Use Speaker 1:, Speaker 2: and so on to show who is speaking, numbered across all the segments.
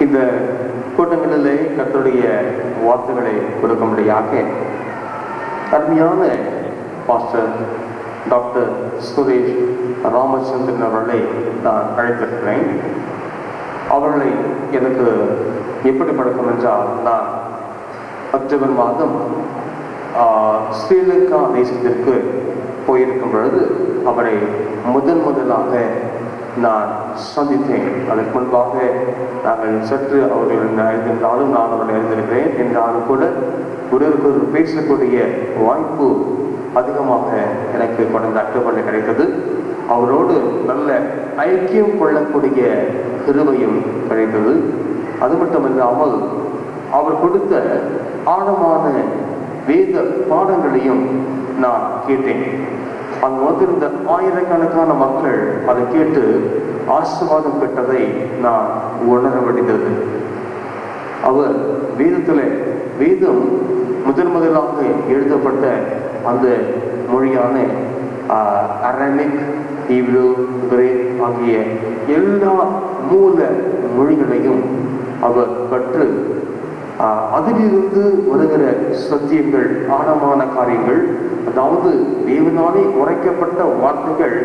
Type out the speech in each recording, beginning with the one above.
Speaker 1: இந்த கூட்டங்களிலே கர்த்தருடைய வார்த்தைகளை கொடுக்கும்படியாக அருமையான பாஸ்டர் டாக்டர் சுரேஷ் ராமச்சந்திரன் அவர்களை நான் அழைத்திருக்கிறேன். அவர்களை எனக்கு எப்படி பழக்கம் என்றால், நான் அக்டோபர் மாதம் ஸ்ரீலங்கா தேசத்திற்கு போயிருக்கும் பொழுது அவரை முதலாக நான் சந்தித்தேன். அதற்கு முன்பாக நாங்கள் சற்று அவர்களுடன் அறிந்திருந்தாலும் நான் அவர்களை அறிந்திருக்கிறேன் என்றாலும் கூட ஒருவருக்கு பேசக்கூடிய வாய்ப்பு அதிகமாக எனக்கு கடந்த அக்டோபரில் கிடைத்தது. அவரோடு நல்ல ஐக்கியம் கொள்ளக்கூடிய கிருபையும் கிடைத்தது. அது மட்டுமில்லாமல் அவர் கொடுத்த ஆழமான வேத பாடங்களையும் நான் கேட்டேன். அங்கு வந்திருந்த ஆயிரக்கணக்கான மக்கள் அதை கேட்டு ஆசீர்வாதம் பெற்றதை நான் உணர முடிந்தது. அவர் வேதம் முதலாக எழுதப்பட்ட அந்த மொழியான அரமிக், ஹீப்ரு, கிரேக் ஆகிய எல்லா மூல மொழிகளையும் அவர் கற்று அதிலிருந்து வருகிற சத்தியங்கள், ஆழமான காரியங்கள், அதாவது தேவனாலே உரைக்கப்பட்ட வார்த்தைகள்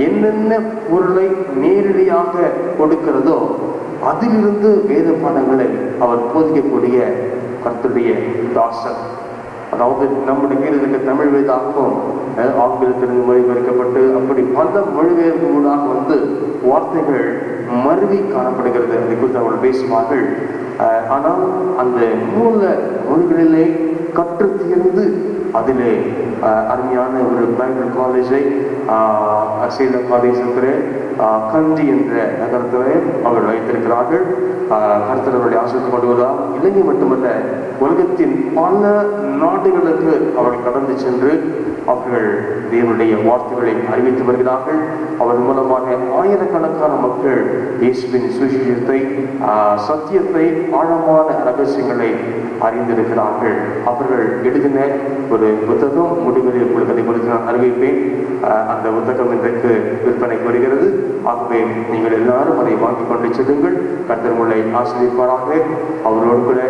Speaker 1: என்னென்ன பொருளை நேரடியாக கொடுக்கிறதோ அதிலிருந்து வேத பாடங்களை அவர் போதிக்கக்கூடிய கர்த்தருடைய தாசர். அதாவது நம்முடைய பேருக்கு தமிழ் வேதாகவும் ஆங்கிலத்திலிருந்து மொழிபெயர்க்கப்பட்டு அப்படி பல மொழிபெயர்ப்புகளாக வந்து வார்த்தைகள் மருவி காணப்படுகிறது. அதை குறித்து அவர்கள் பேசுவார்கள். ஆனால் அந்த மூல மொழிகளிலே கற்று தேர்ந்து அதிலே அருமையான ஒரு பைபிள் காலேஜை ஸ்ரீலங்கா தேசத்திலே கண்டி என்ற நகரத்திலே அவர்கள் வைத்திருக்கிறார்கள். கர்த்தருடைய ஆசிரியர் கொள்வதால் இலங்கை மட்டுமல்ல, உலகத்தின் பல நாடுகளுக்கு அவர்கள் கடந்து சென்று அவர்கள் தேவனுடைய வார்த்தைகளை அறிவித்து வருகிறார்கள். அவர் மூலமாக ஆயிரக்கணக்கான மக்கள் இயேசுவின் சுவிசேஷத்தை, சத்தியத்தை, ஆழமான ரகசியங்களை அறிந்திருக்கிறார்கள். அவர்கள் எழுதின ஒரு புத்தகம் முடிவில் உங்களுக்கு குறித்து நான் அறிவிப்பேன். அந்த புத்தகம் இன்றைக்கு விற்பனைக்கு வருகிறது. ஆகவே நீங்கள் எல்லாரும் அதை வாங்கிக் கொண்டு செல்லுங்கள். கர்த்தர் உங்களை ஆசீர்வதிப்பாராக. அவரோடு கூட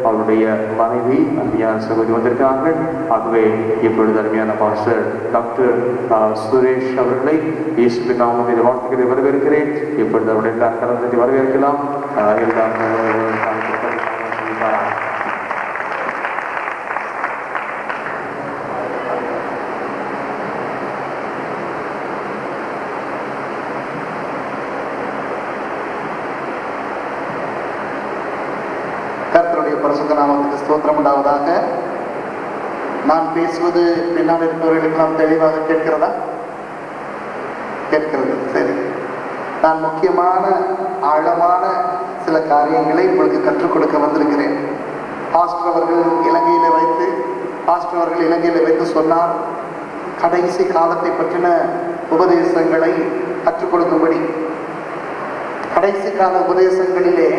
Speaker 1: அவருடைய மனைவி அருமையான சகோதரி வந்திருக்கிறார்கள். ஆகவே இப்பொழுது அருமையான பாஸ்டர் டாக்டர் சுரேஷ் அவர்களை இயேசுவின் நாமத்தில் வாழ்த்துக்களை வரவேற்கிறேன். இப்பொழுது அவருடைய எல்லா கலந்து வரவேற்கலாம்.
Speaker 2: கர்த்தருடைய பரிசுத்த நாமத்துக்கு ஸ்தோத்திரம் உண்டாவதாக. நான் பேசுவது பின்னால் இருப்பவர்களுக்கெல்லாம் தெளிவாக கேட்கிறதா? கேட்கிறது. சரி, நான் முக்கியமான ஆழமான சில காரியங்களை உங்களுக்கு கற்றுக் கொடுக்க வந்திருக்கிறேன். பாஸ்டர் அவர்கள் இலங்கையில வைத்து சொன்னார், கடைசி காலத்தை பற்றின உபதேசங்களை கற்றுக் கொடுக்கும்படி. கடைசி கால உபதேசங்களிலே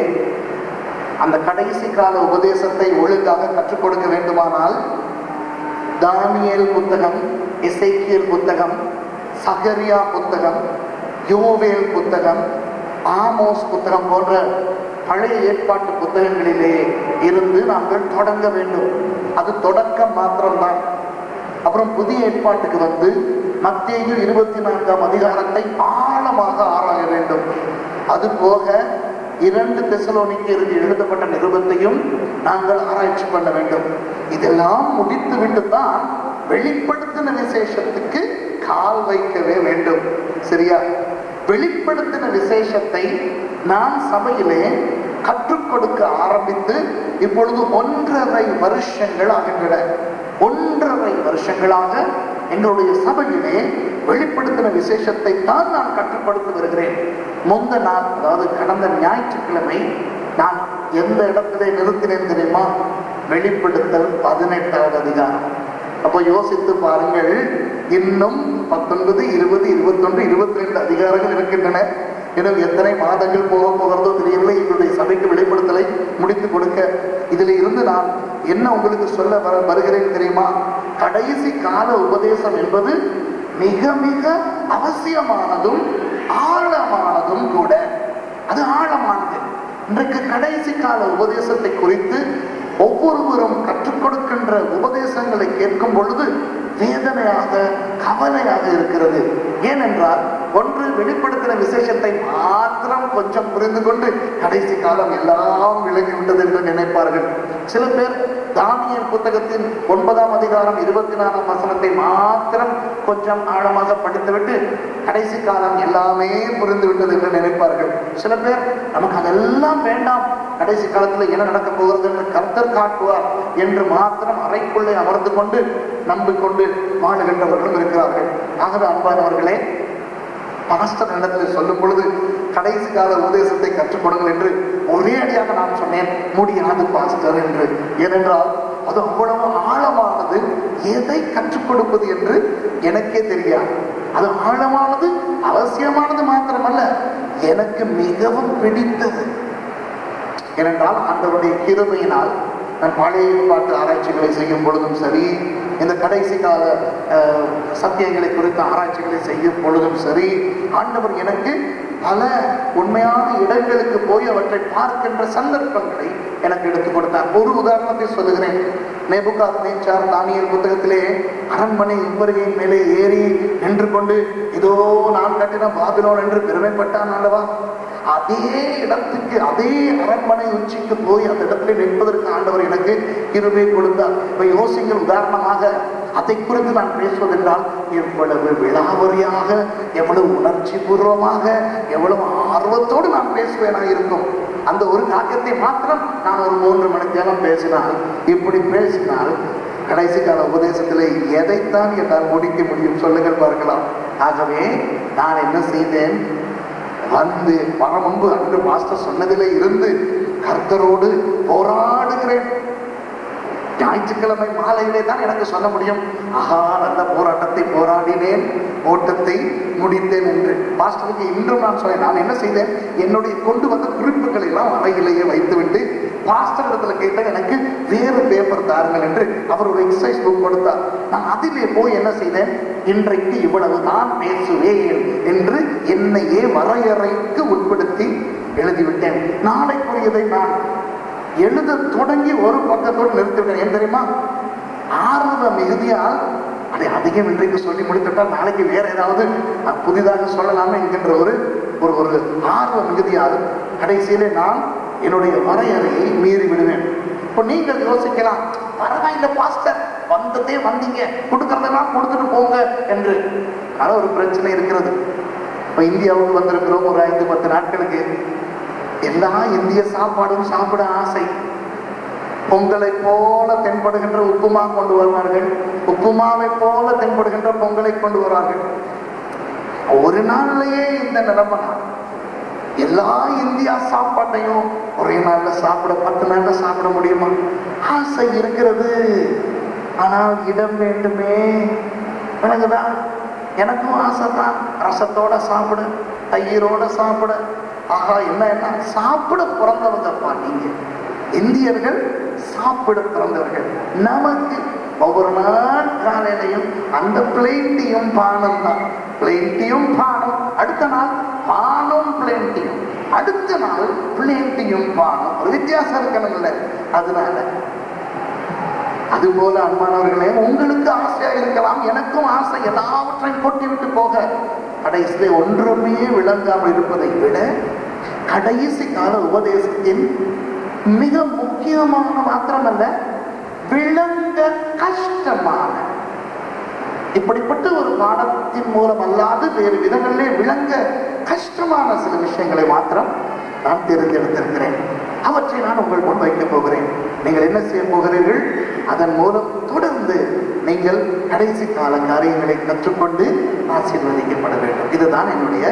Speaker 2: அந்த கடைசி கால உபதேசத்தை ஒழுங்காக கற்றுக் கொடுக்க வேண்டுமானால் தானியேல் புத்தகம், எசேக்கியேல் புத்தகம், சகரியா புத்தகம், யோவேல் புத்தகம், ஆமோஸ் புத்தகம் போன்ற பழைய ஏற்பாட்டு புத்தகங்களிலே இருந்து நாங்கள் தொடங்க வேண்டும். அது தொடக்கம் மாத்திரம்தான். அப்புறம் புதிய ஏற்பாட்டுக்கு வந்து மத்தேயு 24ஆம் அதிகாரத்தை ஆழமாக ஆராய வேண்டும். அது போக 2 தெசலோனிக்கேயருக்கு எழுதப்பட்ட நிருபத்தையும் நாங்கள் ஆராய்ச்சி பண்ண வேண்டும். இதெல்லாம் முடித்து விட்டு தான் வெளிப்படுத்தின விசேஷத்துக்கு கால் வைக்கவே வேண்டும். சரியா? வெளிப்படுத்தின விசேஷத்தை நான் சபையிலே கற்றுக் கொடுக்க ஆரம்பித்து இப்பொழுது 1.5 வருஷங்கள் ஆகின்றன. 1.5 வருஷங்களாக எங்களுடைய சபையிலே வெளிப்படுத்தின விசேஷத்தை தான் நான் கற்றுப்படுத்தி வருகிறேன். முந்த நாள், அதாவது கடந்த ஞாயிற்றுக்கிழமை நான் எந்த இடத்திலே நிறுத்தினேன் தெரியுமா? வெளிப்படுத்தல் 18வது அதிகாரம். அப்போ யோசித்து பாருங்கள், இன்னும் 19, 20, 21, 22 அதிகாரங்கள் இருக்கின்றன. இன்னும் எத்தனை மாதங்கள் போகிறதோ தெரியவில்லை எங்களுடைய சபைக்கு வெளிப்படுத்தலை முடித்து கொடுக்க. இதில் இருந்து நான் என்ன உங்களுக்கு சொல்ல வருகிறேன் தெரியுமா? கடைசி கால உபதேசம் என்பது மிக மிக அவசியமானதும் ஆழமானதும் கூட. அது ஆழமானது. இன்றைக்கு கடைசி கால உபதேசத்தை குறித்து ஒவ்வொருவரும் கற்றுக் கொடுக்கின்ற உபதேசங்களை கேட்கும் பொழுது வேதனையாக, கவலையாக இருக்கிறது. ஏனென்றால் ஒன்று, வெளிப்படுத்தின விசேஷத்தை மாத்திரம் கொஞ்சம் புரிந்து கொண்டு கடைசி காலம் எல்லாம் விளங்கிவிட்டது என்று நினைப்பார்கள். சில பேர் தானியேல் புத்தகத்தின் 9ஆம் அதிகாரம் 24ஆம் வசனத்தை மாத்திரம் கொஞ்சம் ஆழமாக படித்துவிட்டு கடைசி காலம் எல்லாமே புரிந்து விட்டது என்று நினைப்பார்கள். சில பேர் நமக்கு அதெல்லாம் வேண்டாம், கடைசி காலத்தில் என்ன நடக்க போகிறது என்று கர்த்தர் காட்டுவார் என்று மாத்திரம் அறைக்குள்ளே அமர்ந்து கொண்டு நம்பிக்கொண்டு வாழுகின்றவர்களும் இருக்கிறார்கள். ஆகவே அன்பானவர்களே, பாஸ்டர் இடத்தில் சொல்லும் பொழுது கடைசி கால உபதேசத்தை கற்றுக் கொடுங்கள் என்று ஒரே அடியாக நான் சொன்னேன், முடியாது பாஸ்டர் என்று. ஏனென்றால் அது அவ்வளவு ஆழமானது. எதை கற்றுக் கொடுப்பது என்று எனக்கே தெரியாது. அது ஆழமானது, அவசியமானது மாத்திரமல்ல, எனக்கு மிகவும் பிடித்தது. ஏனென்றால் ஆண்டவருடைய கிருபையினால் நான் பழைய பாட்டு ஆராய்ச்சிகளை செய்யும் பொழுதும் சரி, இந்த கடைசி கால சத்தியங்களை குறித்த ஆராய்ச்சிகளை செய்யும் பொழுதும் சரி, ஆண்டவர் எனக்கு பல உண்மையான இடங்களுக்கு போய் அவற்றை பார்க்கின்ற சந்தர்ப்பங்களை எனக்கு எடுத்துக் கொடுத்தார். ஒரு உதாரணத்தை சொல்லுகிறேன். நேபுகாத்நேச்சார் தானியேல் புத்தகத்திலே அரண்மனை உப்பரிகையின் மேலே ஏறி நின்று கொண்டு இதோ நான் கட்டின பாபிலோன் என்று பெருமைப்பட்டான் அல்லவா? அதே இடத்துக்கு, அதே அரண்மனை உச்சிக்கு போய் அந்த இடத்துல நிற்பதற்கு ஆண்டவர் எனக்கு கிருபை கொடுத்தார். இப்ப யோசிங்கள், உதாரணமாக அதை குறித்து நான் பேசுவதென்றால் எவ்வளவு விலாவரியாக, எவ்வளவு உணர்ச்சி பூர்வமாக, எவ்வளவு ஆர்வத்தோடு நான் பேசுவேனா இருக்கும். அந்த ஒரு காரியத்தை மாத்திரம் நான் ஒரு 3 மணி நேரம் பேசினால், இப்படி பேசினால் கடைசி கால உபதேசத்திலே எதைத்தான் என்னால் முடிக்க முடியும் சொல்லுங்கள் பார்க்கலாம். ஆகவே நான் என்ன செய்தேன், வந்து வர முன்பு அன்று மாஸ்டர் சொன்னதிலே இருந்து கர்த்தரோடு போராடுகிறேன். ஞாயிற்றுக்கிழமை மாலையிலே தான் எனக்கு சொல்ல முடியும், ஆஹா நல்ல போராட்டத்தை போராடினேன், ஓட்டத்தை முடித்தேன் என்று. பாஸ்டருக்கு இன்றும் நான் சொன்னேன். நான் என்ன செய்தேன், என்னுடைய கொண்டு வந்த குறிப்புகளை எல்லாம் அறையிலேயே வைத்துவிட்டு பாஸ்டர் இடத்துல கேட்ட, எனக்கு வேறு பேப்பர் தாருங்கள் என்று அவர் ஒரு எக்ஸசைஸ் புக் கொடுத்தார். நான் அதிலே போய் என்ன செய்தேன், இன்றைக்கு இவ்வளவு தான் பேசுவேன் என்று என்னையே வரையறைக்கு உட்படுத்தி எழுதிவிட்டேன். நாளைக்குரியதை நான் எழுத தொடங்கி ஒரு பக்கத்தோடு நிறுத்திவிட்டேன். ஏன் தெரியுமா? ஆர்வ மிகுதியால் அதை அதிகம் இன்றைக்கு சொல்லி முடித்துவிட்டால் நாளைக்கு வேற ஏதாவது புதிதாக சொல்லலாமே என்கின்ற ஒரு ஒரு ஆர்வ மிகுதியால் கடைசியிலே நான் என்னுடைய வரையறையை மீறி விடுவேன். இப்போ நீங்கள் யோசிக்கலாம், பரவாயில்ல பாஸ்டர், வந்ததே வந்தீங்க, கொடுக்கறதெல்லாம் கொடுத்துட்டு போங்க என்று. ஆனால் ஒரு பிரச்சனை இருக்கிறது. இப்போ இந்தியாவுக்கு வந்திருக்கிறோம் ஒரு 5-10 நாட்களுக்கு. எல்லா இந்திய சாப்பாடும் சாப்பிட ஆசை. பொங்கலை போல தென்படுகின்ற உப்புமா கொண்டு வருவார்கள், உப்புமாவை போல தென்படுகின்ற பொங்கலை கொண்டு வருவார்கள். ஒரு நாள்லயே இந்த நிலைமை. எல்லா இந்தியா சாப்பாட்டையும் ஒரே நாள்ல சாப்பிட, 10 நாள்ல சாப்பிட முடியுமா? ஆசை இருக்கிறது, ஆனால் இடம் வேண்டுமே. எனக்குதான், எனக்கும் ஆசை தான். ரசத்தோட சாப்பிட, தயிரோட சாப்பிட. ஆகா, என்ன என்ன சாப்பிட பிறந்தவங்கப்பா நீங்க இந்தியர்கள், சாப்பிட பிறந்தவர்கள். நமக்கு ஒவ்வொரு நாள் காலையிலையும் அந்த பிளேட்டியும் பானம் தான். பிளேட்டியும் பானம், அடுத்த நாள் பானம் பிளேட்டியும், அடுத்த நாள் பிளேட்டியும் பானம். ஒரு வித்தியாசம் இருக்கணும் இல்லை? அதனால அதுபோல அன்பானவர்களே, உங்களுக்கு ஆசையா இருக்கலாம், எனக்கும் ஆசை. எல்லாவற்றையும் கொட்டி விட்டு போக கடைசியிலே ஒன்றுமே விளங்காமல் இருப்பதை விட கடைசி கால உபதேசத்தின் மிக முக்கியமான மாத்திரமல்ல, விளங்க கஷ்டமான, இப்படிப்பட்ட ஒரு பாடத்தின் மூலம் அல்லாது வேறு விதங்களிலே விளங்க கஷ்டமான சில விஷயங்களை மாத்திரம் நான் தேர்ந்தெடுத்திருக்கிறேன். அவற்றை நான் உங்கள் முன் வைக்கப் போகிறேன். நீங்கள் என்ன செய்ய போகிறீர்கள்? அதன் மூலம் தொடர்ந்து நீங்கள் கடைசி கால காரியங்களை கற்றுக்கொண்டு ஆசீர்வதிக்கப்பட வேண்டும். இதுதான் என்னுடைய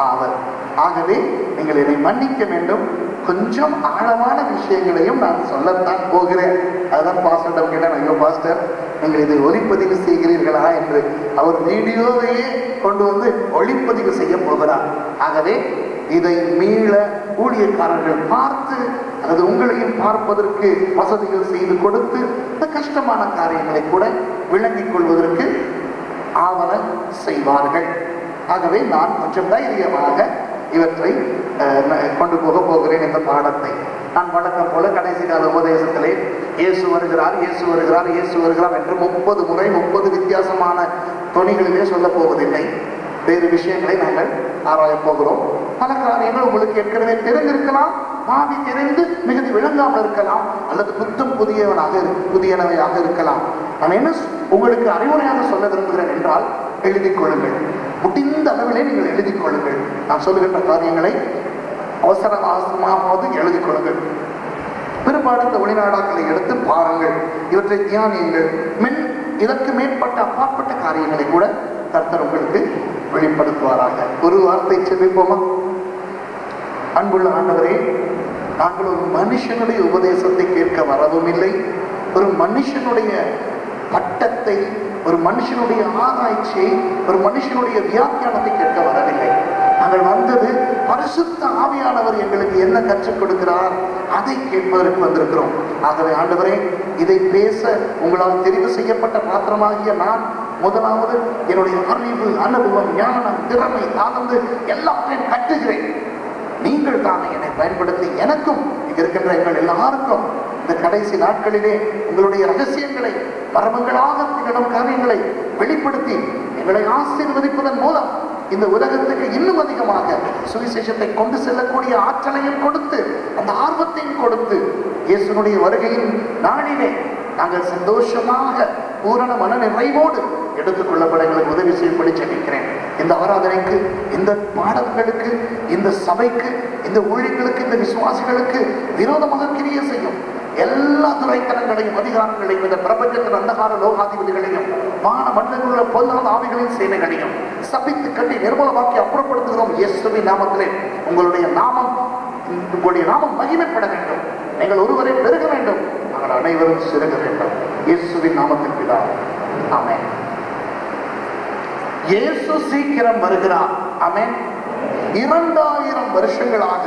Speaker 2: ஆவல். ஆகவே நீங்கள் என்னை மன்னிக்க வேண்டும். கொஞ்சம் ஆழமான விஷயங்களையும் நான் சொல்லத்தான் போகிறேன். அதுதான் பாஸ்டர் கேட்டேன், ஐயோ பாஸ்டர், நீங்கள் இதை ஒளிப்பதிவு செய்கிறீர்களா என்று. அவர் வீடியோவையே கொண்டு வந்து ஒளிப்பதிவு செய்ய போகிறார். ஆகவே இதை மீள ஊழியக்காரர்கள் பார்த்து, அல்லது உங்களையும் பார்ப்பதற்கு வசதிகள் செய்து கொடுத்து, இந்த கஷ்டமான காரியங்களை கூட விளங்கிக் கொள்வதற்கு ஆவண செய்வார்கள். ஆகவே நான் கொஞ்சம் தைரியமாக இவற்றை கொண்டு போகிறேன் இந்த பாடத்தை. நான் வழக்கம் போல கடைசி கால உபதேசத்திலே இயேசு வருகிறார், இயேசு வருகிறார், இயேசு வருகிறார் என்று 30 முறை 30 வித்தியாசமான தொனிகளிலே சொல்ல போவதில்லை. வேறு விஷயங்களை நாங்கள் ஆராயப் போகிறோம். பல காரியங்கள் உங்களுக்கு ஏற்கனவே தெரிந்திருக்கலாம், பாவி தெரிந்து மிகுதி விளங்காமல் இருக்கலாம், அல்லது புத்தம் புதியனவையாக இருக்கலாம். நான் என்ன உங்களுக்கு அறிவுரையாக சொல்ல விரும்புகிறேன் என்றால், எழுதிக் கொள்ளுங்கள். முடிந்த அளவிலே நீங்கள் எழுதிக் கொள்ளுங்கள். நான் சொல்லுகின்ற காரியங்களை அவசரமாவது எழுதிக் கொள்ளுங்கள். பிற்பாடு இந்த ஒளிநாடாக்களை எடுத்து பாருங்கள், இவற்றை தியானியுங்கள். இதற்கு மேற்பட்ட அப்பாற்பட்ட காரியங்களை கூட கர்த்தர் உங்களுக்கு வெளிப்படுத்துவாராக. ஒரு வார்த்தை செவிப்போமா? அன்புள்ள ஆண்டவரே, நாங்கள் ஒரு மனுஷனுடைய உபதேசத்தை கேட்க வரவும் இல்லை, ஒரு மனுஷனுடைய பட்டத்தை, ஒரு மனுஷனுடைய ஆராய்ச்சியை, ஒரு மனுஷனுடைய வியாக்கியானத்தை கேட்க வரவில்லை. நாங்கள் வந்தது பரிசுத்த ஆவியானவர் எங்களுக்கு என்ன கற்றுக் கொடுக்கிறார் அதை கேட்பதற்கு வந்திருக்கிறோம். ஆகவே ஆண்டவரே, இதை பேச உங்களால் தெரிவு செய்யப்பட்ட பாத்திரமாகிய நான் முதலாவது என்னுடைய அறிவு, அனுபவம், ஞானம், திறமை, தாழ்ந்து எல்லாத்தையும் கட்டுகிறேன். நீங்கள் தானே என்னை பயன்படுத்தி எனக்கும் இங்க இருக்கின்ற எங்கள் எல்லாருக்கும் இந்த கடைசி நாட்களிலே உங்களுடைய ரகசியங்களை, மர்மங்களாக திகழும் காரியங்களை வெளிப்படுத்தி எங்களை ஆசீர்வதிப்பதன் மூலம் இந்த உலகத்துக்கு இன்னும் அதிகமாக சுவிசேஷத்தை கொண்டு செல்லக்கூடிய ஆற்றலையும் கொடுத்து, அந்த ஆர்வத்தையும் கொடுத்து, இயேசுனுடைய வருகையின் நாளிலே நாங்கள் சந்தோஷமாக பூரண மன நிறைவோடு எடுத்துக்கொள்ளப்பட எங்களுக்கு உதவி செய்யப்படி ஜெபிக்கிறேன். இந்த ஆராதனைக்கு, இந்த பாடல்களுக்கு, இந்த சபைக்கு, இந்த ஊழியர்களுக்கு, இந்த விசுவாசிகளுக்கு விரோதமாக கிரியை செய்யும் எல்லா துறைத்தனங்களையும், அதிகாரங்களையும், இந்த பிரபஞ்சத்தின் அந்தகார லோகாதிபதிகளையும், வான மண்டலங்களுள்ள பொல்லாத ஆவிகளின் சேனைகளையும் சபித்து கட்டி நிர்மூலமாக்கி அப்புறப்படுத்துகிறோம் இயேசுவின் நாமத்திலே. உங்களுடைய நாமம் மகிமைப்பட வேண்டும். நீங்கள் ஒருவரை பெருக வேண்டும், நாங்கள் அனைவரும் சிறுக வேண்டும். இயேசுவின் நாமத்தின் பிதாவே, ஆமென். இயேசு சீக்கிரம் வருகிறார். ஆமென். 2000 வருஷங்களாக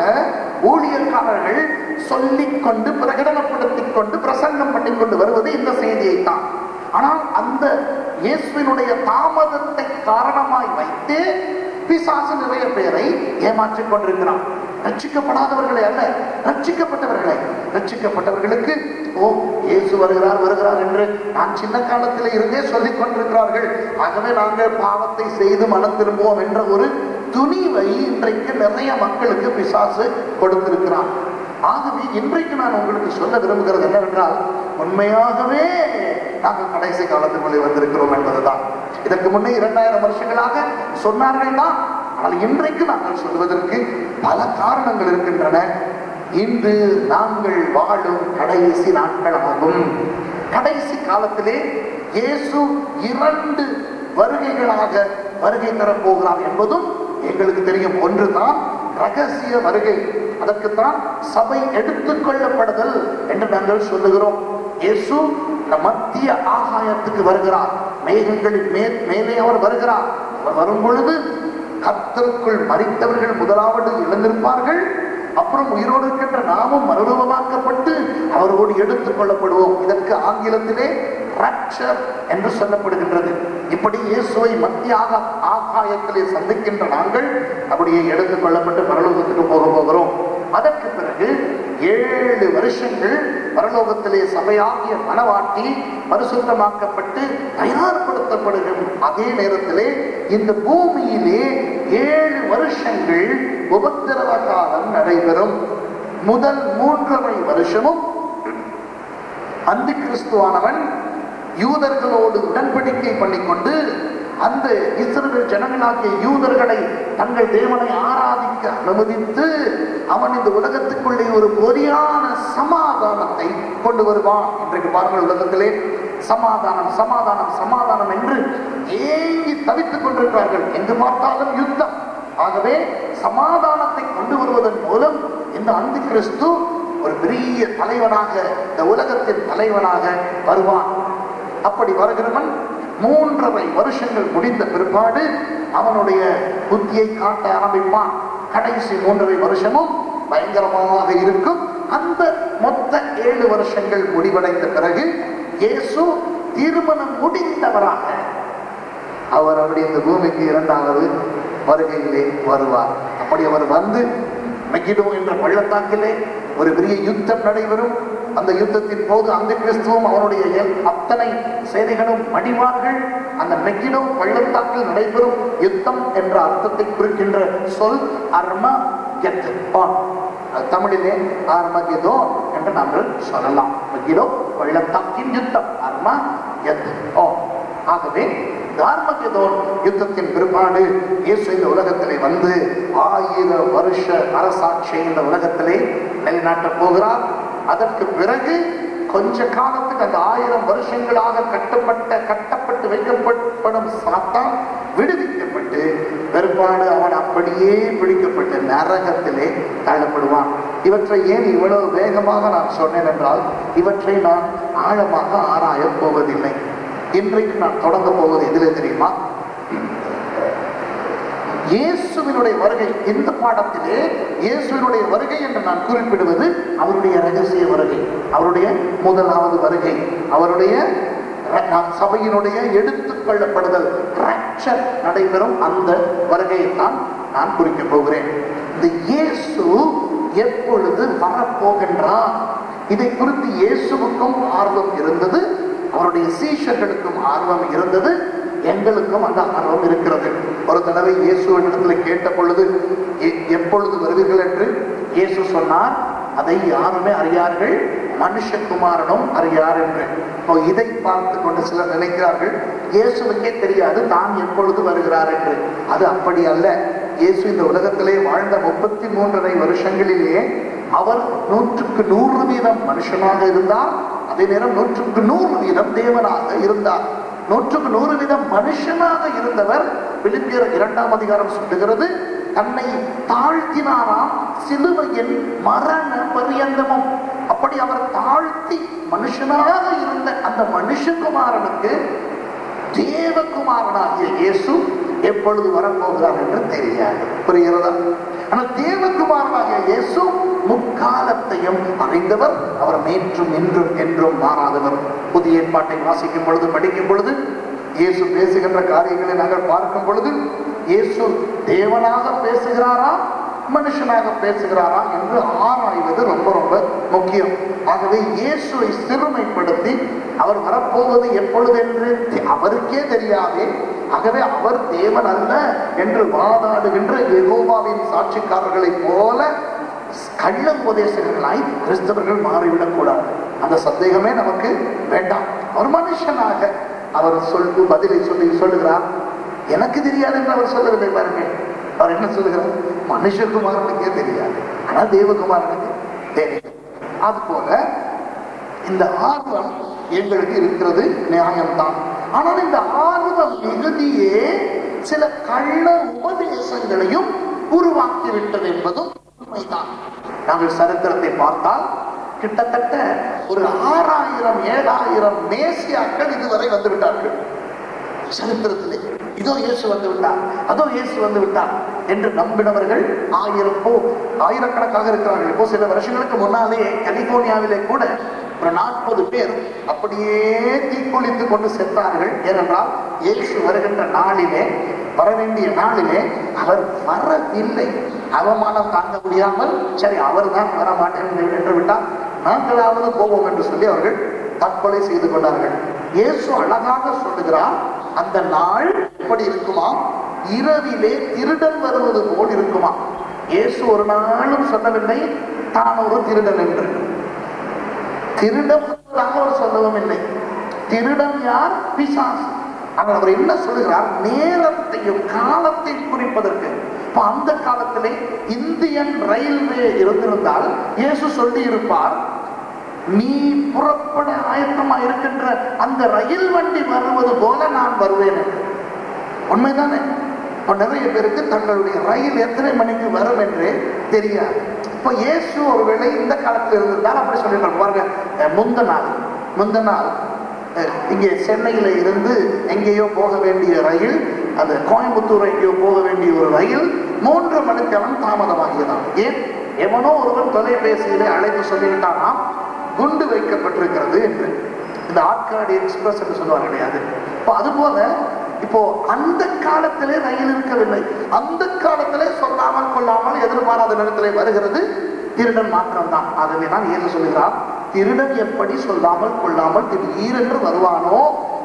Speaker 2: ஊழியக்காரர்கள் சொல்லிக்கொண்டு, பிரகடனப்படுத்திக் கொண்டு, பிரசங்கம் பண்ணிக்கொண்டு வருவது இந்த செய்தியை தான். ஆனால் அந்த இயேசுவினுடைய தாமதத்தை காரணமாய் வைத்து பிசாசு நிறைய பேரை ஏமாற்றிக் கொண்டிருக்கிறான். ரட்சிக்கப்படாதவர்களை அல்ல, ரட்சிக்கப்பட்டவர்களுக்கு இயேசு வருகிறார் என்று நான் சின்ன காலத்திலே இருந்தே சொல்லிக் கொண்டிருக்கிறார்கள். ஆகவே நாங்கள் பாவத்தை செய்து மனம் திரும்புவோம் என்ற ஒரு துணிவை இன்றைக்கு நிறைய மக்களுக்கு பிசாசு கொடுத்திருக்கிறான். ஆகவே இன்றைக்கு நான் உங்களுக்கு சொல்ல விரும்புகிறது என்னவென்றால், உண்மையாகவே நாங்கள் கடைசி காலத்துக்குள்ளே வந்திருக்கிறோம் என்பதுதான். இதற்கு முன்னே 2000 வருஷங்களாக சொன்னார்கள் தான். ஆனால் இன்றைக்கு நாங்கள் சொல்வதற்கு பல காரணங்கள் இருக்கின்றன. இன்று நாங்கள் வாழும் கடைசி நாட்களாகும். கடைசி காலத்திலே இயேசு 2 வருகைகளாக வருகை தரப் போகிறார் என்பதும் எங்களுக்கு தெரியும். ஒன்றுதான் ரகசிய வருகை, அதற்குத்தான் சபை எடுத்துக் கொள்ளப்படுதல் என்று நாங்கள் சொல்லுகிறோம். இயேசு மத்திய ஆகாயத்துக்கு வருகிறார், மேகங்களின் மேலே அவர் வருகிறார். அவர் வரும் பொழுது கர்த்தருக்குள் மரித்தவர்கள் முதலாவது எழுந்திருப்பார்கள். அப்புறம் உயிரோடு இருக்கின்ற நாமும் மறுரூபமாக்கப்பட்டு அவரோடு எடுத்துக் கொள்ளப்படுவோம். இதற்கு ஆங்கிலத்திலே ராப்சர் என்று சொல்லப்படுகின்றது. இப்படி இயேசுவை மத்திய ஆகாயத்திலே சந்திக்கின்ற நாங்கள் அப்படியே எடுத்துக் கொள்ளப்பட்டு பரலோகத்துக்கு போகிறோம். அதற்கு பிறகு 7 வருஷங்கள் பரலோகத்திலே சபையாகிய மனவாட்டி பரிசுத்தமாக்கப்பட்டு தயார்படுத்தப்படுகிற அதே நேரத்திலே இந்த பூமியிலே 7 வருஷங்கள் உபத்திரவ காலம் நடைபெறும். முதல் 3.5 வருஷமும் அந்தி கிறிஸ்துவானவன் யூதர்களோடு உடன்படிக்கை பண்ணிக்கொண்டு அந்த இஸ்ரவேல் ஜனங்களாகிய யூதர்களை தங்கள் தேவனை ஆராதிக்க அனுமதித்து அவன் இந்த உலகத்துக்குள்ளே ஒரு பொறியான சமாதானத்தை கொண்டு வருவான். இன்றைக்கு பாருங்கள், உலகத்திலே சமாதானம் சமாதானம் சமாதானம் என்று ஏங்கி தவித்துக் கொண்டிருக்கிறார்கள். எங்கு பார்த்தாலும் யுத்தம். ஆகவே சமாதானத்தை கொண்டு வருவதன் மூலம் இந்த அந்தி கிறிஸ்து ஒரு பெரிய தலைவனாக, இந்த உலகத்தின் தலைவனாக வருவான். அப்படி வருகிறவன் 3.5 வருஷங்கள் முடிந்த பிற்பாடு அவனுடைய புத்தியை காட்ட ஆரம்பிப்பான். கடைசி 3.5 வருஷமும் பயங்கரமாக இருக்கும். அந்த மொத்த 7 வருஷங்கள் முடிவடைந்த பிறகு இயேசு திருமணம் முடிந்தவராக அவர் அப்படி இந்த பூமிக்கு 2வது வருகையிலே வருவார். அப்படி அவர் வந்து மெகிடோ என்ற பள்ளத்தாக்கிலே ஒரு பெரிய யுத்தம் நடைபெறும். அந்த யுத்தத்தின் போது அந்த கிறிஸ்துவும் அவனுடைய அத்தனை சேனைகளும் மடிவார்கள். அந்த மெகிடோ பள்ளத்தாக்கில் நடைபெறும் யுத்தம் என்ற அர்த்தத்தை குறிக்கின்ற சொல் அர்மகெதோன். தமிழிலே ஆர்மகெதோன் என்று நாங்கள் சொல்லலாம். மெகிடோ பள்ளத்தாக்கின் யுத்தம் அர்மகெதோன். ஆகவே ஆர்மகெதோன் யுத்தத்தின் பிற்பாடு இயேசு இந்த உலகத்திலே வந்து 1000 வருஷ அரசாட்சியை இந்த உலகத்திலே நிலைநாட்ட போகிறார். அதற்கு பிறகு கொஞ்ச காலத்துக்கு அந்த 1000 வருஷங்களாக கட்டப்பட்டு வைக்கப்படும் சாத்தான் விடுவிக்கப்பட்டு பிற்பாடு அவன் அப்படியே பிடிக்கப்பட்டு நரகத்திலே தள்ளப்படுவான். இவற்றை ஏன் இவ்வளவு வேகமாக நான் சொன்னேன் என்றால், இவற்றை நான் ஆழமாக ஆராய போவதில்லை. இன்றைக்கு நான் தொடங்க போவது எதிலே தெரியுமா? இயேசுவினுடைய வருகை. இந்த பாடத்திலே இயேசுவினுடைய வருகை என்று நான் குறிப்பிடுவது அவருடைய ரகசிய வருகை, அவருடைய முதலாவது வருகை, அவருடைய சபையினுடைய எடுத்துக் கொள்ளப்படுதல் நடைபெறும் அந்த வருகையை தான் நான் குறிக்க போகிறேன். இந்த இயேசு எப்பொழுது வரப்போகின்றார், இதை குறித்து இயேசுவுக்கும் ஆர்வம் இருந்தது, அவருடைய சீஷர்களுக்கும் ஆர்வம் இருந்தது, எங்களுக்கும் அந்த ஆர்வம் இருக்கிறது. ஒரு தடவை இயேசுவிடத்துல கேட்ட பொழுது, எப்பொழுது வருவீர்கள் என்று இயேசு சொன்னார், அதை யாருமே அறியார்கள், மனுஷகுமாரனும் அறியார் என்று. இதை பார்த்து கொண்டு சிலர் நினைக்கிறார்கள் இயேசுவுக்கே தெரியாது தான் எப்பொழுது வருகிறார் என்று. அது அப்படி அல்ல. இயேசு இந்த உலகத்திலே வாழ்ந்த 33.5 வருஷங்களிலே அவர் 100% மனுஷனாக இருந்தார். அதே நேரம் 100% தேவனாக இருந்தார். 100% மனுஷனாக இருந்தவர். பிலிப்பியர் 2ஆம் அதிகாரம் சொல்லுகிறது, தன்னை தாழ்த்தினாராம், சிலுவையின் மரண பரியந்தமும். அப்படி அவர் தாழ்த்தி மனுஷனாக இருந்த அந்த மனுஷகுமாரனுக்கு தேவகுமாரனாகிய இயேசு எப்பொழுது வரப்போகிறார் என்று தெரியாது. புரிகிறதா? ஆனால் தேவகுமாரனாகிய இயேசு முக்காலத்தையும் அறிந்தவர். அவர் நேற்றும் இன்றும் என்றும் மாறாதவர். புதிய ஏற்பாட்டை வாசிக்கும் பொழுது, படிக்கும் பொழுது, இயேசு பேசுகின்ற காரியங்களை நாங்கள் பார்க்கும் பொழுது, இயேசு தேவனாக பேசுகிறாரா மனுஷனாக பேசுகிறாரா என்று ஆராய்வது ரொம்ப ரொம்ப முக்கியம். ஆகவே இயேசுவை சிறுமைப்படுத்தி அவர் வரப்போவது எப்பொழுது என்று அவருக்கே தெரியாதே, ஆகவே அவர் தேவன் அல்ல என்று வாதாடுகின்ற யெகோவாவின் சாட்சிக்காரர்களை போல கள்ள உபதேசங்களாய் கிறிஸ்தவர்கள் மாறிவிடக் கூடாது. அந்த சந்தேகமே நமக்கு வேண்டாம். அவர் மனுஷனாக அவர் பதிலை சொல்லுகிறார். எனக்கு தெரியாது என்று அவர் சொல்லவில்லை. பாருங்க, அவர் என்ன சொல்லுகிறார்? மனுஷகுமாரனுக்கே தெரியாது, ஆனா தேவகுமாரனுக்கு தெரியும். அது போல இந்த ஆர்வம் எங்களுக்கு இருக்கிறது, நியாயம்தான். ஆனால் இந்த ஆர்வம் மிகுதியே சில கள்ள உபதேசங்களையும் உருவாக்கிவிட்டது என்பதும் உண்மைதான். நாங்கள் சரித்திரத்தை பார்த்தால் கிட்டத்தட்ட ஒரு 6000-7000 மேசியாக்கள் இதுவரை வந்து விட்டார்கள் சரித்திரத்திலே. இதோ இயேசு வந்து விட்டார், அதோ இயேசு வந்து விட்டார் என்று நம்பினவர்கள் ஆயிரக்கணக்காக இருக்கிறார்கள். இப்போ சில வருஷங்களுக்கு முன்னாலே கலிபோர்னியாவிலே கூட ஒரு 40 பேர் அப்படியே தீக்குளித்து கொண்டு செத்தார்கள். ஏனென்றால் இயேசு வருகின்ற நாளிலே, வர வேண்டிய நாளிலே அவர் வரவில்லை. அவமானம் தாங்க முடியாமல், சரி அவர் தான் வர மாட்டேன் என்று விட்டார், நாங்களாவது போவோம் என்று சொல்லி அவர்கள் தற்கொலை செய்து கொண்டார்கள். இயேசு அழகாக சொல்லுகிறார், அந்த நாள் எப்படி இருக்குமா? இரவிலே திருடன் வருவது போல் இருக்குமா? இயேசு ஒரு நாளும் சொல்லவில்லை தான் ஒரு திருடன் என்று. திருடன் அவர் சொல்லவும் இல்லை. திருடன் யார்? பிசாசு. ஆனால் அவர் என்ன சொல்லுகிறார்? நேரத்தையும் காலத்தையும் குறிப்பதற்கு. அந்த காலத்திலே இந்தியன் ரயில்வே இருந்திருந்தால் இயேசு சொல்லி இருப்பார், நீ புறப்பட ஆயத்தமா இருக்கின்ற அந்த ரயில் வண்டி வருவது போல நான் வருவேன். உண்மைதானே? நிறைய பேருக்கு தங்களுடைய ரயில் எத்தனை மணிக்கு வரும் என்றே தெரியாது. இப்ப இயேசு ஒருவேளை இந்த காலத்தில் இருந்திருந்தால் அப்படி சொல்லிட்டு பாருங்க, முந்த நாள் இங்கே சென்னையில இருந்து எங்கேயோ போக வேண்டிய ரயில், அது கோயம்புத்தூர் எங்கேயோ போக வேண்டிய ஒரு ரயில் 3 மணிக்கெல்லாம் தாமதமாகியதான். ஏன்? எவனோ ஒருவன் தொலைபேசியிலே அழைத்து சொல்லிவிட்டானா குண்டு வைக்கப்பட்டிருக்கிறது என்று. இந்த ஆட்காடி எக்ஸ்பிரஸ் என்று சொல்லுவாங்க கிடையாது. இப்போ அதுபோல இப்போ அந்த காலத்திலே ரயில் இருக்கவில்லை. அந்த காலத்திலே சொல்லாமல் கொள்ளாமல் எதிர்பாராத நேரத்திலே வருகிறது திருடன் மாற்றம் தான். ஆகவேதான் இயேசு சொல்லுகிறார், திருடன் எப்படி சொல்லாமல் கொள்ளாமல் திடீரென்று வருவானோ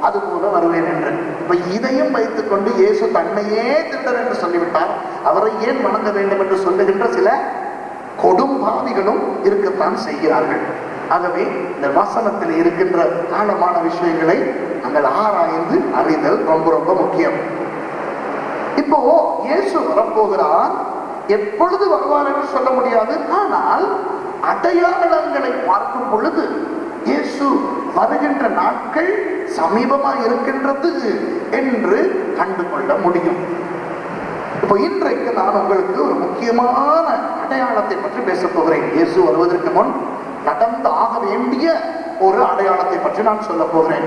Speaker 2: அது போல வருவேன் என்று. இப்ப இதையும் வைத்துக் கொண்டு இயேசு தன்னையே திருடன் என்று சொல்லிவிட்டார். அவரை ஏன் வணங்க வேண்டும் என்று சொல்லுகின்ற சில கொடும்பாவிகளும் இருக்கத்தான் செய்கிறார்கள். ஆகவே இந்த வசனத்தில் இருக்கின்ற ஆழமான விஷயங்களை நாங்கள் ஆராய்ந்து அறிதல் ரொம்ப ரொம்ப முக்கியம். இப்போ இயேசு வரப்போகிறார். எப்பொழுது வருவார் என்று சொல்ல முடியாது. ஆனால் அடையாளங்களை பார்க்கும் பொழுது இயேசு வருகின்ற நாட்கள் சமீபமாக இருக்கின்றது என்று கண்டு கொள்ள முடியும். இப்போ இன்றைக்கு நான் உங்களுக்கு ஒரு முக்கியமான அடையாளத்தை பற்றி பேசப் போகிறேன். இயேசு வருவதற்கு முன் நடந்து ஆக வேண்டிய ஒரு அடையாளத்தை பற்றி நான் சொல்ல போகிறேன்.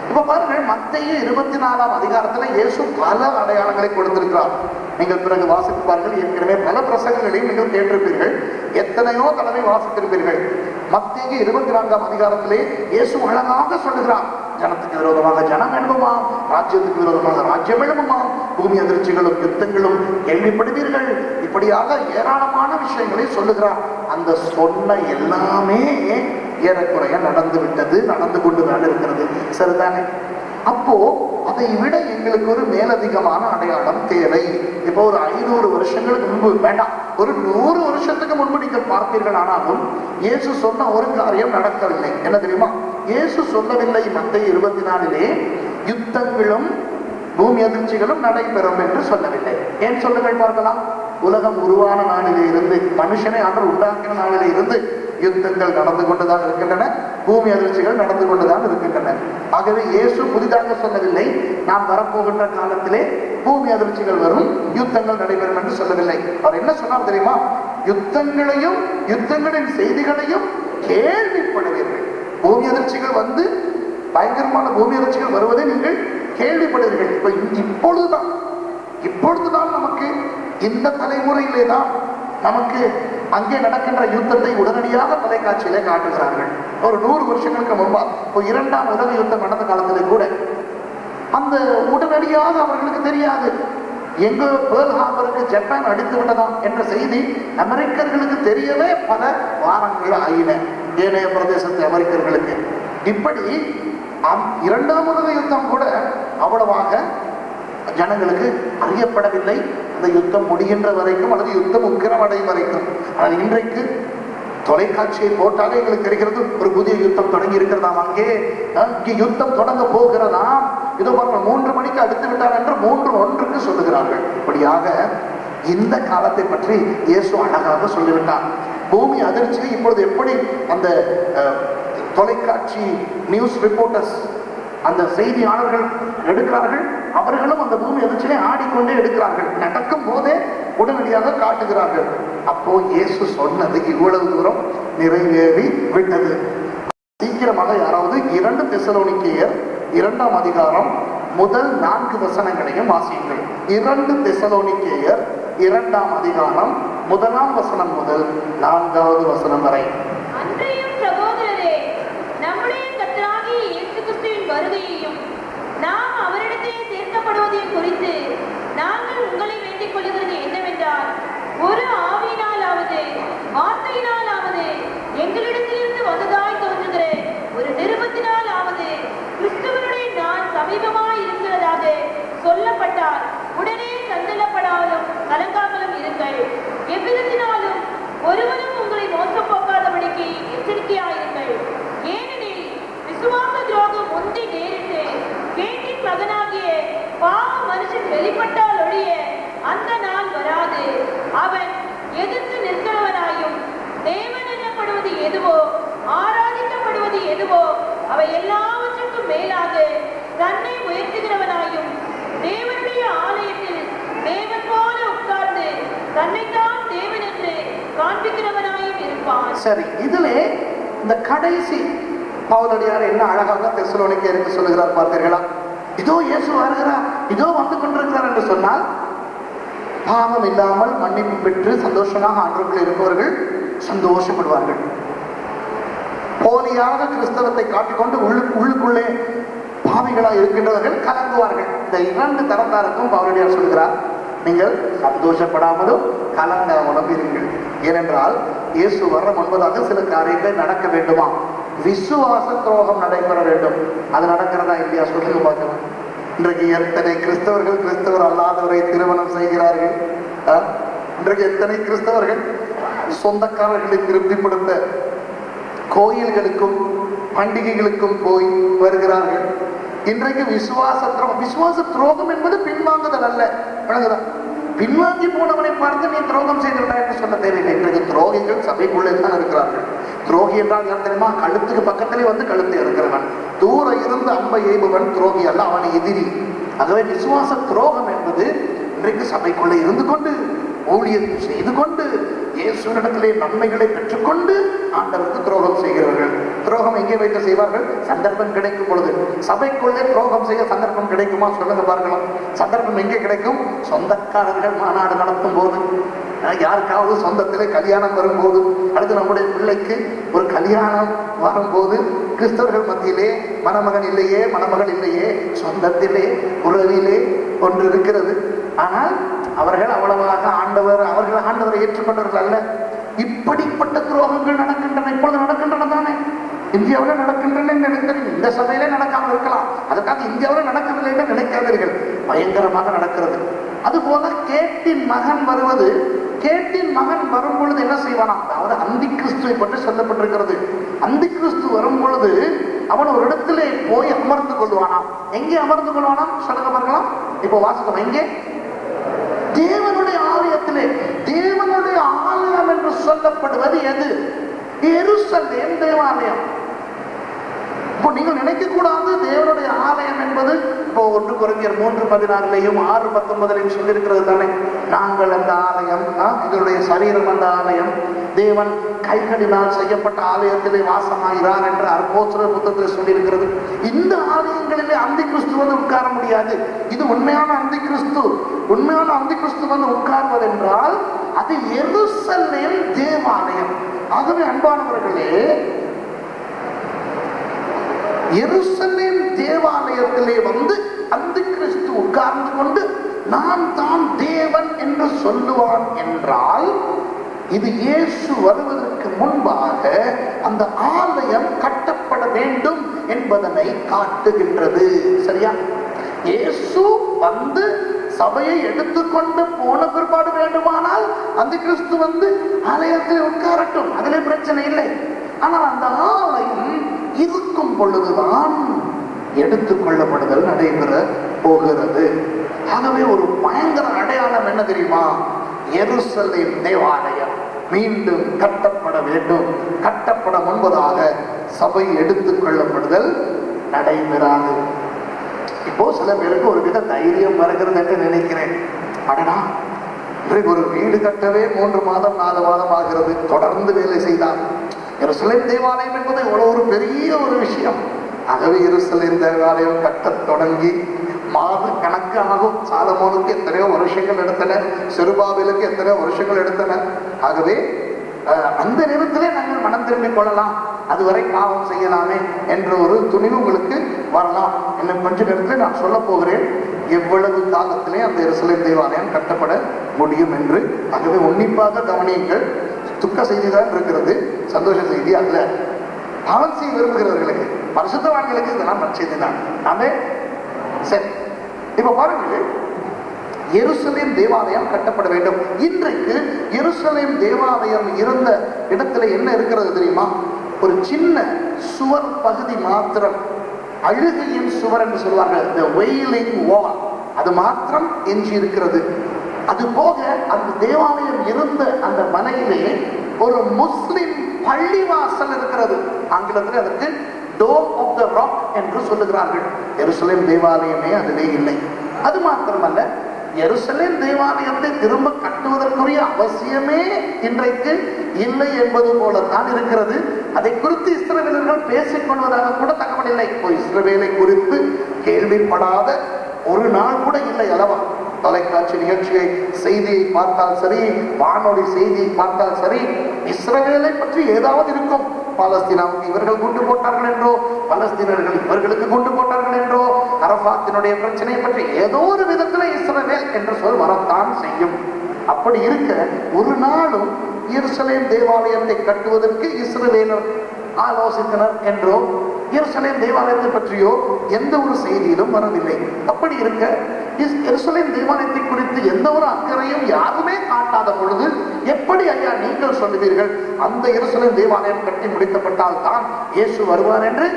Speaker 2: இப்ப பாருங்கள், மத்தேயு 24ஆம் அதிகாரத்துல இயேசு பல அடையாளங்களை கொடுத்திருக்கிறார். நீங்கள் பிறகு வாசித்து பாருங்கள். ஏற்கனவே பல பிரசங்கங்களையும் நீங்கள் கேட்டிருப்பீர்கள், எத்தனையோ தடவை வாசித்திருப்பீர்கள். மத்தேயு 24ஆம் அதிகாரத்திலே இயேசு அழகாக சொல்லுகிறார், ஜனத்துக்கு விரோதமாக ஜனம் எழும்புமாம், ராஜ்யத்துக்கு விரோதமாக ராஜ்யம் எழும்புமாம், பூமி அதிர்ச்சிகளும் யுத்தங்களும் கேள்விப்படுவீர்கள். இப்படியாக ஏராளமான விஷயங்களை சொல்லுகிறார். அந்த சொன்ன எல்லாமே ஏறக்குறைய நடந்து விட்டது, நடந்து கொண்டுதான் இருக்கிறது. சரிதானே? அப்போ அதை விட எங்களுக்கு ஒரு மேலதிகமான அடையாளம் தேவை. இப்போ ஒரு 500 வருஷங்களுக்கு முன்பு வேண்டாம், ஒரு 100 வருஷத்துக்கு முன்பு நீங்கள் பார்த்தீர்கள். ஆனாலும் இயேசு சொன்ன ஒரு காரியம் நடக்கவில்லை. என்ன தெரியுமா? இயேசு சொல்லவில்லை மத்தேயு 24 யுத்தங்களும் பூமி அதிர்ச்சிகளும் நடைபெறும் என்று சொல்லவில்லை. ஏன் சொல்லுங்கள் பார்க்கலாம். உலகம் உருவான நாளிலே இருந்து, மனுஷனை ஆண்டவர் உண்டாக்கின நாளிலே இருந்து யுத்தங்கள் நடந்து கொண்டுதான் இருக்கின்றன, பூமி அதிர்ச்சிகள் நடந்து கொண்டுதான் இருக்கின்றன. ஆகவே இயேசு புதிதாக சொல்லவில்லை, நாம் வரப்போகின்ற காலத்திலே பூமி அதிர்ச்சிகள் வரும், யுத்தங்கள் நடைபெறும் என்று சொல்லவில்லை. அவர் என்ன சொன்னார் தெரியுமா? யுத்தங்களையும் யுத்தங்களின் செய்திகளையும் கேள்விப்படுவீர்கள். பூமி அதிர்ச்சிகள் வந்து பயங்கரமான பூமி அதிர்ச்சிகள் வருவதை நீங்கள் கேள்விப்படுவீர்கள். இப்பொழுதுதான் நமக்கு இந்த தலைமுறையிலே தான் நமக்கு அங்கே நடக்கின்ற யுத்தத்தை உடனடியாக தொலைக்காட்சியிலே காட்டுகிறார்கள். ஒரு 100 வருஷங்களுக்கு முன்பா, இப்போ 2ஆம் உலக யுத்தம் நடந்த காலத்திலே கூட அந்த உடனடியாக அவர்களுக்கு தெரியாது. எங்க பேர்ல் ஹார்பருக்கு ஜப்பான் அடித்து விட்டதாம் என்ற செய்தி அமெரிக்கர்களுக்கு தெரியவே பல வாரங்கள் ஆயின, ஏனைய பிரதேசத்து அமெரிக்கர்களுக்கு. இப்படி 2ஆம் உலக யுத்தம் கூட அவ்வளவாக ஜனங்களுக்கு அறியப்படவில்லை, அந்த யுத்தம் முடிகின்ற வரைக்கும் அல்லது யுத்தம் உக்கிரமடையும் வரைக்கும். ஆனால் இன்றைக்கு தொலைக்காட்சியை போட்டாலே எங்களுக்கு தெரிகிறது, ஒரு புதிய யுத்தம் தொடங்கி இருக்கிறதாம், அங்கே யுத்தம் தொடங்க போகிறதாம், இதோ பாருங்க 3 மணிக்கு அடுத்து விட்டார் என்று 3:01 சொல்லுகிறார்கள். இப்படியாக இந்த காலத்தை பற்றி இயேசு அழகாக சொல்லிவிட்டார். பூமி அதிர்ச்சி இப்பொழுது எப்படி அந்த தொலைக்காட்சி நியூஸ் ரிப்போர்ட்டர்ஸ், அந்த செய்தியாளர்கள் எடுக்கிறார்கள், அவர்களும் அந்த பூமி அதிர்ச்சியை ஆடிக்கொண்டே எடுக்கிறார்கள், நடக்கும் போதே உடனடியாக காட்டுகிறார்கள். அப்போ இயேசு சொன்னது இவ்வளவு தூரம் நிறைவேறி விட்டது. சீக்கிரமாக யாராவது 2 தெசலோனிக்கேயர் 2ஆம் அதிகாரம் முதல் 4 வசனங்களையும் வாசியுங்கள். 2 தெசலோனிக்கேயர் 2ஆம் அதிகாரம் 1ஆம் வசனம் முதல் 4வது வசனம் வரை.
Speaker 3: வருகையையும் நாம் அவரிடத்திலே சேர்க்கப்படுவதையும் குறித்து நாங்கள் உங்களை வேண்டிக் கொள்கிறது என்னவென்றால், ஒரு ஆவியினாலாவது வார்த்தையினாலாவது எங்களிடத்திலிருந்து வந்ததாய் தோன்றுகிற ஒரு நிருபத்தினாலாவது கிறிஸ்துவனுடைய நான் சமீபமாய் இருக்கிறதாக சொல்லப்பட்டால் உடனே சந்தலப்படாமலும் கலங்காமலும் இருங்கள். எவ்விதத்தினாலும் ஒருவரும் உங்களை மோசம் போக்காதபடிக்கு எச்சரிக்கையாயிருங்கள். ஏனெனில் விசுவாச துரோகம் முந்தி நேரிட்டு கேட்டின் மகனாகிய பாவ மனுஷன் வெளிப்பட்டால் ஒழிய அந்த நாள் வராது. அவன் எதிர்த்து நிற்கிறவனாயும் தேவன் எனப்படுவது எதுவோ ஆராதிக்கப்படுவது எதுவோ அவை எல்லாவற்றுக்கும் மேலாக தன்னை உயர்த்துகிறவனாயும் தேவனுடைய ஆலயத்தில் தேவன் போல உட்கார்ந்து தன்னைத்தான் தேவன் என்று காண்பிக்கிறவனாயும் இருப்பான்.
Speaker 2: சரி, இதிலே இந்த கடைசி பவுலடியார் என்ன அழகாக தெசலோனிக்கேயருக்கு சொல்லுகிறார் பார்த்தீர்களா? இதோ இயேசு வருகிறார், இதோ வந்து கொண்டிருக்கிறார் என்று சொன்னால் பாவம் இல்லாமல் மன்னிப்பு பெற்று சந்தோஷமாக ஆண்டவர்கள் இருப்பவர்கள் சந்தோஷப்படுவார்கள். போலியாக கிறிஸ்தவத்தை காட்டிக்கொண்டு உள்ளுக்குள்ளே பாவிகளாய் இருக்கின்றவர்கள் கலங்குவார்கள். இந்த 2 தரத்தாருக்கும் பவுலடியார் சொல்கிறார், நீங்கள் சந்தோஷப்படாமலும் கலங்காமலும் இருங்கள். ஏனென்றால் இயேசு வர முன்பதாக சில காரியங்கள் நடக்க வேண்டுமா? விசுவாச துரோகம் நடைபெற வேண்டும். அது நடக்கிறதா இல்லையா சொல்லுங்க பார்க்கலாம். இன்றைக்கு எத்தனை கிறிஸ்தவர்கள் கிறிஸ்தவர் அல்லாதவரை திருமணம் செய்கிறார்கள்? இன்றைக்கு எத்தனை கிறிஸ்தவர்கள் சொந்தக்காரர்களை திருப்திப்படுத்த கோயில்களுக்கும் பண்டிகைகளுக்கும் போய் வருகிறார்கள். இன்றைக்கு விசுவாச துரோகம் என்பது பின்வாங்குதல் அல்ல. பின்வாங்கி போனவனை பார்த்து நீ துரோகம் செய்துவிட்டாய் என்று சொல்ல தேவையில்லை. இன்றைக்கு துரோகிகள் சபைக்குள்ளே தான் இருக்கிறார்கள். துரோகி என்றால் யார் தெரியுமா? கழுத்துக்கு பக்கத்திலே வந்து கழுத்தை இருக்கிறவன், தூர இருந்து அம்பை எய்பவன் துரோகி அல்ல, அவன் எதிரி. ஆகவே விசுவாச துரோகம் என்பது இன்றைக்கு சபைக்குள்ளே இருந்து கொண்டு ஊழியம் செய்து கொண்டு இயேசுவினிடத்திலே நன்மைகளை பெற்றுக்கொண்டு ஆண்டவருக்கு துரோகம் செய்கிறவர்கள். துரோகம் எங்கே வைத்து செய்வார்கள்? சந்தர்ப்பம் கிடைக்கும் பொழுது. சபைக்குள்ளே துரோகம் செய்ய சந்தர்ப்பம் கிடைக்குமா சொல்லுங்க பார்க்கலாம். சந்தர்ப்பம் எங்கே கிடைக்கும்? சொந்தக்காரர்கள் மாநாடு நடத்தும் போது, யாருக்காவது சொந்தத்திலே கல்யாணம் வரும்போது, அடுத்து நம்முடைய பிள்ளைக்கு ஒரு கல்யாணம் வரும்போது, கிறிஸ்தவர்கள் மத்தியிலே மணமகன் இல்லையே மணமகள் இல்லையே, சொந்தத்திலே உறவிலே ஒன்று இருக்கிறது. ஆனால் அவர்கள் அவ்வளவாக அவர்கள் ஆண்டவரை ஏற்றுக்கொண்டவர்கள் அல்ல. இப்படிப்பட்ட துரோகங்கள் நடக்கின்றன. இப்பொழுது நடக்கின்றன தானே, இந்தியாவில் நடக்கின்றன நினைக்கிறேன். இந்த சபையிலே நடக்காமல் இருக்கலாம், அதுக்காக இந்தியாவில் நடக்கவில்லை என்று நினைக்காதீர்கள். பயங்கரமாக நடக்கிறது. அதுபோல கேட்டின் மகன் வருவது, கேட்டின் மகன் வரும் பொழுது என்ன செய்வானா? அதாவது அந்தி கிறிஸ்துவை பற்றி சொல்லப்பட்டிருக்கிறது. அந்தி கிறிஸ்து வரும் பொழுது அவன் ஒரு இடத்திலே போய் அமர்ந்து கொள்வானாம். எங்கே அமர்ந்து கொள்வானாம் சொல்லுங்க பார்க்கலாம். இப்போ வாசகம் எங்கே? தேவனுடைய ஆலயத்திலே. தேவனுடைய ஆலயம் என்று சொல்லப்படுவது எது? எருசலேம் தேவாலயம். இப்போ நீங்கள் நினைக்க கூடாது தேவனுடைய ஆலயம் என்பது இப்போ 1 கொரிந்தியர் 3:16 6:19 சொல்லியிருக்கிறது தானே. நாங்கள் அந்த ஆலயம், எங்களுடைய சரீரம் அந்த ஆலயம், தேவன் கைகளினால் செய்யப்பட்ட ஆலயத்திலே வாசமாகிறார் என்று அப்போஸ்தலர் புத்தகத்தில் சொல்லியிருக்கிறது. இந்த ஆலயங்களிலே அந்தி கிறிஸ்து வந்து உட்கார முடியாது. இது உண்மையான அந்தி கிறிஸ்து. உண்மையான அந்தி கிறிஸ்து வந்து உட்கார்வது என்றால் அது எருசலேம் தேவாலயம். ஆகவே அன்பானவர்களே, எருசலேம் தேவாலயத்திலே வந்து அந்தி கிறிஸ்து உட்கார்ந்து கொண்டு நான் தான் தேவன் என்று சொல்லுவான் என்றால், இது இயேசு வருவதற்கு முன்பாக அந்த ஆலயம் கட்டப்பட வேண்டும் என்பதனை காட்டுகின்றது. சரியா? இயேசு வந்து சபையை எடுத்துக்கொண்டு போன பிற்பாடு வேண்டுமானால் அந்தி கிறிஸ்து வந்து ஆலயத்தில் உட்காரட்டும், அதிலே பிரச்சனை இல்லை. ஆனால் அந்த ஆலயம் இருக்கும் பொழுதுதான் எடுத்துக் கொள்ளப்படுதல் நடைபெற போகிறது. ஆகவே ஒரு பயங்கர அடையாளம் என்ன தெரியுமா? எருசலேம் தேவாலயம் மீண்டும் கட்டப்பட வேண்டும். கட்டப்பட முன்பதாக சபை எடுத்துக் கொள்ளப்படுதல் நடைபெறாது. இப்போ சில பேருக்கு ஒரு வித தைரியம் வருகிறது என்று நினைக்கிறேன். அடடா, ஒரு வீடு கட்டவே 3 மாதம் 4 மாதம் ஆகிறது, தொடர்ந்து வேலை செய்தார். எருசலேம் தேவாலயம் என்பது இவ்வளவு ஒரு பெரிய ஒரு விஷயம். ஆகவே எருசலேம் தேவாலயம் கட்டத் தொடங்கி மாத கணக்கு ஆகும். சாலமோனுக்கு எத்தனையோ வருஷங்கள் எடுத்தன, செருபாபேலுக்கு எத்தனையோ வருஷங்கள் எடுத்தன. ஆகவே அந்த நேரத்திலே நாங்கள் மனம் திரும்பிக் கொள்ளலாம், அதுவரை பாவம் செய்யலாமே என்ற ஒரு துணிவு உங்களுக்கு வரலாம். இன்னும் கொஞ்ச நேரத்தில் நான் சொல்ல போகிறேன் எவ்வளவு காலத்திலே அந்த எருசலேம் தேவாலயம் கட்டப்பட முடியும் என்று. ஆகவே உன்னிப்பாக கவனியுங்கள். துக்க செய்தி தான் இருக்கிறது, சந்தோஷ செய்தி அல்ல. பாவம் செய்ய விரும்புகிறவர்களுக்கு, பரிசுத்தவான்களுக்கு இதெல்லாம் நற்செய்தி தான். ஆமே. சரி, இப்ப பாருங்க, எருசலேம் தேவாலயம் கட்டப்பட வேண்டும். இன்றைக்கு எருசலேம் தேவாலயம் இருந்த இடத்துல என்ன இருக்கிறது தெரியுமா? ஒரு சின்ன சுவர் பகுதி மாத்திரம், அழுகையின் சுவர் என்று சொல்வார்கள், the wailing wall, அது மாத்திரம் எஞ்சி இருக்கிறது. அது போக அந்த தேவாலயம் இருந்த அந்த மலையிலே ஒரு முஸ்லிம் பள்ளிவாசல் இருக்கிறது. ஆங்கிலத்தில் அதற்கு டோம் ஆஃப் த ராக் என்று சொல்லுகிறார்கள். எருசலேம் தேவாலயமே அதிலே இல்லை. அது மாத்திரமல்ல, எருசலேம் தேவாலயத்தை திரும்ப கட்டுவதற்குரிய அவசியமே இன்றைக்கு இல்லை என்பது போலத்தான் இருக்கிறது. அதை குறித்து இஸ்ரவேலர்கள் பேசிக் கொள்வதாக கூட தகவல் இல்லை. இஸ்ரவேலை குறித்து கேள்விப்படாத ஒரு நாள் கூட இல்லை அல்லவா? தொலைக்காட்சி நிகழ்ச்சியை, செய்தியை பார்த்தால் சரி, வானொலி செய்தியை பார்த்தால் சரி, இஸ்ரவேலை பற்றி ஏதாவது இருக்கும். பாலஸ்தீனாவுக்கு இவர்கள் குண்டு போட்டார்கள் என்றோ, பலஸ்தீனர்கள் இவர்களுக்கு குண்டு போட்டார்கள் என்றோ, அரபாத்தினுடைய பிரச்சனை பற்றி ஏதோ ஒரு விதத்தில் இஸ்ரவேல் என்ற சொல் வரத்தான் செய்யும். அப்படி இருக்க ஒரு நாளும் எருசலேம் தேவாலயத்தை கட்டுவதற்கு இஸ்ரவேலர் ஆலோசித்தனர் என்றோ, எருசலேம் தேவாலயத்தை பற்றியோ எந்த ஒரு செய்தியிலும் வரவில்லை. அப்படி இருக்க எருசலேம் தேவாலயத்தை குறித்து எந்த ஒரு அக்கறையும் யாருமே காட்டாத பொழுது எப்படி ஐயா நீங்கள் சொல்லுவீர்கள் அந்த எருசலேம் தேவாலயம் கட்டி முடிக்கப்பட்டால் தான் இயேசு வருவார் என்று?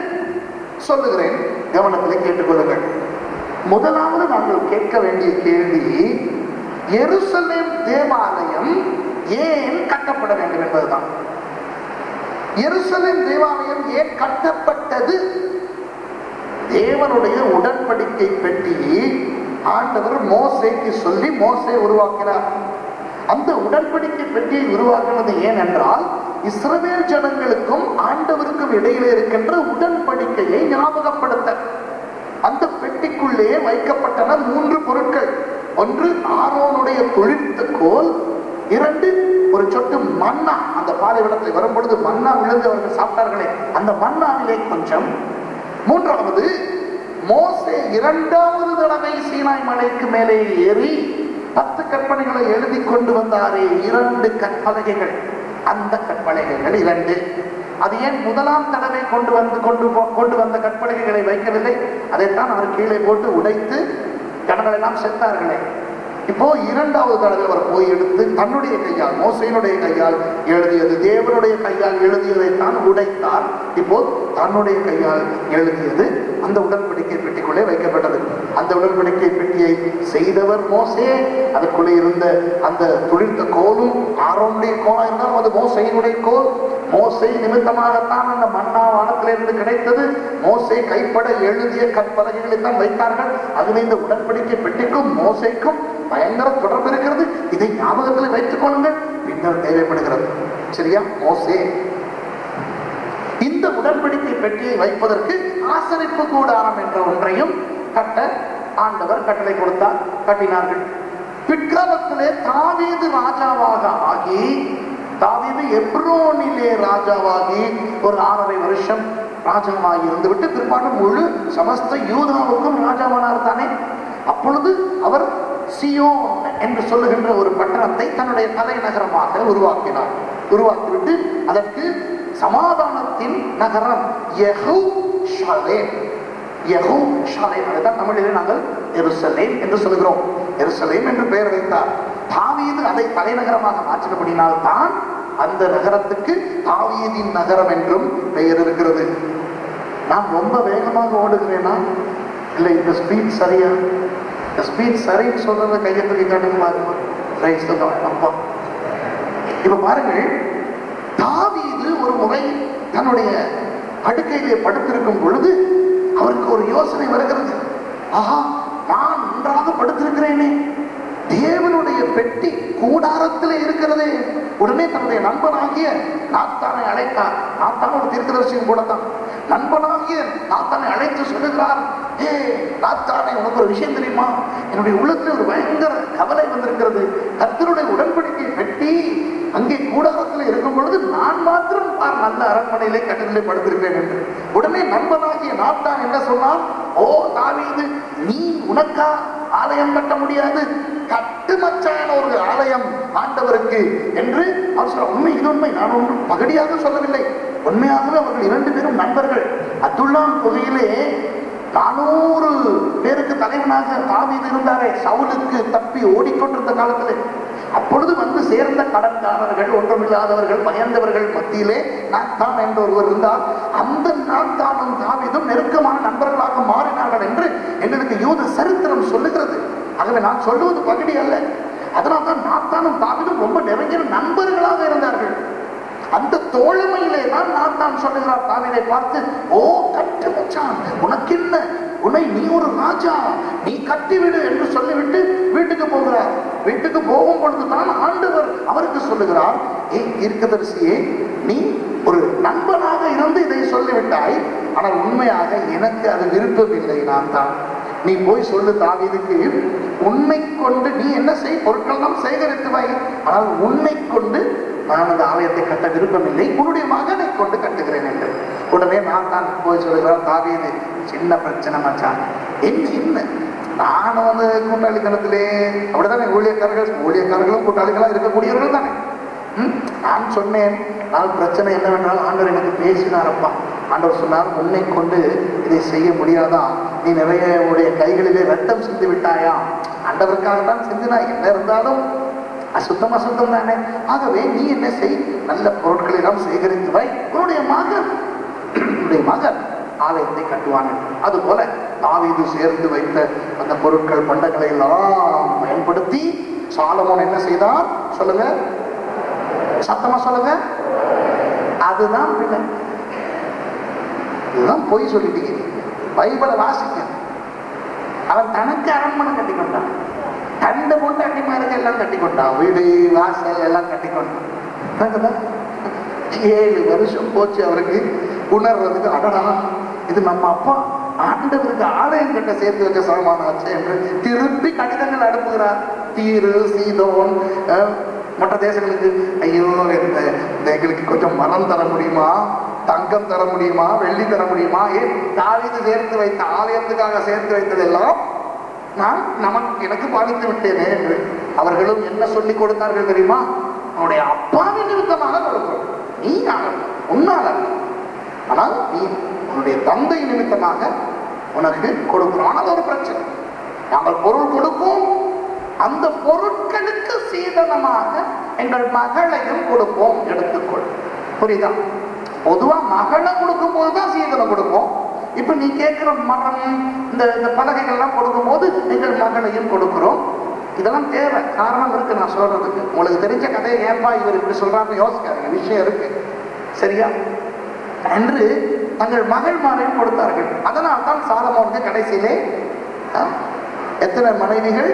Speaker 2: சொல்லுகிறேன், கவனத்தில் கேட்டுக்கொள்ளுங்கள். முதலாவது நாங்கள் கேட்க வேண்டிய கேள்வி, எருசலேம் தேவாலயம் ஏன் கட்டப்பட வேண்டும் என்பதுதான். எருசலேம் தேவாலயம் ஏன் கட்டப்பட்டது? தேவனுடைய உடன்படிக்கை பெட்டி ஆண்டவர் மோசேக்கு சொல்லி மோசே உருவாக்கினார். அந்த உடன்படிக்கை பெட்டியை உருவாக்கினது ஏன் என்றால், இஸ்ரவேல் ஜனங்களுக்கும் ஆண்டவருக்கும் இடையிலே இருக்கின்ற உடன்படிக்கையை ஞாபகப்படுத்த. அந்த பெட்டிக்குள்ளே வைக்கப்பட்டன 3 பொருட்கள். ஒன்று ஆரோனுடைய தொழிற்த கோல், 2 ஒரு சொட்டு மன்னா. அந்த பாலைவனத்தில் வரும் பொழுது மன்னா விழுந்து அவர்கள் சாப்பிட்டார்களே, அந்த மன்னாவிலே கொஞ்சம். 3வது, மோசே 2வது தடவை சீனாய் மலைக்கு மேலே ஏறி 10 கற்பனைகளை எழுதி கொண்டு வந்தாரே, 2 கற்பலகைகள். அந்த கற்பலகைகள் 2. அது ஏன் முதலாம் தடவை கொண்டு வந்த கற்பலகைகளை வைக்கவில்லை? அதைத்தான் அவர் கீழே போட்டு உடைத்து ஜனங்கள் எல்லாம் செத்தார்களே. இப்போ 2வது தடவை அவர் போய் எடுத்து தன்னுடைய கையால், மோசேயினுடைய கையால் எழுதியது, தேவனுடைய கையால் எழுதியதை தான் உடைத்தார். இப்போ தன்னுடைய கையால் எழுதியது அந்த உடன்படிக்கை பெட்டிக்குள்ளே வைக்கப்பட்டது. அந்த உடன்படிக்கை பெட்டியை செய்தவர் மோசே. அதுக்குள்ளே இருந்த அந்த துளிர்த்த கோலும் ஆரோனுடைய கோலா இருந்தாலும் அது மோசேயினுடைய கோல். மோசே நிமித்தமாகத்தான் அந்த மன்னா வானத்திலிருந்து கிடைத்தது. மோசே கைப்பட எழுதிய கற்பலகைகளை தான் வைத்தார்கள். அதுவே இந்த உடன்படிக்கை பெட்டிக்கும் மோசேக்கும் பயங்கர தொடர்பு இருக்கிறது. இதை ஞாபகத்தில் வைத்துக் கொள்ளுங்கள், பின்னர் தேவைப்படுகிறது. சரியா? மோசே இந்த உடன்படிக்கை பெட்டியை வைப்பதற்கு ஆசரிப்பு கூடாரம் என்ற ஒன்றையும் கட்ட ஆண்டவர் கட்டளை கொடுத்தார். கட்டினார்கள். பிற்காலத்திலே தாவீது ராஜாவாக ஆகி, தாவீது எப்ரோனிலே ராஜாவாகி ஒரு 6.5 வருஷம் ராஜாவாகி இருந்துவிட்டு பிற்பாடு முழு சமஸ்த யூதாவுக்கும் ராஜாவானார் தானே. அப்பொழுது அவர் சியோன் என்று சொல்லுகின்ற ஒரு பட்டணத்தை தன்னுடைய தலைநகரமாக உருவாக்கினார். உருவாக்கிவிட்டு அதற்கு சமாதானத்தின் நகரம் யெரூஷலேம், யெரூஷலேம் தான் தமிழிலே நாங்கள் எருசலேம் என்று சொல்கிறோம். எருசலேம் என்று பெயர் வைத்தார். தாவீது அதை தலைநகரமாக மாற்றினபடினால் தான் அந்த நகரத்துக்கு தாவீதின் நகரம் என்றும் பெயர் இருக்கிறது. நான் ரொம்ப வேகமாக ஓடுகிறேனா இல்லை இந்த ஸ்பீட் சரியா? ஸ்பீட் சரின்னு சொல்றத கையை தூக்கி காட்டுங்க. இப்ப பாருங்கள், தாவீது ஒரு முறை தன்னுடைய படுக்கையிலே படுத்திருக்கும் பொழுது அவருக்கு ஒரு யோசனை வருகிறது. ஆஹா, நான் நன்றாக படுத்திருக்கிறேனே, தேவனுடைய பெட்டி கூடாரத்திலே இருக்கிறதே. உடனே தன்னுடைய நண்பனாகிய நாத்தானை அழைத்தார். நாத்தான் ஒரு தீர்க்கதரிசியும் கூட தான். நண்பனாகிய நாத்தானை அழைத்து சொல்லுகிறார், ஏ நாத்தானே, உனக்கு ஒரு விஷயம் தெரியுமா? என்னுடைய உள்ளத்தில் ஒரு பயங்கர கவலை வந்திருக்கிறது. கர்த்தருடைய உடன்படிக்கை பெட்டி அங்கே கூடாரத்தில் இருக்கும் பொழுது நான் மாத்திரம் நல்ல அரண்மனையிலே கட்டிலே படுத்திருக்கிறேன் என்று. உடனே நண்பனாகிய நாத்தான் என்ன சொன்னான்? ஓ தாவீது, நீ உனக்கா ஆலயம் கட்ட முடியாது, கட்டு மச்சான ஒரு ஆலயம் ஆண்டவருக்கு என்று அவர் சொல்ற. உண்மை, இது உண்மை. நான் ஒன்றும் பகடியாக சொல்லவில்லை. உண்மையாகவே அவர்கள் 2 பேரும் நண்பர்கள். அத்துல்லாம் தொகையிலே 400 பேருக்கு தலைவனாக தாவீது இருந்தாரே, சவுலுக்கு தப்பி ஓடிக்கொண்டிருந்த காலத்திலே. அப்பொழுது வந்து சேர்ந்த கடன்காரர்கள், ஒன்றுமில்லாதவர்கள், பயந்தவர்கள் மத்தியிலே நாத்தான் என்ற ஒருவர் இருந்தால், அந்த நாத்தானும் தாவீதும் நெருக்கமான நண்பர்களாக மாறினார்கள் என்று எங்களுக்கு யூத சரித்திரம் சொல்லுகிறது. ஆகவே நான் சொல்லுவது பகுதி அல்ல. அதனால்தான் நாத்தானும் தாவீதும் ரொம்ப நெருங்கிய நண்பர்களாக இருந்தார்கள். அந்த தோழமையிலே தான் நாத்தான் சொல்லுகிறார் தாவீதை பார்த்து, ஓ கட்டு மச்சான், உனக்கு என்ன, உன்னை நீ ஒரு ராஜா, நீ கட்டிவிடு என்று சொல்லிவிட்டு வீட்டுக்கு போகிறார். வீட்டுக்கு போகும் பொழுதுதான் ஆண்டவர் அவருக்கு சொல்லுகிறார், ஏ தீர்க்கதரிசியே, நீ ஒரு நண்பனாக இருந்து இதை சொல்லிவிட்டாய், ஆனால் உண்மையாக எனக்கு அது விருப்பமில்லை. நான் தான், நீ போய் சொல்லு தாவீதுக்கு, உன்னை கொண்டு நீ என்ன செய், பொருட்கள் எல்லாம் சேகரித்து வை, ஆனால் உன்னை கொண்டு நான் அந்த ஆலயத்தை கட்ட விருப்பமில்லை, உன்னுடைய மகனை கொண்டு கட்டுகிறேன் என்று. உடனே நான் தான் போய் சொல்லுகிறேன், தாவீது சின்ன பிரச்சனை மச்சான், என்ன நானும் வந்து கூட்டாளித்தனத்திலே அப்படித்தானே, ஊழியக்காரர்களும் கூட்டாளிகளா இருக்கக்கூடியவர்கள் தானே. நான் சொன்னேன், நான் பிரச்சனை என்னவென்றால் ஆண்டவர் எனக்கு பேசினாரப்பா. ஆண்டவர் சொன்னார், உன்னை கொண்டு இதை செய்ய முடியாதா, நீ நிறைய உடைய கைகளிலே ரத்தம் சிந்து விட்டாயா. ஆண்டவருக்காகத்தான் சிந்தினா, என்ன இருந்தாலும் அசுத்தம் தானே. ஆகவே நீ என்ன செய், நல்ல பொருட்களை எல்லாம் சேகரித்து வை, உன்னுடைய மகன் ஆலயத்தை கட்டுவாங்க. அதுபோல தாவீது சேர்த்து வைத்த அந்த பொருட்கள் பண்டங்களை எல்லாம் பயன்படுத்தி சாலமோன் என்ன செய்தார் சொல்லுங்க, சத்தமா சொல்லுங்க. அதுதான் பிள்ளை, இதுதான் பொய் சொல்லிட்டீங்க. பைபிளை வாசிக்க, அவன் தனக்கு அரண்மனை கட்டி கொண்டான், கண்டு போட்டு அடிமாருக்கு எல்லாம் கட்டி கொண்டான், வீடு வாசல் எல்லாம் கட்டி கொண்டான். 7 வருஷம் போச்சு அவருக்கு உணர்றதுக்கு, அடடா இது நம்ம அப்பா ஆண்டவருக்கு ஆலயம் கட்ட சேர்த்து வச்ச சாமானாச்சு என்று திருப்பி கடிதங்கள் அனுப்புகிறார். தீரு, சீதோன், மற்ற தேசங்களுக்கு, ஐயோ எங்களுக்கு கொஞ்சம் மரம் தர முடியுமா, தங்கம் தர முடியுமா, வெள்ளி தர முடியுமா, ஏன் தாவீது சேர்த்து வைத்த ஆலயத்துக்காக சேர்த்து வைத்ததெல்லாம் நான் எனக்கு பாதித்து விட்டேனே என்று. அவர்களும் என்ன சொல்லி கொடுத்தார்கள் தெரியுமா, அவனுடைய அப்பாவின் நிமித்தமாக கொடுக்கிறோம், நீ உன்னால் அல்ல, ஆனால் நீ உன்னுடைய தந்தை நிமித்தமாக உனக்கு கொடுக்கிறோம். ஆனால் ஒரு பிரச்சனை, நாங்கள் பொருள் கொடுப்போம், அந்த பொருட்களுக்கு சீதனமாக எங்கள் மகளையும் கொடுப்போம், எடுத்துக்கொள். புரியுதா? பொதுவா மகளை கொடுக்கும் போதுதான் சீதனம் கொடுப்போம். இப்ப நீ கேட்கிற மரம், இந்த பலகைகள் எல்லாம் கொடுக்கும் போது எங்கள் மகளையும் கொடுக்கிறோம். இதெல்லாம் தேவை, காரணம் இருக்கு நான் சொல்றதுக்கு. உங்களுக்கு தெரிஞ்ச கதையை ஏன்பா இவர் இப்படி சொல்றாருன்னு யோசிக்காதீங்க, விஷயம் இருக்கு, சரியா? என்று தங்கள் மகள்மாரையும் கொடுத்தார்கள். அதனால் தான் சாலமோனுக்கு கடைசியிலே எத்தனை மனைவிகள்?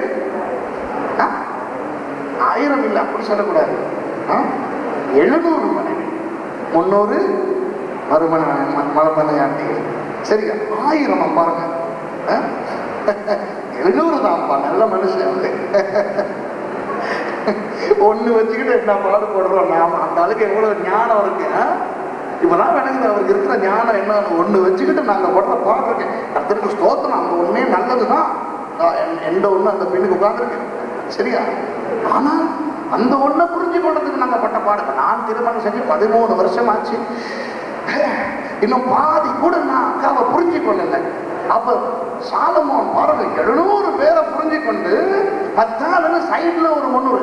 Speaker 2: 1000 இல்லை, அப்படி சொல்லக்கூடாது, 700 மனைவி, 300 மறுமனையாட்டிகள், சரியா? 1000 பாருங்க, 700 தான்ப்பா, நல்ல மனுஷன் வந்து. ஒண்ணு வச்சுக்கிட்டு என்ன பாடுபடுறோம் நாம, அந்த அளவுக்கு எவ்வளவு ஞானம் இருக்கு. இப்பதான் எனக்கு அவருக்கு இருக்கிற ஞானம் என்ன, ஒண்ணு வச்சுக்கிட்டு நாங்க படுற பாடு இருக்கேன். கர்த்தருக்கு ஸ்தோத்திரம், அந்த ஒண்ணே நல்லதுதான். எந்த ஒண்ணு அந்த பெண்ணுக்கு உட்கார்ந்துருக்கு, சரியா? ஆனால் அந்த ஒண்ணை புரிஞ்சு கொள்றதுக்கு நாங்க பட்ட பாடு. நான் திருமணம் செஞ்சு 13 வருஷம் ஆச்சு, இன்னும் பாதி கூட நான் அக்காவை புரிஞ்சு கொள்ளல. அப்ப சாலமோன் பாருங்க, 700 பேரை புரிஞ்சு கொண்டு 10 சைட்ல ஒரு 300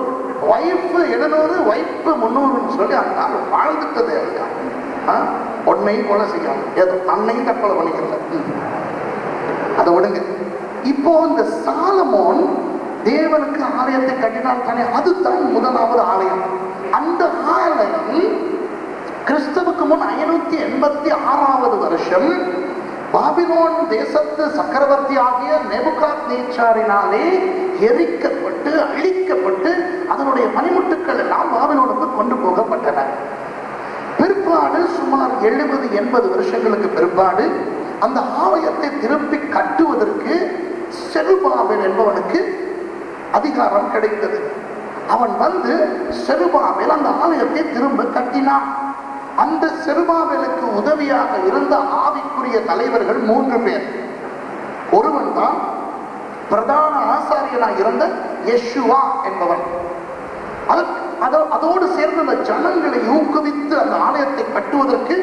Speaker 2: வைஃப், 700 வைஃப் 300 சொல்லி அந்த வாழ்ந்துட்டதே இருக்கா. பொண்ணையும் கொலை செய்யணும், ஏதோ தன்னையும் தற்கொலை பண்ணிக்கல, அதை விடுங்க. இப்போ இந்த சாலமோன் தேவனுக்கு ஆலயத்தை கட்டினால் தானே, அதுதான் முதலாவது ஆலயம். அந்த ஆலயம் கிறிஸ்துவுக்கு முன் 586வது வருஷம் பாபிலோன் தேசத்து சக்கரவர்த்தி ஆகிய நேபுகாத்நேச்சாரினாலே எரிக்கப்பட்டு அழிக்கப்பட்டு அதனுடைய பனிமுட்டுக்கள் எல்லாம் பாபிலோனுக்கு கொண்டு போகப்பட்டன. பிற்பாடு சுமார் 70-80 வருஷங்களுக்கு பிற்பாடு அந்த ஆலயத்தை திருப்பி கட்டுவதற்கு செருபாபேல் என்பவனுக்கு அதிகாரம் கிடைத்தது. அவன் வந்து செருபாபேல் அந்த ஆலயத்தை திரும்ப கட்டினான். அந்த செருபாபேலுக்கு உதவியாக இருந்த ஆவிக்குரிய தலைவர்கள் 3 பேர். ஒருவன் தான் பிரதான ஆசாரியனாக இருந்த யெஷுவா என்பவன். அதோடு சேர்ந்த அந்த ஜனங்களை ஊக்குவித்து அந்த ஆலயத்தை கட்டுவதற்கு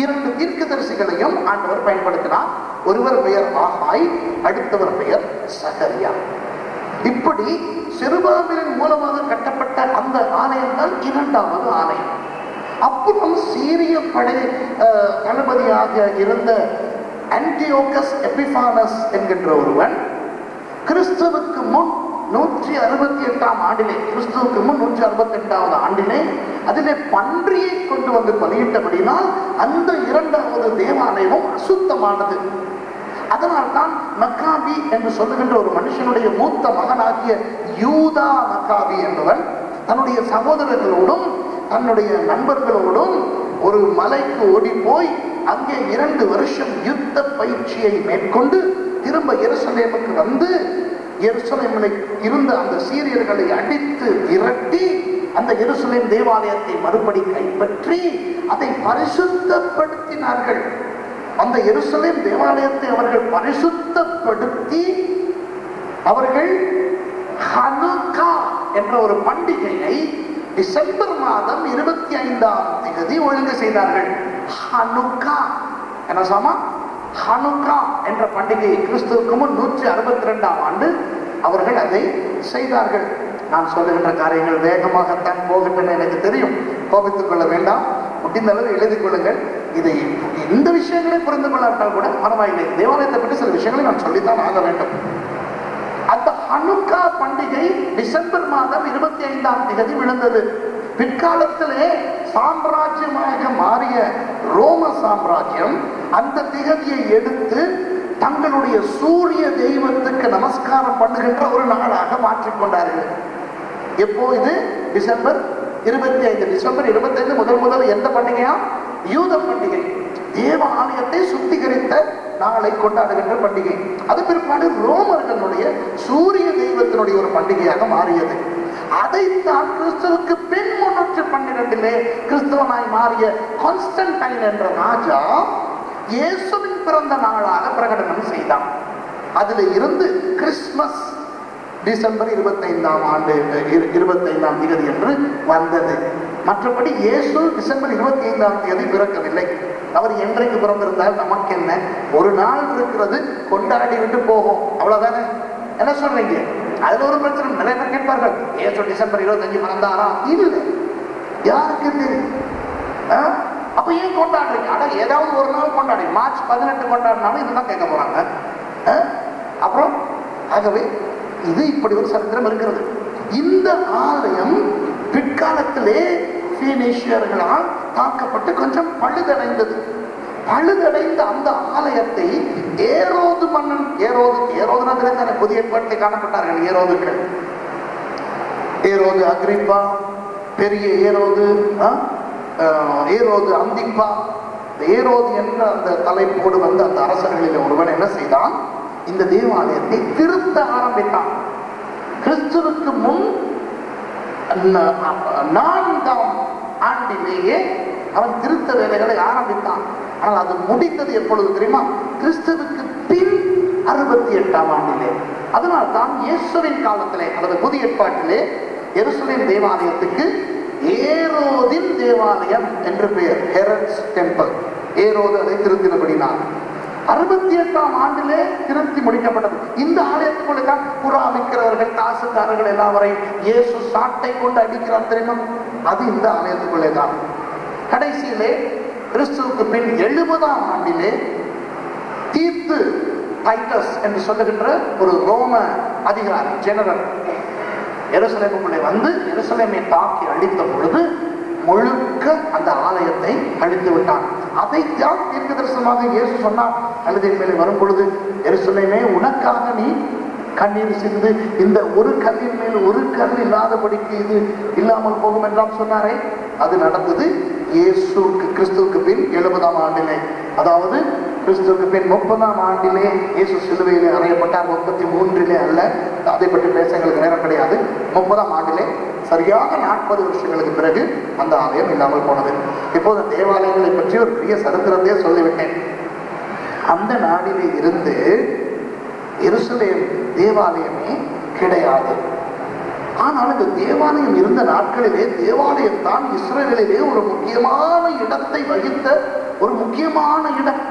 Speaker 2: 2 தீர்க்கதரிசிகளையும் ஆண்டவர் பயன்படுத்தினார். ஒருவர் பெயர் ஆகாய், அடுத்தவர் பெயர் சகரியா. இப்படி செருபாபேலின் மூலமாக கட்டப்பட்ட அந்த ஆலயம் தான் 2வது ஆலயம். அப்புறம் சீரிய படை தளபதியாக இருந்த ஆன்டியோகஸ் எபிபானஸ் என்கின்ற ஒருவன் கிறிஸ்துவுக்கு முன் 168ஆம் ஆண்டிலே, கிறிஸ்துவுக்கு முன் 168வது ஆண்டிலே அதிலே பன்றியை கொண்டு வந்து பலியிட்டபடினால் அந்த 2வது தேவாலயமும் அசுத்தமானது. அதனால் தான் மக்காபி என்று சொல்லுகின்ற ஒரு மனுஷனுடைய மூத்த மகனாகிய யூதா மக்காபி என்பவன் தன்னுடைய சகோதரர்களோடும் தன்னுடைய நண்பர்களோடும் ஒரு மலைக்கு ஓடி போய் அங்கே 2 வருஷம் யுத்த பயிற்சியை மேற்கொண்டு திரும்ப எருசலேமுக்கு வந்து எருசலேமில் இருந்த அந்த சீரியர்களை அடித்து விரட்டி அந்த எருசலேம் தேவாலயத்தை மறுபடி கைப்பற்றி அதை பரிசுத்தப்படுத்தினார்கள். அந்த எருசலேம் தேவாலயத்தை அவர்கள் பரிசுத்தப்படுத்தி அவர்கள் ஹனுக்கா என்ற ஒரு பண்டிகையை டிசம்பர் மாதம் 25ஆம் தேதி ஒழுங்கு செய்தார்கள். ஹனுக்கா என்ன சாமா? ஹனுக்கா என்ற பண்டிகை கிறிஸ்துவுக்கு முன் 162ஆம் ஆண்டு அவர்கள் அதை செய்தார்கள். நான் சொல்லுகின்ற காரியங்கள் வேகமாகத்தான் போகின்றன எனக்கு தெரியும், கோபித்துக் கொள்ள வேண்டாம், முடிந்த அளவு எழுதிக் கொள்ளுங்கள். இதை இந்த விஷயங்களை புரிந்து கொள்ளாவிட்டால் கூட பரவாயில்லை, தேவாலயத்தை பற்றி சில விஷயங்களை நான் சொல்லித்தான் ஆக வேண்டும். அந்த ஹனுக்கா பண்டிகை டிசம்பர் மாதம் 25ஆம் தேதி விழுந்தது. பிற்காலத்திலே சாம்ராஜ்யமாக மாறிய ரோம சாம்ராஜ்யம் அந்த திகதியை எடுத்து தங்களுடைய சூரிய தெய்வத்துக்கு நமஸ்காரம் பண்ணுகின்ற ஒரு நாளாக மாற்றிக்கொண்டார்கள். எப்போ? இது டிசம்பர் 25. டிசம்பர் 25 முதல் எந்த பண்டிகையா? யூத பண்டிகை. தேவ ஆலயத்தை சுத்திகரித்த நாளை கொண்டாடுகின்ற பண்டிகை. அது பிற்பாடு ரோமர்களுடைய சூரிய தெய்வத்தினுடைய ஒரு பண்டிகையாக மாறியது. அதைத்தான் கிறிஸ்துவுக்கு பின் 312 கிறிஸ்தவனாய் மாறிய கான்ஸ்டன்டைன் என்ற ராஜா இயேசுவின் பிறந்த நாளாக பிரகடனம் செய்தான். அதுல இருந்து கிறிஸ்துமஸ் டிசம்பர் 25ஆம் ஆண்டு 25ஆம் தேதி என்று வந்தது. மற்றபடி இயேசு டிசம்பர் 25ஆம் தேதி பிறக்கவில்லை. அவர் என்றைக்கு பிறந்திருந்தால் நமக்கு என்ன? ஒரு நாள் இருக்கிறது, கொண்டாடி விட்டு போகும், அவ்வளவுதானே. என்ன சொல்றீங்க? அதுல ஒரு பிரச்சனை. நிறைய பேர் கேட்பார்கள், இயேசு டிசம்பர் 25 பிறந்தாரா? இல்லை, யாருக்கு தெரியும்? அப்ப ஏன் கொண்டாடுறீங்க? அட ஏதாவது ஒரு நாள் கொண்டாடி, மார்ச் 18 கொண்டாடினாலும் இதுதான் கேட்க போறாங்க. அப்புறம் ஆகவே இது இப்படி ஒரு சரித்திரம் இருக்கிறது. இந்த ஆலயம் பிற்காலத்திலே பீனிஷியர்களால் தாக்கப்பட்டு கொஞ்சம் பழுதடைந்தது. பழுதடைந்த அந்த ஆலயத்தை ஏரோது மன்னன், ஏரோது புதிய ஏற்பாட்டில் காணப்பட்டார்கள் ஏரோதுக்கள். ஏரோது அக்ரிப்பா, பெரிய ஏரோது, ஏரோது அந்திப்பா. ஏரோது என்ற அந்த தலைப்போடு வந்த அந்த அரசர்களில் ஒருவன் என்ன செய்தான்? இந்த தேவாலயத்தை திருத்த ஆரம்பித்தான். கிறிஸ்துவுக்கு முன் 4ஆம் ஆண்டிலேயே அவன் திருத்த வேலைகளை ஆரம்பித்தான். ஆனால் அது முடித்தது எப்பொழுது தெரியுமா? கிறிஸ்துவுக்கு பின் 68ஆம் ஆண்டிலே. அதனால் தான் இயேசுவின் காலத்திலே, அல்லது புதிய ஏற்பாட்டிலே, எருசலேம் தேவாலயத்துக்கு ஏரோதின் தேவாலயம் என்று பெயர். ஹெரட்ஸ் டெம்பிள். ஏரோது அதை திருத்தினபடினார் 68ஆம் ஆண்டிலே திருத்தி முடிக்கப்பட்டது. இந்த ஆலயத்துக்குள்ளே தான் புறா விற்கிறவர்கள், காசுக்காரர்கள் எல்லாவரையும் இயேசு சாட்டை கொண்டு அடிக்கிறார் தெரியுமா? அது இந்த ஆலயத்துக்குள்ளே தான். கடைசியிலே கிறிஸ்துவுக்கு பின் 70ஆம் ஆண்டிலே தீத்து டைட்டஸ் என்று சொல்லுகின்ற ஒரு ரோம அதிகாரி, ஜெனரல், எருசலேமுக்குள்ளே வந்து எருசலேமை தாக்கி அழித்த பொழுது முழுக்க அந்த ஆலயத்தை அழித்து விட்டான். அதை தான் தீர்க்க தரிசனமாக இயேசு சொன்னார். கழுதையின் மேலே வரும் பொழுது, எருசலேமே உனக்காக நீ கண்ணீர் சிந்து, இந்த ஒரு கல்லின் மேல் ஒரு கல் இல்லாதபடிக்கு இது இல்லாமல் போகும் என்றாம் சொன்னாரே, அது நடந்தது கிறிஸ்துவுக்கு பின் 70ஆம் ஆண்டிலே. அதாவது கிறிஸ்துவுக்கு பின் 30ஆம் ஆண்டிலே இயேசு சிலுவையிலே அறையப்பட்டார். 33 அல்ல, அதை பற்றி பேச எங்களுக்கு நேரம் கிடையாது. 30ஆம் ஆண்டிலே சரியாக 40 வருஷங்களுக்கு பிறகு அந்த ஆலயம் இல்லாமல் போனது. இப்போது தேவாலயங்களை பற்றி ஒரு பெரிய சரித்திரத்தையே சொல்லிவிட்டேன். அந்த நாடிலே இருந்து எருசலேம் தேவாலயமே கிடையாது. ஆனால் இந்த தேவாலயம் இருந்த நாட்களிலே தேவாலயம் தான் இஸ்ரவேலிலே ஒரு முக்கியமான இடத்தை வகித்த ஒரு முக்கியமான இடம்.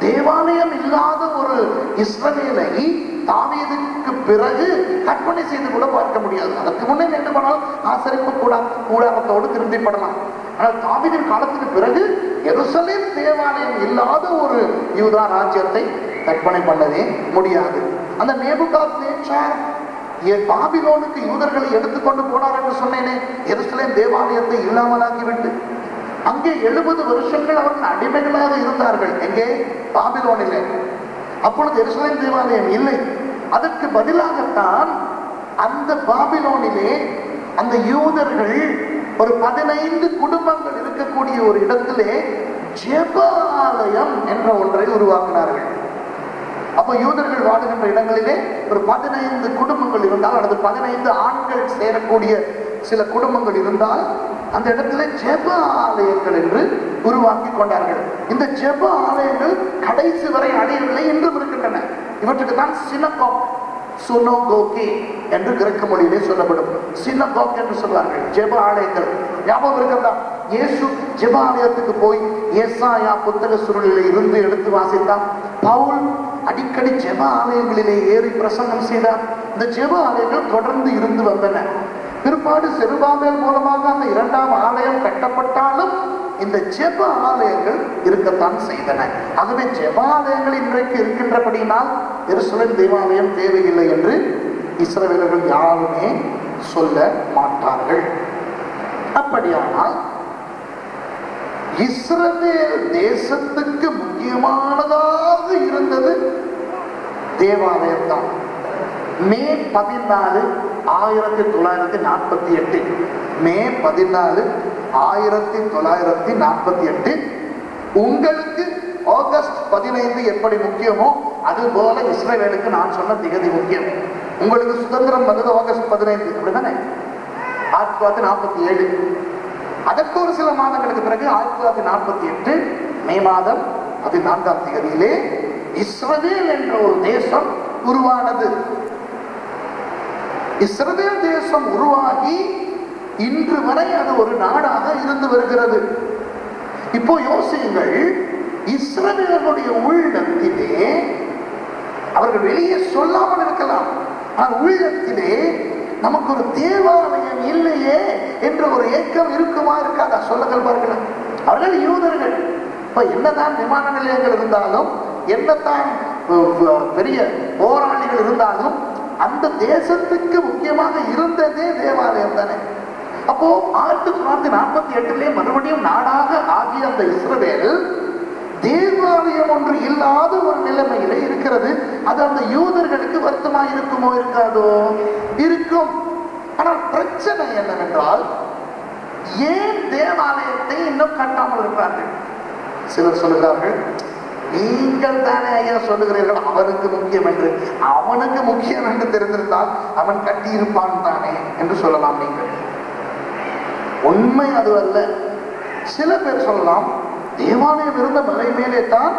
Speaker 2: தேவாலயம் இல்லாத ஒரு இஸ்ரவேலை தாவீதுக்கு பிறகு கற்பனை செய்து கூட பார்க்க முடியாது. அதற்கு முன்னே வேண்டுமானால் ஆசரிப்பு கூடாரத்தோடு திருப்திப்படலாம். ஆனால் தாவீதின் காலத்துக்கு பிறகு எருசலேம் தேவாலயம் இல்லாத ஒரு யூதா ராஜ்யத்தை கற்பனை பண்ணவே முடியாது. அந்த நேபுகாத்நேச்சார் பாபிலோனுக்கு யூதர்களை எடுத்துக்கொண்டு போனார் என்று சொன்னேனே, எருசலேம் தேவாலயத்தை இல்லாமலாக்கிவிட்டு அங்கே 70 வருஷங்கள் அவர்கள் அடிமைகளாக இருந்தார்கள். எங்கே? பாபிலோனிலே. அப்பொழுது எருசலேம் தேவாலயம் இல்லை. அதற்கு பதிலாகத்தான் அந்த பாபிலோனிலே அந்த யூதர்கள் ஒரு 15 குடும்பங்கள் இருக்கக்கூடிய ஒரு இடத்திலே ஜெப ஆலயம் என்ற ஒன்றை உருவாக்கினார்கள். அப்ப யூதர்கள் வாழுகின்ற இடங்களிலே ஒரு 15 குடும்பங்கள் இருந்தால், அல்லது 15 ஆண்கள் சேரக்கூடிய சில குடும்பங்கள் இருந்தால், அந்த இடத்துல ஜெப ஆலயங்கள் என்று உருவாக்கி கொண்டார்கள். இந்த ஜெப ஆலயங்கள் கடைசி வரை அடையவில்லை என்றும் இருக்கின்றன. இவற்றுக்கு தான் சினகோக், சுனோகோகே என்று கிரேக்க மொழியிலே சொல்லப்படும். சினகோக் என்று சொல்வார்கள், ஜெப ஆலயங்கள். ஞாபகம் இருக்கிறதா? இயேசு ஜெப ஆலயத்துக்கு போய் ஏசாயா புத்தக சுருளிலே இருந்து எடுத்து வாசித்தார். பவுல் அடிக்கடி ஜெப ஆலயங்களிலே ஏறி பிரசங்கம் செய்தார். இந்த ஜெப ஆலயங்கள் தொடர்ந்து இருந்து வந்தன. பிற்பாடு செருபாபேல் மூலமாக அந்த 2ஆம் ஆலயம் கட்டப்பட்டாலும் இந்த ஜெப ஆலயங்கள் இருக்கத்தான் செய்தன. ஆகவே ஜெப ஆலயங்கள் இன்றைக்கு இருக்கின்றபடியினால் எருசலேம் தேவாலயம் தேவையில்லை என்று இஸ்ரவேலர்கள் யாருமே சொல்ல மாட்டார்கள். அப்படியானால் இஸ்ரவேல் தேசத்துக்கு முக்கியமானதாக இருந்தது தேவாலயம் தான். மே 14, 1948, மே 14, 1948 உங்களுக்கு ஆகஸ்ட் 15 எப்படி முக்கியமோ அதுபோல இஸ்ரவேலுக்கு நான் சொன்ன திகதி முக்கியம். உங்களுக்கு சுதந்திரம் வந்தது ஆகஸ்ட் 15, அப்படிதானே? 1947. அதற்கு ஒரு சில மாதங்களுக்கு பிறகு 1948 மே மாதம் 14ஆம் தேதியிலே இஸ்ரவேல் என்ற ஒரு தேசம் உருவானது. இஸ்ரவேல் தேசம் உருவாகி இன்று வரை அது ஒரு நாடாக இருந்து வருகிறது. இப்போ யோசியுங்கள், இஸ்ரவேலுடைய உள்ளத்திலே அவர்கள் வெளியே சொல்லாமல் இருக்கலாம், ஆனால் உள்ளத்திலே நமக்கு ஒரு தேவாலயம் இல்லையே என்ற ஒரு ஏக்கம் இருக்குமா இருக்காதா? சொல்லுங்கள் பாருங்கள். அவர்கள் யூதர்கள். இப்ப என்னதான் விமான நிலையங்கள் இருந்தாலும், என்னதான் பெரிய போராளிகள் இருந்தாலும், அந்த தேசத்துக்கு முக்கியமாக இருந்ததே தேவாலயம் தானே. அப்போ 1948 மறுபடியும் நாடாக ஆகிய அந்த இஸ்ரவேல் தேவாலயம் ஒன்று இல்லாத ஒரு நிலைமையில இருக்கிறது. அது அந்த யூதர்களுக்கு வருத்தமாக இருக்குமோ இருக்காதோ? இருக்கும். ஆனால் பிரச்சனை என்னவென்றால், ஏன் தேவாலயத்தை இன்னும் கட்டாமல் இருக்கிறார்கள்? சிலர் சொல்லுகிறார்கள், நீங்கள் தானே ஐயா சொல்லுகிறீர்கள் அவனுக்கு முக்கியம் என்று. அவனுக்கு முக்கியம் என்று தெரிந்திருந்தால் அவன் கட்டியிருப்பான் தானே என்று சொல்லலாம். நீங்கள் உண்மை அது அல்ல. சில பேர் சொல்லலாம், தேவாலயம் இருந்த மலை மேலே தான்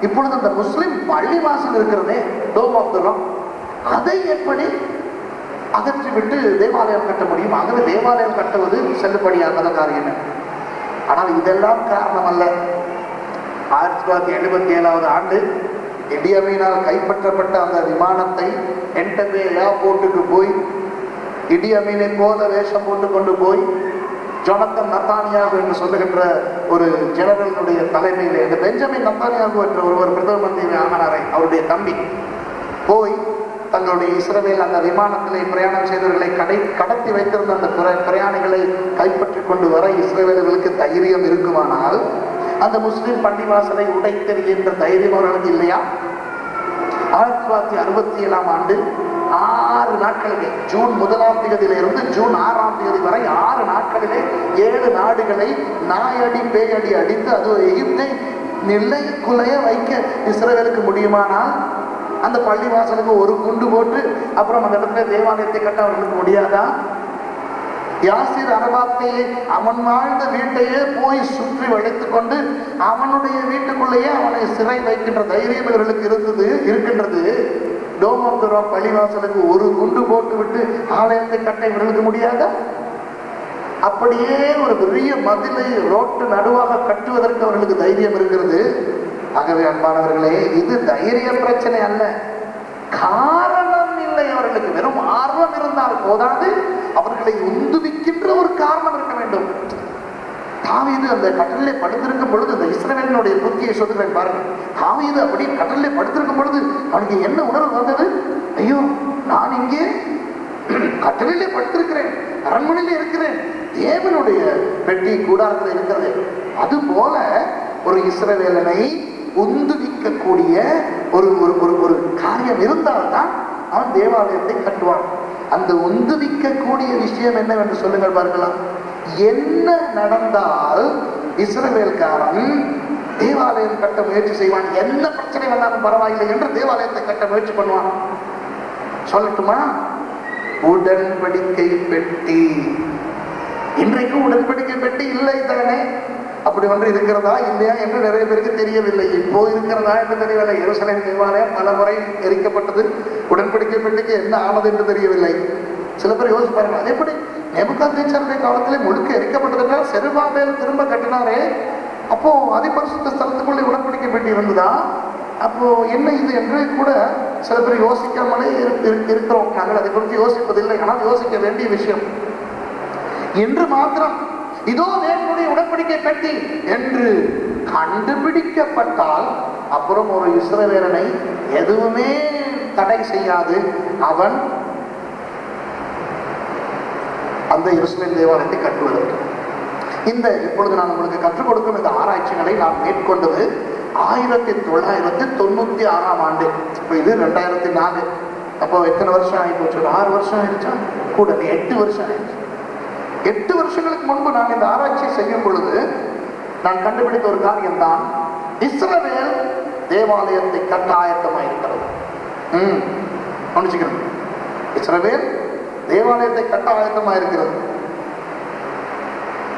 Speaker 2: இப்பொழுது அந்த முஸ்லிம் பள்ளிவாசல் இருக்கிறதே, டோம் ஆஃப் தி ராக், அதை எப்படி அகற்றிவிட்டு தேவாலயம் கட்ட முடியும்? ஆகவே தேவாலயம் கட்டுவது செல்லுபடியாகாத காரியம். ஆனால் இதெல்லாம் காரணம் அல்ல. 1977ஆவது ஆண்டு இடி அமீனால் கைப்பற்றப்பட்ட அந்த விமானத்தை என்டபே ஏர்போர்ட்டுக்கு போய் இடி அமீனை போல வேஷம் போட்டு கொண்டு போய் ஜொனத்தன் நத்தானியாகு என்று சொல்லுகின்ற ஒரு ஜெனரலுடைய தலைமையிலே, இந்த பெஞ்சமின் நத்தானியாகு என்ற ஒருவர் பிரதம மந்திரி ஆனாரை, அவருடைய தம்பி போய் தங்களுடைய இஸ்ரவேல் அந்த விமானத்திலே பிரயாணம் செய்தவர்களை கடத்தி வைத்திருந்த அந்த பிரயாணிகளை கைப்பற்றி கொண்டு வர இஸ்ரவேலர்களுக்கு தைரியம் இருக்குமானால் அந்த முஸ்லிம் பள்ளிவாசலை உடைத்தெறிகின்ற தைரியம் அவர்களுக்கு இல்லையா? 1967ஆம் ஆண்டு 6 நாட்களிலே, ஜூன் 1ஆம் தேதியிலிருந்து ஜூன் 6ஆம் தேதி வரை 6 நாட்களிலே 7 நாடுகளை நாயடி பேயடி அடித்து அது எகிப்தை நிலை குலைய வைக்க இஸ்ரவேலுக்கு முடியுமானால் அந்த பள்ளிவாசலுக்கு ஒரு குண்டு போட்டு அப்புறம் அந்த இடத்துல தேவாலயத்தை கட்ட அவர்களுக்கு முடியாதா? யாசிர் அரபாத்தையே அவன் வாழ்ந்த வீட்டையே போய் சுற்றி வளைத்துக் கொண்டு அவனுடைய வீட்டுக்குள்ளேயே அவனை சிறை வைக்கின்ற தைரியம் இவர்களுக்கு இருக்கின்றது. டோம் ஆஃப் தி ராக் பள்ளிவாசலுக்கு ஒரு குண்டு போட்டு விட்டு ஆலயத்தை கட்ட இவர்களுக்கு முடியாதா? அப்படியே ஒரு பெரிய மதிலை ரோட்டு நடுவாக கட்டுவதற்கு அவர்களுக்கு தைரியம் இருக்கிறது. ஆகவே அன்பானவர்களே, இது தைரிய பிரச்சனை அல்ல, காரணம் இல்லை அவர்களுக்கு. வெறும் ஆர்வம் இருந்தால் போதாது, அவர்களை உந்துவிக்கின்ற ஒரு காரணம் இருக்க வேண்டும். தாவீது அந்த கடலிலே படுத்திருக்கும் பொழுது, இந்த இஸ்ரவேலினுடைய புத்தியை சொல்லுகிறேன் பாருங்கள். தாவீது அப்படி கடலிலே படுத்திருக்கும் பொழுது அவனுக்கு என்ன உணர்வு வந்தது? ஐயோ, நான் இங்கே கடலிலே படுத்திருக்கிறேன், அரண்மனையிலே இருக்கிறேன், தேவனுடைய பெட்டி கூடாரத்தில் இருக்கிறது. அது போல ஒரு இஸ்ரவேலனை உந்துவிக்கக்கூடிய ஒரு ஒரு காரியம் இருந்தால்தான் அவன் தேவாலயத்தை கட்டுவான். அந்த உந்துவிக்கக்கூடிய விஷயம் என்னவென்று சொல்லுங்கள் பார்க்கலாம். என்ன நடந்தால் இஸ்ரவேல்காரன் தேவாலயம் கட்ட முயற்சி செய்வான். என்ன பிரச்சனை வந்தாலும் பரவாயில்லை என்று தேவாலயத்தை கட்ட முயற்சி பண்ணுவான். சொல்லட்டுமா? உடன்படிக்கை பெட்டி. இன்றைக்கு உடன்படிக்கை பெட்டி இல்லை தானே? அப்படி ஒன்று இருக்கிறதா இல்லையா என்று நிறைய பேருக்கு தெரியவில்லை. இப்போ இருக்கிறதா என்று தெரியவில்லை. எருசலேம் தேவாலயம் பல முறை எரிக்கப்பட்டது. உடன்படிக்கை பெட்டிக்கு என்ன ஆனது என்று தெரியவில்லை. சில பேர் யோசிப்பார்கள், அது எப்படி நேபுகாத்நேச்சாருடைய காலத்திலே முழுக்க எரிக்கப்பட்டது என்றால் செருபாபேல் திரும்ப கட்டினாரே, அப்போ அதிபரிசுத்த ஸ்தலத்துக்குள்ளே உடன்படிக்கை பெட்டி இருந்ததா? அப்போ என்ன இது என்று கூட சில பேர் யோசிக்காமலே இருக்கிறோம். நாங்கள் அதை குறித்து யோசிப்பதில்லை. ஆனால் யோசிக்க வேண்டிய விஷயம். என்று மாத்திரம் இதோ தேவனுடைய உடன்படிக்கை பெட்டி என்று கண்டுபிடிக்கப்பட்டால் அப்புறம் ஒரு இஸ்ரவேலனை எதுவுமே தடை செய்யாது. அவன் அந்த எருசலேம் தேவாலயத்தை கட்டுவதற்கு. இந்த இப்பொழுது நான் உங்களுக்கு கற்றுக் கொடுக்கும் இந்த ஆராய்ச்சிகளை நான் மேற்கொண்டது 1996 ஆண்டு. இப்போ இது 2004. அப்போ எத்தனை வருஷம் ஆகி போச்சு? 6 வருஷம் ஆயிடுச்சா? கூட 8 வருஷம் ஆயிடுச்சு. 8 வருஷங்களுக்கு முன்பு நான் இந்த ஆராய்ச்சி செய்யும் பொழுது நான் கண்டுபிடித்த ஒரு காரியம்தான், இஸ்ரவேல் தேவாலயத்தை கட்ட ஆயத்தமாயிருக்கிறது. கவனிச்சுக்கணும், இஸ்ரவேல் தேவாலயத்தை கட்ட ஆயத்தமாயிருக்கிறது.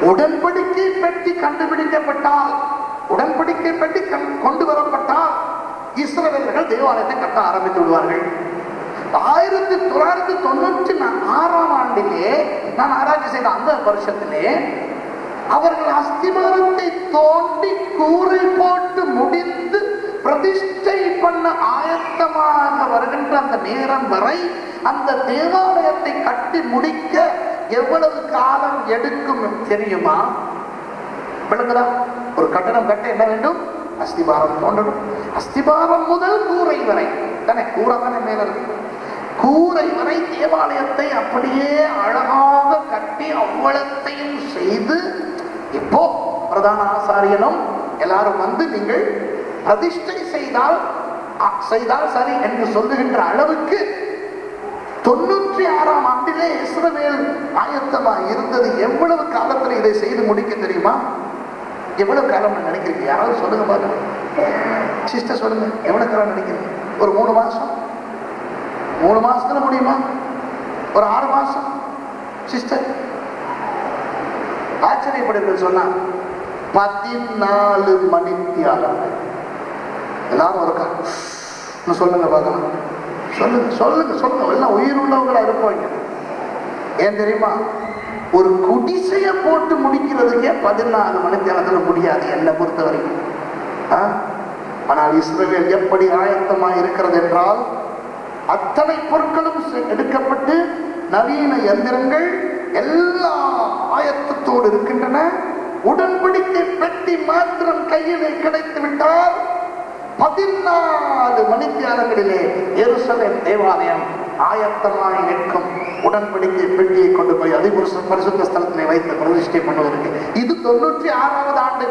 Speaker 2: உடன்படிக்கை பெட்டி கண்டுபிடிக்கப்பட்டால், உடன்படிக்கை பெட்டி கொண்டு வரப்பட்டால் இஸ்ரவேலர்கள் தேவாலயத்தை கட்ட ஆரம்பித்து விடுவார்கள். 1996 ஆண்டிலே நான் ஆராய்ச்சி செய்த அந்த வருஷத்திலே அவர்கள் அஸ்திவாரத்தை தோண்டி கூரை போட்டு முடிந்து பிரதிஷ்டை பண்ண ஆயத்தமாக வருகின்ற அந்த நேரம் வரை அந்த தேவாலயத்தை கட்டி முடிக்க எவ்வளவு காலம் எடுக்கும் தெரியுமா? விளங்குதா? ஒரு கட்டணம் கட்ட என்ன வேண்டும்? அஸ்திபாரம் தோண்டணும். அஸ்திபாரம் முதல் கூரை வரை தானே, கூரை தானே மேல இருக்கு. கூரை வரை தேவாலயத்தை அப்படியே அழகாக கட்டி அவ்வளத்தையும் செய்து, இப்போ பிரதான ஆசாரியனும் எல்லாரும் வந்து நீங்கள் பிரதிஷ்டை செய்தால் சரி என்று சொல்லுகின்ற அளவுக்கு 96 ஆண்டிலே இஸ்ரவேல் ஆயத்தமாக இருந்தது. எவ்வளவு காலத்தில் இதை செய்து முடிக்க தெரியுமா? எவ்வளவு காலம் நினைக்கிறீங்க? யாராவது சொல்லுங்க பாருங்க. சிஸ்டர் சொல்லுங்க, எவ்வளவு காலம் நினைக்கிறீங்க? ஒரு 3 மாசம்? 3 மாசத்துல முடியுமா? ஒரு 6 மாசம்? சிஸ்டர் ஆச்சரியப்படுகிறது. சொன்னா 14 மணித்தியாலங்கள். எல்லாரும் இருக்கா? சொல்லுங்க பார்க்கலாம். சொல்லுங்க சொல்லுங்க சொல்லுங்க. எல்லாம் உயிர் உள்ளவங்களா இருப்பாங்க. ஏன் தெரியுமா? ஒரு குடிசைய போட்டு முடிக்கிறதுக்கே 14 மணித்தியாலத்துல முடியாது என்னை பொறுத்த வரைக்கும். ஆனால் இஸ்ரவேல் எப்படி ஆயத்தமாக இருக்கிறது என்றால், அத்தனை பொருட்களும் எடுக்கப்பட்டு நவீன எந்திரங்கள் எல்லா ஆயத்தத்தோடு இருக்கின்றன. உடன்படிக்கை பெட்டி மாத்திரம் கையிலே கிடைத்து விட்டால் 14 மணித்தியாலங்களிலே எருசலேம் தேவாலயம் ஆயத்தமாய் நிற்கும். உடன்படிக்கை பெட்டியை கொண்டு போய் பரிசுத்த ஸ்தலத்திலே வைத்து பிரதிஷ்டை பண்ணுவதற்கு. இது 96வது ஆண்டு.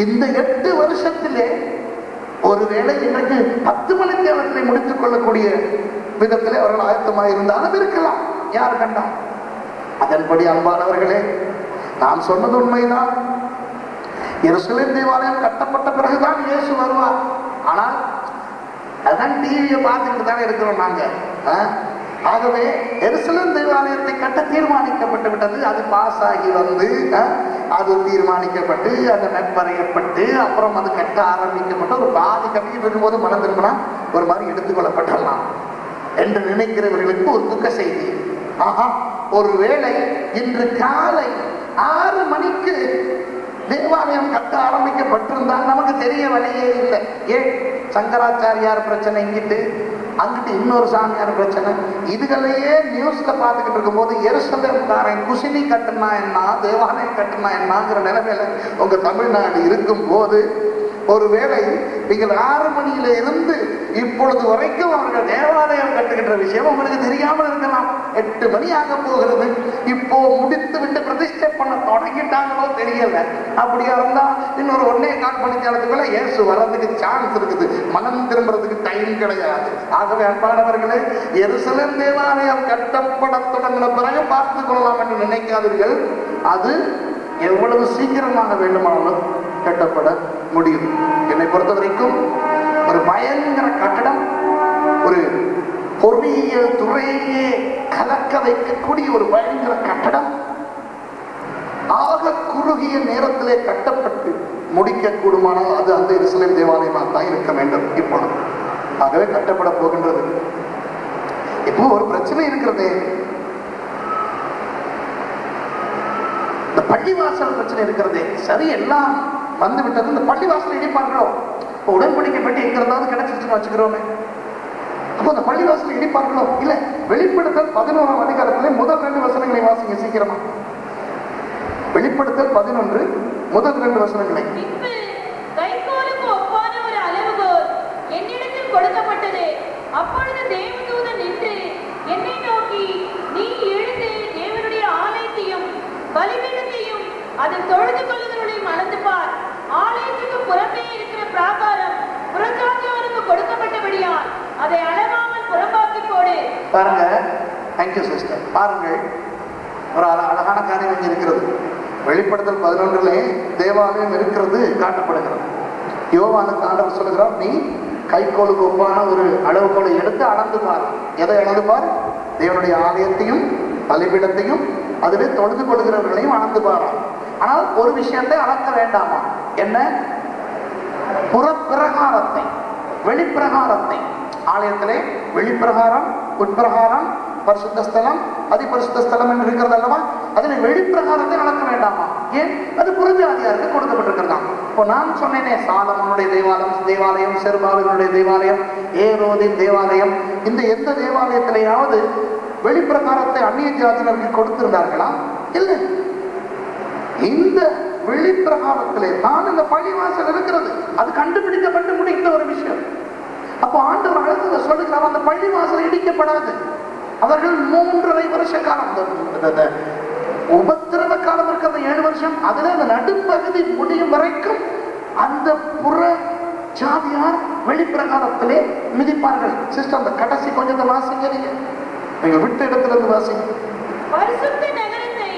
Speaker 2: இந்த 8 வருஷத்திலே ஒருவேளை இன்றைக்கு 10 மணித்தியாலத்திலே முடித்துக் கொள்ளக்கூடிய விதத்திலே அவர்கள் ஆயத்தமாக இருந்தாலும் இருக்கலாம். யார் கண்டா? அதன்படி அன்பானவர்களே, நான் சொன்னது உண்மைதான். எருசலேம் தேவாலயம் கட்டப்பட்ட பிறகுதான் இயேசு வருவார். ஆனால் அதான் டிவியை பார்த்துக்கிட்டு தானே இருக்கிறோம் நாங்க. ஆகவே எருசலேம் தேவாலயத்தை கட்ட தீர்மானிக்கப்பட்டு விட்டது. அது பாஸ் ஆகி வந்து அது தீர்மானிக்கப்பட்டு அந்த மெப்பறையப்பட்டு அப்புறம் அது கட்ட ஆரம்பிக்கப்பட்டு ஒரு பாதி கட்டிட்டு இருக்கும்போது மனம் திரும்பினா ஒரு மாதிரி எடுத்துக்கொள்ளப்படலாம் என்று நினைக்கிறவர்களுக்கு ஒரு துக்க செய்தி. ஒருவேளை இன்று காலை 6 மணிக்கு தேவாலயம் கட்ட ஆரம்பிக்கப்பட்டிருந்தால் நமக்கு தெரிய வழியே இல்லை. ஏன்? சங்கராச்சாரியார் பிரச்சனை இங்கிட்டு, அங்கிட்டு இன்னொரு சாமியார் பிரச்சனை. இதுகளையே நியூஸ்ல பார்த்துக்கிட்டு இருக்கும் போது எருசலேம்காரன் குசினி கட்டுனா என்ன, தேவாலயம் கட்டுனா என்னங்கிற நிலைமையில உங்க தமிழ்நாடு இருக்கும் போது, ஒருவேளை நீங்கள் 6 மணியில இருந்து இப்பொழுது வரைக்கும் அவர்கள் தேவாலயம் கட்டுகின்ற விஷயம் உங்களுக்கு தெரியாமல் இருக்கலாம். 8 மணி ஆக போகிறது. இப்போ முடித்து விட்டு பிரதிஷ்டை பண்ண தொடங்கிட்டாங்களோ தெரியல. அப்படியா இருந்தா இன்னொரு 1.25 மணிக்காலத்துக்குள்ள இயேசு வர்றதுக்கு சான்ஸ் இருக்குது. மனம் திரும்புறதுக்கு டைம் கிடையாது. ஆகவே அன்பானவர்களே, எருசலேம் தேவாலயம் கட்டப்பட தொடங்கின பிறகு பார்த்துக் கொள்ளலாம் என்று நினைக்காதீர்கள். அது எவ்வளவு சீக்கிரமாக வேண்டுமானாலும் கட்டப்பட முடியும். என்னை பொறுத்த வரைக்கும் ஒரு பயங்கர கட்டடம், ஒரு பொறியியல் துறையே கலக்க வைக்கக்கூடிய ஒரு பயங்கர கட்டடம் ஆக குறுகிய நேரத்திலே கட்டப்பட்டு முடிக்க கூடுமானால் அது அந்த எருசலேம் தேவாலயமாக தான் இருக்க வேண்டும். இப்பொழுது ஆகவே கட்டப்பட போகின்றது. இப்போ ஒரு பிரச்சனை இருக்கிறதே, இந்த பள்ளிவாசல் பிரச்சனை இருக்கிறதே. சரி, எல்லாம் வந்து விட்டது, இந்த பள்ளிவாசல் இடிப்பார்களோ? இப்போ உடன்படிக்கை பெட்டி எங்க இருந்தாலும் கிடைச்சிருச்சுன்னு வச்சுக்கிறோமே, அப்போ அந்த பள்ளிவாசல் இடிப்பார்களோ? இல்ல. வெளிப்படுத்தல் 11ஆம் அதிகாரத்திலே முதல் 2 வசனங்களை வாசிங்க சீக்கிரமா. வெளிப்படுத்தல் 11 முதல் 2 வசனங்களை.
Speaker 3: கைகோலுக்கு ஒப்பான ஒரு அளவுகோல் என்னிடத்தில் கொடுக்கப்பட்டது. அப்பொழுது தேவதூதன் நின்று என்னை நோக்கி, நீ எழுந்து தேவனுடைய ஆலயத்தையும் பலிபீடத்தையும் அதில் தொழுது கொள்ளுகிறவர்களையும் அளந்து பார். ஆலயத்துக்கு புறம்பே இருக்கிற பிராகாரம் புறஜாதியாருக்கு கொடுக்கப்பட்டபடியால் அதை அளவாமல் புறம்பாக்கி போடு.
Speaker 2: பாருங்க, தேங்க்யூ சிஸ்டர். பாருங்கள், ஒரு அழகான காரியம் இங்கே இருக்கிறது. வெளிப்படுத்தல் 11 தேவாலயம் இருக்கிறது காட்டப்படுகிறது. யோவானுக்கு ஆண்டவர் சொல்லுகிறார், நீ கைகோலுக்கு ஒப்பான ஒரு அளவுகோலை எடுத்து அளந்து பார். எதை அளந்து பார்? தேவனுடைய ஆலயத்தையும் பலிபீடத்தையும் அதிலே தொழுது கொள்கிறவர்களையும் அளந்து பாரா. ஆனால் ஒரு விஷயத்தை அளக்க வேண்டாமா? என்ன? புறப்பிரகாரத்தை, வெளிப்பிரகாரத்தை. ஆலயத்திலே வெளிப்பிரகாரம், உட்பிரகாரம், பரிசுத்த ஸ்தலம், அதிபரிசுத்த ஸ்தலம் என்று இருக்கிறது அல்லவா? அதில் வெளிப்பிரகாரத்தை அளக்க வேண்டாமா? ஏன்? அது புறஜாதியாருக்கு கொடுக்கப்பட்டிருக்கிறதா. இப்போ நான் சொன்னேனே, சாலமோனுடைய தேவாலயம், செருபாபேலுடைய தேவாலயம், ஏரோதின் தேவாலயம், இந்த எந்த தேவாலயத்திலேயாவது வெளிப்பிரகாரத்தை அந்நிய ஜாதியினருக்கு கொடுத்திருந்தார்களா? இல்லை. இந்த வெளிப்பிரகாரத்திலே தான் இந்த பள்ளிவாசல் இருக்கிறது. அது கண்டுபிடிக்கப்பட்டு முடிந்த ஒரு விஷயம். அப்போ ஆண்டவர் அழுத்தத்தை சொல்லுகிறார், அந்த பள்ளிவாசல் இடிக்கப்படாது. அவர்கள் 3.5 வருஷ காலம், உபத்திரவ காலம் இருக்கிற 7 வருஷம், அதுல அந்த நடுப்பகுதி முடியும் வரைக்கும் அந்த புற ஜாதியார் வெளிப்பிரகாரத்திலே மிதிப்பார்கள். சிஸ்டர், அந்த கடைசி கொஞ்சத்தை வாசிங்க, நீங்க விட்ட இடத்துல இருந்து வாசிங்க.
Speaker 3: பரிசுத்த நகரத்தை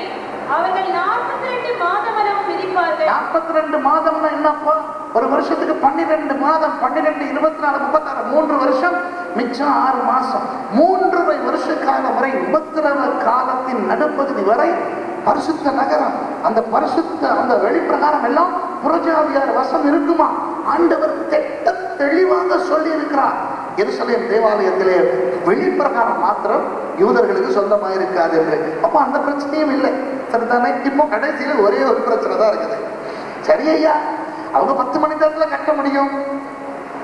Speaker 3: அவர்கள் 42 மாதம் அளவு மிதிப்பார்கள்.
Speaker 2: 42 மாதம்னா என்னப்பா? ஒரு வருஷத்துக்கு 12 மாதம், 12, 24, 36, 3 வருஷம், மிச்சம் 6 மாசம். 3.5 வருஷ காலம் வரை, உபத்திரவ காலத்தின் நடுப்பகுதி வரை பரிசுத்த நகரம், அந்த பரிசுத்த அந்த வெளிப்பிரகாரம் எல்லாம் புறஜாதியார் வசம் இருக்குமா? ஆண்டவர் திட்ட தெளிவாக சொல்லி இருக்கிறார். எருசலேம் தேவாலயத்திலே வெளிப்பிரகாரம் மாத்திரம் யூதர்களுக்கு சொந்தமாக இருக்காது என்று. அப்ப அந்த பிரச்சனையும் இல்லை, சரிதானே? இப்போ கடைசியில ஒரே ஒரு பிரச்சனை தான் இருக்குது. சரி ஐயா, அவங்க 10 மணி நேரத்துல கட்ட முடியும்,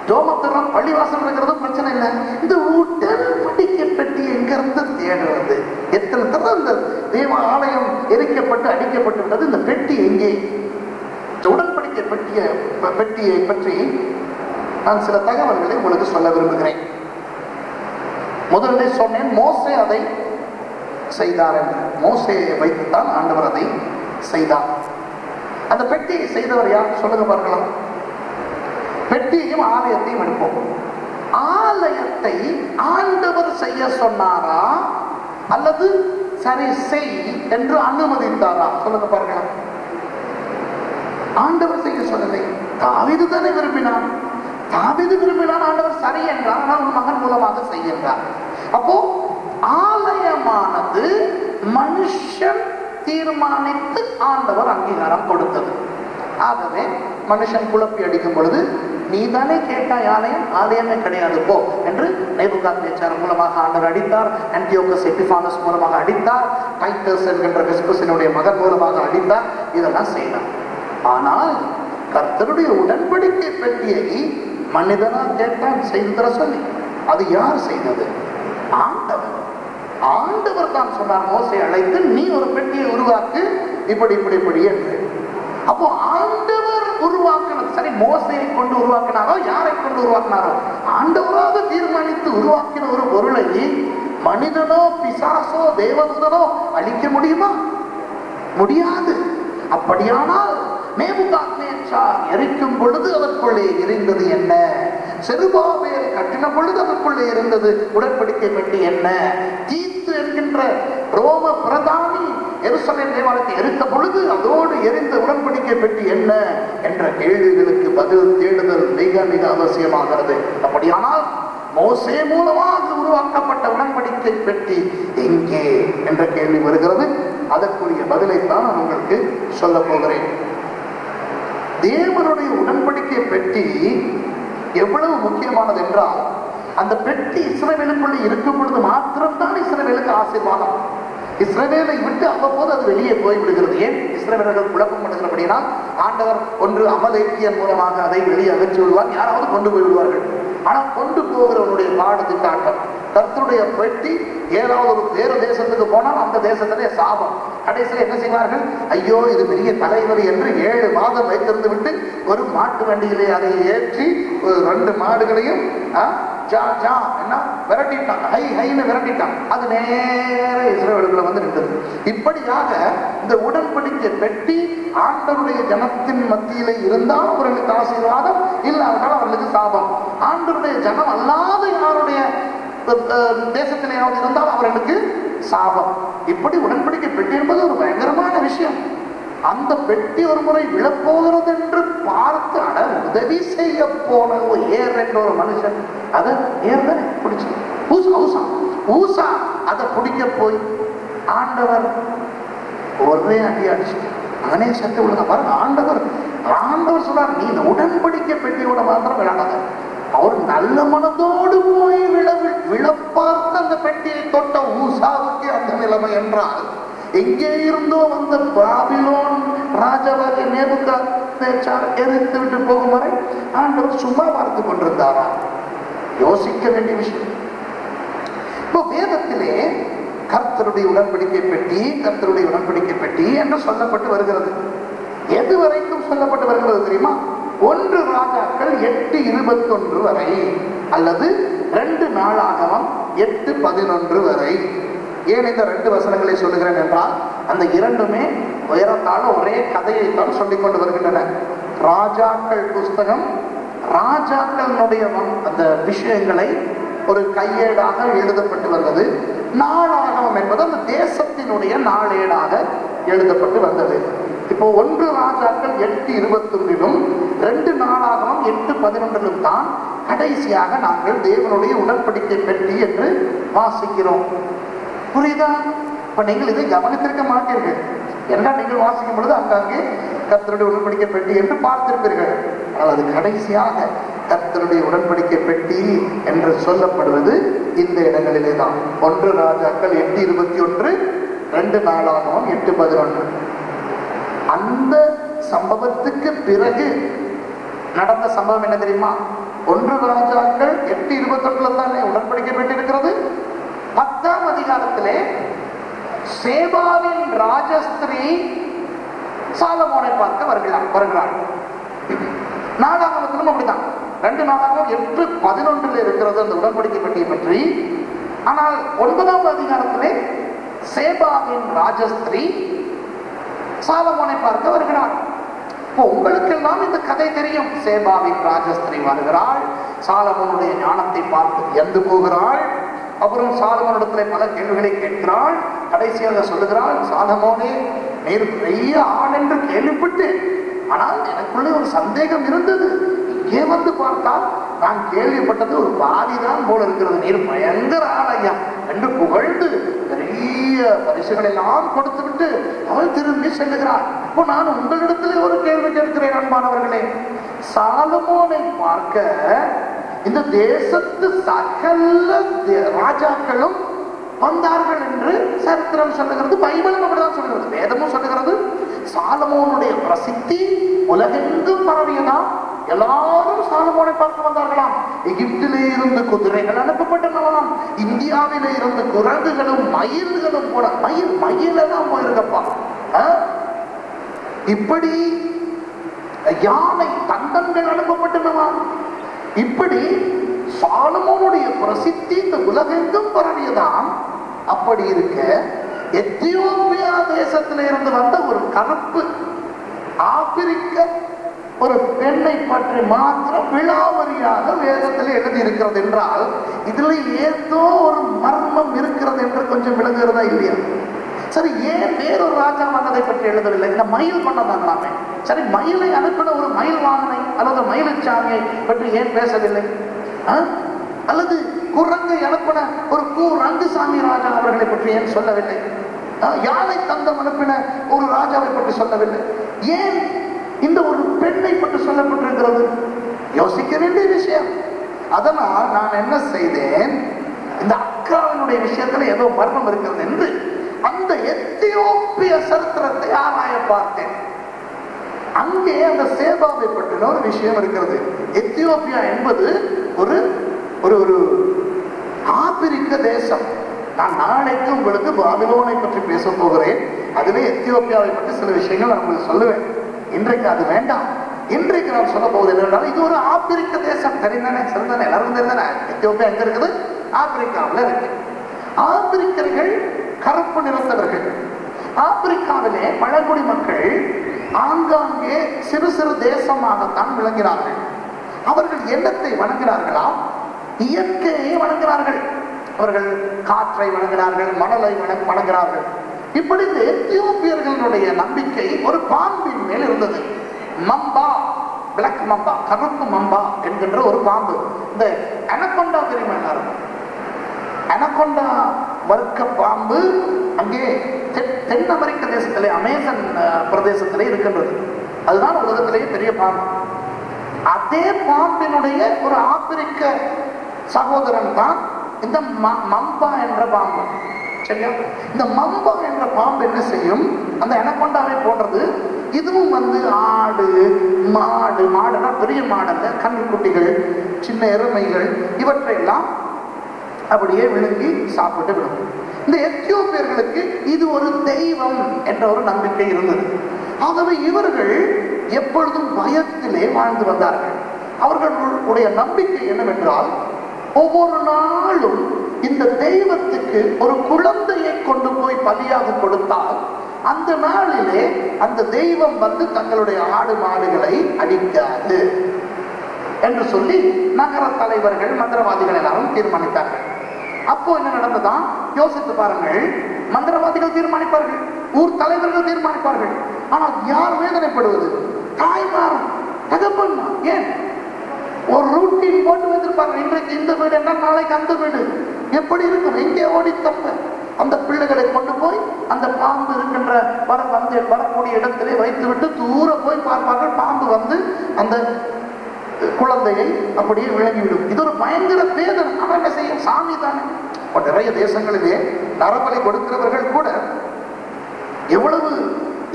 Speaker 2: ஜோமத்திரம் பள்ளிவாசல் இருக்கிறதும் பிரச்சனை இல்லை. இந்த உடன்படிக்கை பெட்டி எங்க இருந்து தேடுறது? எத்தனை தடவை இந்த தேவ ஆலயம் எரிக்கப்பட்டு அடிக்கப்பட்டு விட்டது, இந்த பெட்டி எங்கே? உடன்படிக்கை பெட்டியை பற்றி நான் சில தகவல்களை உங்களுக்கு சொல்ல விரும்புகிறேன். முதலில் சொன்னேன், மோசே அதை செய்தார் என்று. மோசேயை வைத்துத்தான் ஆண்டவர் அதை செய்தார். அந்த பெட்டியை செய்தவர் யார் சொல்லுங்க பார்க்கலாம். பெட்டியையும் ஆலயத்தையும் எடுப்போம். ஆலயத்தை ஆண்டவர் செய்ய சொன்னாரா அல்லது சரி செய் என்று அனுமதித்தாரா? சொல்லுங்க பார்க்கலாம். ஆண்டவர் செய்ய சொன்னதை தாவீது தானே விரும்பினான். தாவீது விரும்பினான், ஆண்டவர் சரி என்றார், ஆனால் ஒரு மகன் மூலமாக செய்கின்றார். அப்போ ஆலயமானது மனுஷன் தீர்மானித்து ஆண்டவர் அங்கீகாரம் கொடுத்தது. ஆகவே மனுஷன் குழப்பி அடிக்கும் பொழுது, நீ தானே கேட்டாய் ஆலயம், ஆலயமே கிடையாது போ என்று நேபுகாத்நேச்சார் மூலமாக ஆண்டவர் அடித்தார். ஆன்டியோகஸ் எபிஃபானஸ் மூலமாக அடித்தார். டைட்டஸ் என்கின்ற வெஸ்பஸினுடைய மகன் மூலமாக அடித்தார். இதெல்லாம் செய்தார். ஆனால் கர்த்தருடைய உடன்படிக்கை பெட்டியை மனிதனா கேட்டான் செய்து தர சொல்லி. அது யார் செய்தது? ஆண்டவர். ஆண்டவர் தான் சொன்னார், மோசே அழைத்து நீ ஒரு பெட்டியை உருவாக்கு, இப்படி இப்படி இப்படி என்று. அப்போ ஆண்டவர் உருவாக்கினது. சரி, மோசையை கொண்டு உருவாக்கினாரோ யாரை கொண்டு உருவாக்கினாரோ? ஆண்டவராக தீர்மானித்து உருவாக்கின ஒரு பொருளை மனிதனோ பிசாசோ தேவதூதனோ அழிக்க முடியுமா? முடியாது. அப்படியானால் நேபுகாத்நேச்சார் எரிக்கும் பொழுது அதற்குள்ளே இருந்தது என்ன? செருபாபேல் கட்டின பொழுது அதற்குள்ளே இருந்தது உடன்படிக்கை பெட்டி என்ன? தீத்து என்கின்ற ரோம பிரதானி எருசலேம் தேவாலயத்தை எரித்த பொழுது அதோடு எரிந்த உடன்படிக்கை பெட்டி என்ன என்ற கேள்விகளுக்கு பதில் தேடுதல் மிக மிக அவசியமாகிறது. அப்படியானால் மோசே மூலமாக உருவாக்கப்பட்ட உடன்படிக்கை பெட்டி எங்கே என்ற கேள்வி வருகிறது. அதற்குரிய பதிலைத்தான் நான் உங்களுக்கு சொல்ல போகிறேன். தேவனுடைய உடன்படிக்கை பெட்டி எவ்வளவு முக்கியமானது என்றால், அந்த பெட்டி இஸ்ரவேலுக்குள்ள இருக்கும் பொழுது மாத்திரம்தான் இஸ்ரவேலுக்கு ஆசீர்வாதம். இஸ்ரவேலை விட்டு அவ்வப்போது அது வெளியே போய்விடுகிறது. ஏன்? இஸ்ரவேலர்கள் குழப்பம் பண்ணுகிறபடினா ஆண்டவர் ஒன்று அமலேக்கியன் மூலமாக அதை வெளியே அகற்றி விடுவார், யாராவது கொண்டு போய் விடுவார்கள். ஆனால் கொண்டு போகிறவனுடைய பாடு திட்டாட்டம். கர்த்தருடைய பெட்டி ஏதாவது ஒரு வேறு தேசத்துக்கு போனால் அந்த தேசத்திலே சாபம். கடைசியில் என்ன செய்வார்கள்? ஐயோ இது பெரிய தலைவலி என்று 7 மாதம் வைத்திருந்து விட்டு ஒரு மாட்டு வண்டியிலே அதை ஏற்றி 2 மாடுகளையும் விரட்டிட்டான், ஹை ஹைன்னு விரட்டிட்டான். அது நேர இஸ்ரவேலுக்குள்ள வந்து நின்றது. இப்படியாக இந்த உடன்படிக்கை பெட்டி ஆண்டவருடைய ஜனத்தின் மத்தியிலே இருந்தால் அவர்களுக்கு ஆசீர்வாதம், இல்லாவிட்டால் அவர்களுக்கு சாபம். ஆண்டவருடைய ஜனம் அல்லாத யாருடைய தேசத்திலேயாவது இருந்தால் அவர்களுக்கு சாபம். இப்படி உடன்படிக்கை பெட்டி என்பது ஒரு பயங்கரமான விஷயம். அந்த பெட்டி ஒரு முறை விழப்போகிறது என்று பார்த்து உதவி செய்ய போன ஏர் என்ற ஒரு மனுஷன் அதை ஏர்தானே பிடிச்சு ஊசா அதை பிடிக்க போய் ஆண்டவர் ஒரே அடி அடிச்சு அவனே சத்து விழுந்த பாருங்க. ஆண்டவர் சொல்றார், நீ இந்த உடன்படிக்கை பெட்டியோட மாத்திரம் விளையாடாத. அவர் நல்ல மனதோடு போய் விழப்பார்த்து அந்த பெட்டியை தொட்ட ஊசாவுக்கு அந்த நிலைமை என்றால், எங்கே இருந்தோ வந்த பாபிலோன் ராஜாவாகிய நேபுகாத்நேச்சார் எரித்து விட்டு போகும் வரை ஆண்டவர் சும்மா பார்த்து கொண்டிருந்தாரா? யோசிக்க வேண்டிய விஷயம். இப்போ வேதத்திலே கர்த்தருடைய உடன்படிக்கை பெட்டி என்று சொல்லப்பட்டு வருகிறது. எது வரைக்கும் சொல்லப்பட்டு வருகிறது தெரியுமா? 1 ராஜாக்கள் 8:21 வரை அல்லது 2 நாளாகமம் 8:11 வரை. ஏன் இந்த 2 வசனங்களை சொல்லுகிறேன் என்றால், அந்த 2மே உயரத்தால ஒரே கதையைத்தான் சொல்லிக் கொண்டு வருகின்றன. ராஜாக்கள் புஸ்தகம் ராஜாக்களுடைய அந்த விஷயங்களை ஒரு கையேடாக எழுதப்பட்டு வந்தது. நாளாகமம் என்பது அந்த தேசத்தினுடைய நாளேடாக எழுதப்பட்டு வந்தது. இப்போ 1 ராஜாக்கள் 8:21 2 நாளாகமம் 8:11 தான் கடைசியாக நாங்கள் தேவனுடைய உடன்படிக்கை பெட்டி என்று வாசிக்கிறோம். புரியுதா? இப்ப நீங்கள் இதை கவனித்திருக்க மாட்டீர்கள். எல்லாம் நீங்கள் வாசிக்கும் பொழுது அங்கங்கே கர்த்தருடைய உடன்படிக்கை பெட்டி என்று பார்த்திருப்பீர்கள். ஆனால் அது கடைசியாக கர்த்தருடைய உடன்படிக்கை பெட்டி என்று சொல்லப்படுவது இந்த இடங்களிலே தான். 1 ராஜாக்கள் 8:21 2 நாளாகமம் 8:11. அந்த சம்பவத்துக்கு பிறகு நடந்த சம்பவம் என்ன தெரியுமா? 1 ராஜாக்கள் 8:21 தானே உடன்படிக்கை பெட்டி இருக்கிறது. 10ஆம் அதிகாரத்திலே சேபாவின் ராஜஸ்திரீ சாலமோனை பார்க்க வருகிறாள். நாளாகமத்திலும் அப்படிதான். 2 நாளாகவும் 8:11 இருக்கிறது அந்த உடன்படிக்கை பெட்டியை பற்றி. ஆனால் 9ஆம் அதிகாரத்திலே சேபாவின் ராஜஸ்திரீ சாலமோனை பார்க்க வருகிறாள். உங்களுக்கெல்லாம் இந்த கதை தெரியும். சேபாவின் ராஜஸ்திரீ வருகிறாள், சாலமோனுடைய ஞானத்தை பார்த்து வியந்து போகிறாள். அப்புறம் சாலமோனிடத்திலே பல கேள்விகளை கேட்கிறாள். கடைசியாக சொல்லுகிறாள், சாலமோனே, நீர் பெரிய ஆள் என்று கேள்விப்பட்டு, ஆனால் எனக்குள்ளே ஒரு சந்தேகம் இருந்தது. இங்கே வந்து பார்த்தால் நான் கேள்விப்பட்டது ஒரு பாதிதான் போல இருக்கிறது. நீர் பயங்கர ஆள் ஐயா என்று புகழ்ந்து பெரிய பரிசுகள் எல்லாம் கொடுத்து விட்டு அவள் திரும்பி செல்லுகிறாள். இப்போ நான் உங்களிடத்திலே ஒரு கேள்வி கேட்கிறேன் அன்பானவர்களே. சாலமோனை பார்க்க இந்த தேசத்து சகல ராஜாக்களும் வந்தார்கள் என்று சரித்திரம் சொல்லுகிறது. பைபிளும் அப்படிதான் சொல்லுகிறது, வேதமும் சொல்லுகிறது. சாலமோனுடைய பிரசித்தி உலகெங்கும் பரவியதா. எல்லாரும் சாலமோனை பார்க்க வந்தார்களாம். எகிப்திலே இருந்து குதிரைகள் அனுப்பப்பட்டனவாம். இந்தியாவிலே இருந்து குரங்குகளும் மயில்களும் கூட மயிலெல்லாம் போயிருக்கப்பா. இப்படி யானை தந்தங்கள் அனுப்பப்பட்டனவாம். இப்படி சாலமோனுடைய பிரசித்தி இந்த உலகெங்கும் பரவியதாம். அப்படி இருக்க எத்தியோப்பியா தேசத்தில இருந்து வந்த ஒரு கருப்பு ஆப்பிரிக்க ஒரு பெண்ணை பற்றி மாத்திரம் விழாவரியாக வேதத்தில் எழுதி இருக்கிறது என்றால், இதுல ஏதோ ஒரு மர்மம் இருக்கிறது என்று கொஞ்சம் விளங்குகிறதா இல்லையா? சரி, ஏன் வேறொரு ராஜா வந்ததை பற்றி எழுதவில்லை? இந்த மயில் பண்ணதாங்களாமே. சரி, மயிலை அனுப்பின ஒரு மயில் வாகனை அல்லது மயிலுச்சாமியை பற்றி ஏன் பேசவில்லை? அல்லது குரங்கை அனுப்பின ஒரு ரங்குசாமி ராஜா அவர்களை பற்றி ஏன் சொல்லவில்லை? யானை தந்தம் அனுப்பின ஒரு ராஜாவை பற்றி சொல்லவில்லை? ஏன் இந்த ஒரு பெண்ணை பற்றி சொல்லப்பட்டிருக்கிறது? யோசிக்க வேண்டிய விஷயம். அதனால் நான் என்ன செய்தேன், இந்த அக்காவினுடைய விஷயத்துல ஏதோ மர்மம் இருக்கிறது என்று அந்த எத்தியோப்பிய சரித்திரத்தை ஆராய பார்த்தேன். அங்கே அந்த சேபாவை பற்றின ஒரு விஷயம் இருக்கிறது. எத்தியோப்பியா என்பது ஒரு ஒரு ஆப்பிரிக்க தேசம். நான் நாளைக்கு உங்களுக்கு பாபிலோனை பற்றி பேச போகிறேன். அதிலே எத்தியோப்பியாவை பற்றி சில விஷயங்கள் நான் உங்களுக்கு சொல்லுவேன். இன்றைக்கு அது வேண்டாம். இன்றைக்கு நான் சொல்ல போவது என்னென்றால், இது ஒரு ஆப்பிரிக்க தேசம். தெரிந்தானே, சரிதானே, எல்லாரும் தெரிந்தானே. எத்தியோப்பியா எங்க இருக்குது? ஆப்பிரிக்காவில் இருக்கு. ஆப்பிரிக்கர்கள் கருப்பு நிறத்தவர்கள். ஆப்பிரிக்காவிலே பழங்குடி மக்கள் ஆங்காங்கே சிறு சிறு தேசமாகத்தான் விளங்கினார்கள். அவர்கள் எண்ணத்தை வணங்கினார்களாம், இயற்கையை வணங்கினார்கள். அவர்கள் காற்றை வணங்கினார்கள், மணலை வணங்கினார்கள். இப்படி இந்த எத்தியோப்பியர்களுடைய நம்பிக்கை ஒரு பாம்பின் மேல் இருந்தது. மம்பா, பிளாக் மம்பா, கருப்பு மம்பா என்கின்ற ஒரு பாம்பு. இந்த அனகொண்டா தெரியுமா எல்லாரும்? அனகொண்டா வர்க்க பாம்பு அங்கே தென் அமெரிக்க தேசத்திலே, அமேசான் பிரதேசத்திலே இருக்கின்றது. அதுதான் உலகத்திலேயே பெரிய பாம்பு. அதே பாம்பினுடைய ஒரு ஆப்பிரிக்க சகோதரன் தான் இந்த மம்பா என்ற பாம்பு. சரியா? இந்த மம்பா என்ற பாம்பு என்ன செய்யும்? அந்த அனகொண்டாவை போன்றது இதுவும் ஆடு, மாடுனா பெரிய மாடல்ல, கன்றுக்குட்டிகள், சின்ன எருமைகள், இவற்றையெல்லாம் அப்படியே விழுங்கி சாப்பிட்டு விடும். இந்த எத்தியோப்பியர்களுக்கு இது ஒரு தெய்வம் என்ற ஒரு நம்பிக்கை இருந்தது. ஆகவே இவர்கள் எப்பொழுதும் பயத்திலே வாழ்ந்து வந்தார்கள். அவர்களுடைய நம்பிக்கை என்னவென்றால், ஒவ்வொரு நாளும் இந்த தெய்வத்துக்கு ஒரு குழந்தையை கொண்டு போய் பலியாக கொடுத்தால் அந்த நாளிலே அந்த தெய்வம் தங்களுடைய ஆடு மாடுகளை அடிக்காது என்று சொல்லி நகர தலைவர்கள், மந்திரவாதிகள் எல்லாரும் தீர்மானித்தார்கள். அப்போ என்ன நடந்ததா யோசித்து பாருங்கள். மந்திரவாதிகள் தீர்மானிப்பார்கள், ஊர் தலைவர்கள் தீர்மானிப்பார்கள். ஆனால் யார் வேதனைப்படுவது? தாய்மாரும் தகப்பன்மா. ஏன்? ஒரு ரூட்டின் போட்டு வைத்திருப்பாங்க. இன்றைக்கு இந்த வீடு என்ன, நாளைக்கு அந்த வீடு. எப்படி இருக்கும்? எங்கே ஓடி தப்ப அந்த பிள்ளைகளை கொண்டு போய் அந்த பாம்பு இருக்கின்ற வரக்கூடிய இடத்திலே வைத்துவிட்டு தூர போய் பார்ப்பார்கள். பாம்பு அந்த குழந்தையை அப்படியே விளங்கிவிடும். இது ஒரு பயங்கர வேதனை. அவன் என்ன செய்யும்? சாமி தானே. நிறைய தேசங்களிலே நரபலி கொடுக்கிறவர்கள் கூட எவ்வளவு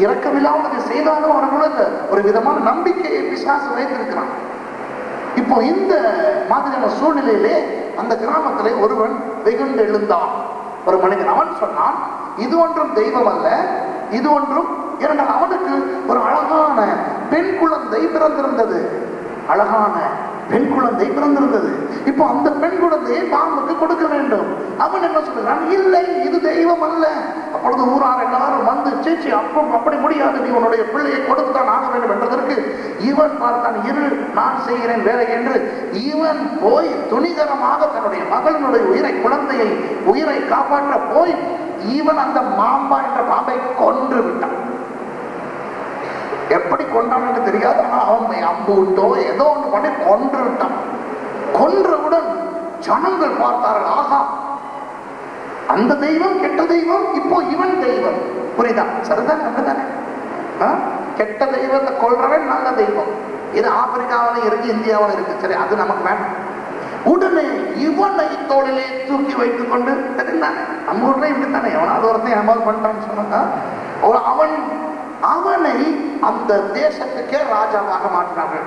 Speaker 2: இரக்கமில்லாமல் அதை செய்தாலும் அவர்களுக்கு ஒரு விதமான நம்பிக்கையை பிசாசு வைத்திருக்கிறான். இப்போ இந்த மாதிரியான சூழ்நிலையிலே அந்த கிராமத்திலே ஒருவன் வெகுண்டு எழுந்தான். ஒரு மனிதன். அவன் சொன்னான், இது ஒன்றும் தெய்வம் அல்ல, இது ஒன்றும். ஏனென்றால் அவனுக்கு ஒரு அழகான பெண் குழந்தை பிறந்திருந்தது. அழகான பெண் குழந்தை பிறந்திருந்தது. இப்போ அந்த பெண் குழந்தையை பாம்புக்கு கொடுக்க வேண்டும். அவன் என்ன சொல்லுகிறான்? இல்லை, இது தெய்வம் அல்ல. அப்பொழுது ஊரார் எல்லாரும் சேச்சி, அப்படி முடியாது, நீ உன்னுடைய பிள்ளையை கொடுத்துதான் ஆக வேண்டும் என்றதற்கு இவன் பார்த்தான். இரு, நான் செய்கிறேன் வேலை என்று இவன் போய் துணிகரமாக தன்னுடைய மகளினுடைய குழந்தையை உயிரை காப்பாற்ற போய் இவன் அந்த மாம்பா என்ற பாம்பை கொன்று விட்டான். எப்படி கொண்டான்னு தெரியாது. ஆனா அவன் அம்பு விட்டோ ஏதோ ஒன்று பண்ணி கொன்று விட்டான். கொன்றவுடன் ஜனங்கள் பார்த்தார்கள், ஆகா, அந்த தெய்வம் கெட்ட தெய்வம், இப்போ இவன் தெய்வம். புரியுதா? சரிதான், அப்படித்தானே? கெட்ட தெய்வத்தை கொள்றவன் நல்ல தெய்வம். இது ஆப்பிரிக்காவிலும் இருக்கு, இந்தியாவிலும் இருக்கு. சரி, அது நமக்கு வேண்டாம். உடனே இவனை தோளிலே தூக்கி வைத்துக் கொண்டு, சரிதானே, நம்ம ஊர்ல இப்படித்தானே, எவனாவது ஒருத்தன் ஏமாறு பண்ணிட்டான்னு சொன்னா அவனை அந்த தேசத்துக்கே ராஜாவாக மாற்றினார்கள்.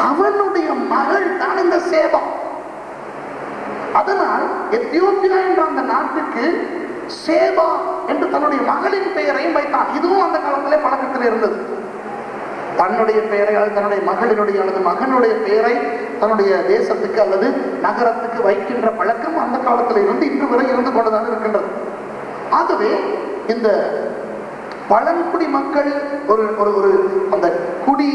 Speaker 2: அவனுடைய மகள் தான் இந்த சேபா. அதனால் எத்தியோப்பியா என்ற அந்த நாட்டுக்கு சேபா என்று தன்னுடைய மகளின் பெயரையும் வைத்தான். இதுவும் அந்த காலத்திலே பழக்கத்தில் இருந்தது. தன்னுடைய பெயரை தன்னுடைய மகளினுடைய அல்லது மகனுடைய பெயரை தன்னுடைய தேசத்துக்கு அல்லது நகரத்துக்கு வைக்கின்ற பழக்கம் அந்த காலத்தில் இருந்து இன்று வரை இருந்து கொண்டுதான் இருக்கின்றது. ஆகவே இந்த பழங்குடி மக்கள் ஒரு ஒரு ஒரு அந்த குடி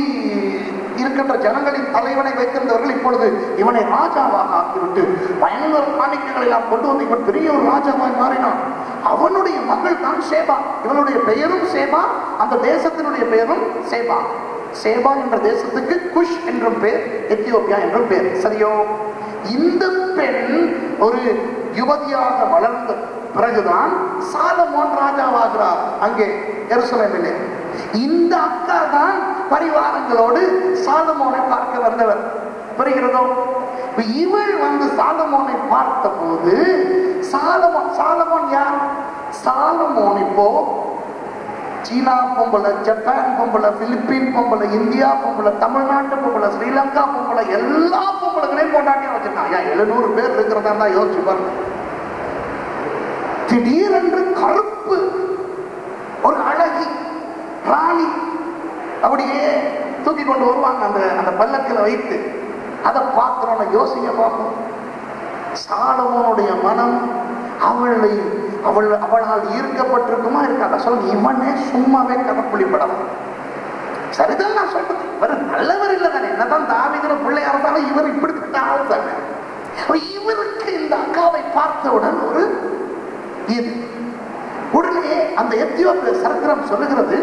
Speaker 2: இருக்கின்ற ஜனங்களின் தலைவனை வைத்திருந்தவர்கள் இப்பொழுது இவனை ராஜாவாக ஆக்கிவிட்டு பயங்கர காணிக்கைகளை எல்லாம் கொண்டு வந்து இவன் பெரிய ஒரு ராஜாவாய் மாறினான். அவனுடைய மகள் தான் சேபா. இவனுடைய பெயரும் சேபா, அந்த தேசத்தினுடைய பெயரும் சேபா. சேபா என்ற தேசத்துக்கு குஷ் என்றும் பேர், எத்தியோப்பியா என்றும் பேர். சரியோ? இந்த பெண் ஒரு யுவதியாக வளர்ந்த பிறகுதான் சாலமோன் ராஜாவாகிறார் அங்கே எருசலேமிலே. இந்த அக்கா தான் பரிவாரங்களோடு சாலமோனை பார்க்க வந்தவர். புரிகிறதோ? இவள் வந்து சாலமோனை பார்த்த போது சாலமோன் யார்? சாலமோன் இப்போ சீனா பொம்பளை, ஜப்பான் பொம்பளை, பிலிப்பீன் பொம்பளை, இந்தியா பொம்பளை, தமிழ்நாட்டு பொம்பளை, ஸ்ரீலங்கா பொம்பளை, எல்லா பொம்பளைகளையும் கொண்டாட்டியா வச்சிருக்கான். 700 பேர் இருக்கிறதா தான் யோசிச்சு பாருங்க. திடீரென்று கருப்பு ஒரு அழகி ராணி அப்படியே தூக்கி கொண்டு வருவாங்க அந்த பல்லக்கில் வைத்து. அதை பார்க்கிறோம், யோசிக்க பார்ப்போம். சாலமோனுடைய மனம் அவளால் ஈர்க்கப்பட்டிருக்குமா இருக்காத சொல்ல. இவனே சும்மாவே கதப்புளிப்படம். சரிதான் நான் சொல்றது. இவர் நல்லவர் இல்லை தானே, என்னதான் தாவீதுல பிள்ளையா இருந்தாலும் இவர் இப்படிப்பட்ட ஆள் தானே. இவருக்கு இந்த அக்காவை பார்த்தவுடன் ஒரு இது உடனே அந்த எத்தியோப்பிய சரித்திரம் சொல்லுகிறது,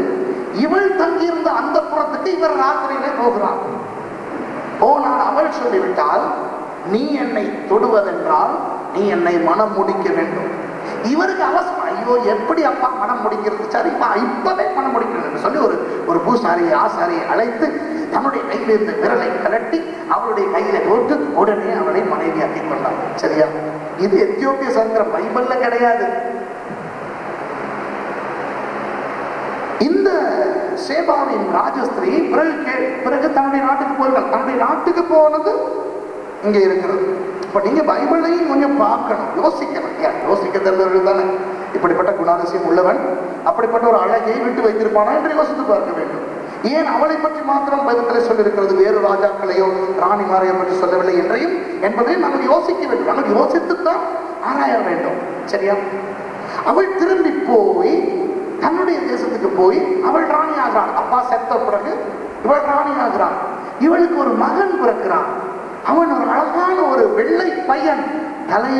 Speaker 2: இவள் தங்கியிருந்த அந்த புறத்துக்கு இவர் ராத்திரியிலே போகிறார். போனால் அவள் சொல்லிவிட்டால், நீ என்னை தொடுவதென்றால் நீ என்னை மனம் முடிக்க வேண்டும். இவருக்கு அவசரம், ஐயோ எப்படி அப்பா மனம் முடிக்கிறது, சரிப்பா இப்பவே மனம் முடிக்கிறது சொல்லி ஒரு பூசாரியை ஆசாரியை அழைத்து தன்னுடைய கையில் இருந்த விரலை கலட்டி அவளுடைய கையில போட்டு உடனே அவளை மனைவியாக்கி கொண்டார். சரியா? இது எத்தியோப்பிய சரித்திரம், பைபிள்ல கிடையாது. இந்த சேபாவின் ராஜஸ்திரி பிறகு தன்னுடைய நாட்டுக்கு போயிருக்காள். தன்னுடைய நாட்டுக்கு போனது இங்க இருக்கிறது. இப்ப நீங்க பைபிளையும் கொஞ்சம் பார்க்கணும், யோசிக்கணும். யோசிக்க தெரிந்தவர்கள் தானே இப்படிப்பட்ட குணாதிசயம் உள்ளவன் அப்படிப்பட்ட ஒரு அழகை விட்டு வைத்திருப்பானா என்று யோசித்து பார்க்க வேண்டும். ஏன் அவளை பற்றி மாத்திரம் பதில்களை சொல்லியிருக்கிறது, வேறு ராஜாக்களையோ ராணிமாரையோ பற்றி சொல்லவில்லை என்றையும் என்பதையும் நாங்கள் யோசிக்க வேண்டும். நாங்கள் யோசித்துத்தான் ஆராய வேண்டும். சரியா? அவள் திரும்பி போய் தன்னுடைய தேசத்துக்கு போய் அவள் ராணி ஆகிறாள். அப்பா செத்த பிறகு இவள் ராணி ஆகிறாள். இவளுக்கு ஒரு மகன் பிறக்கிறான். அவன் ஒரு அழகான ஒரு வெள்ளை பையன், தலை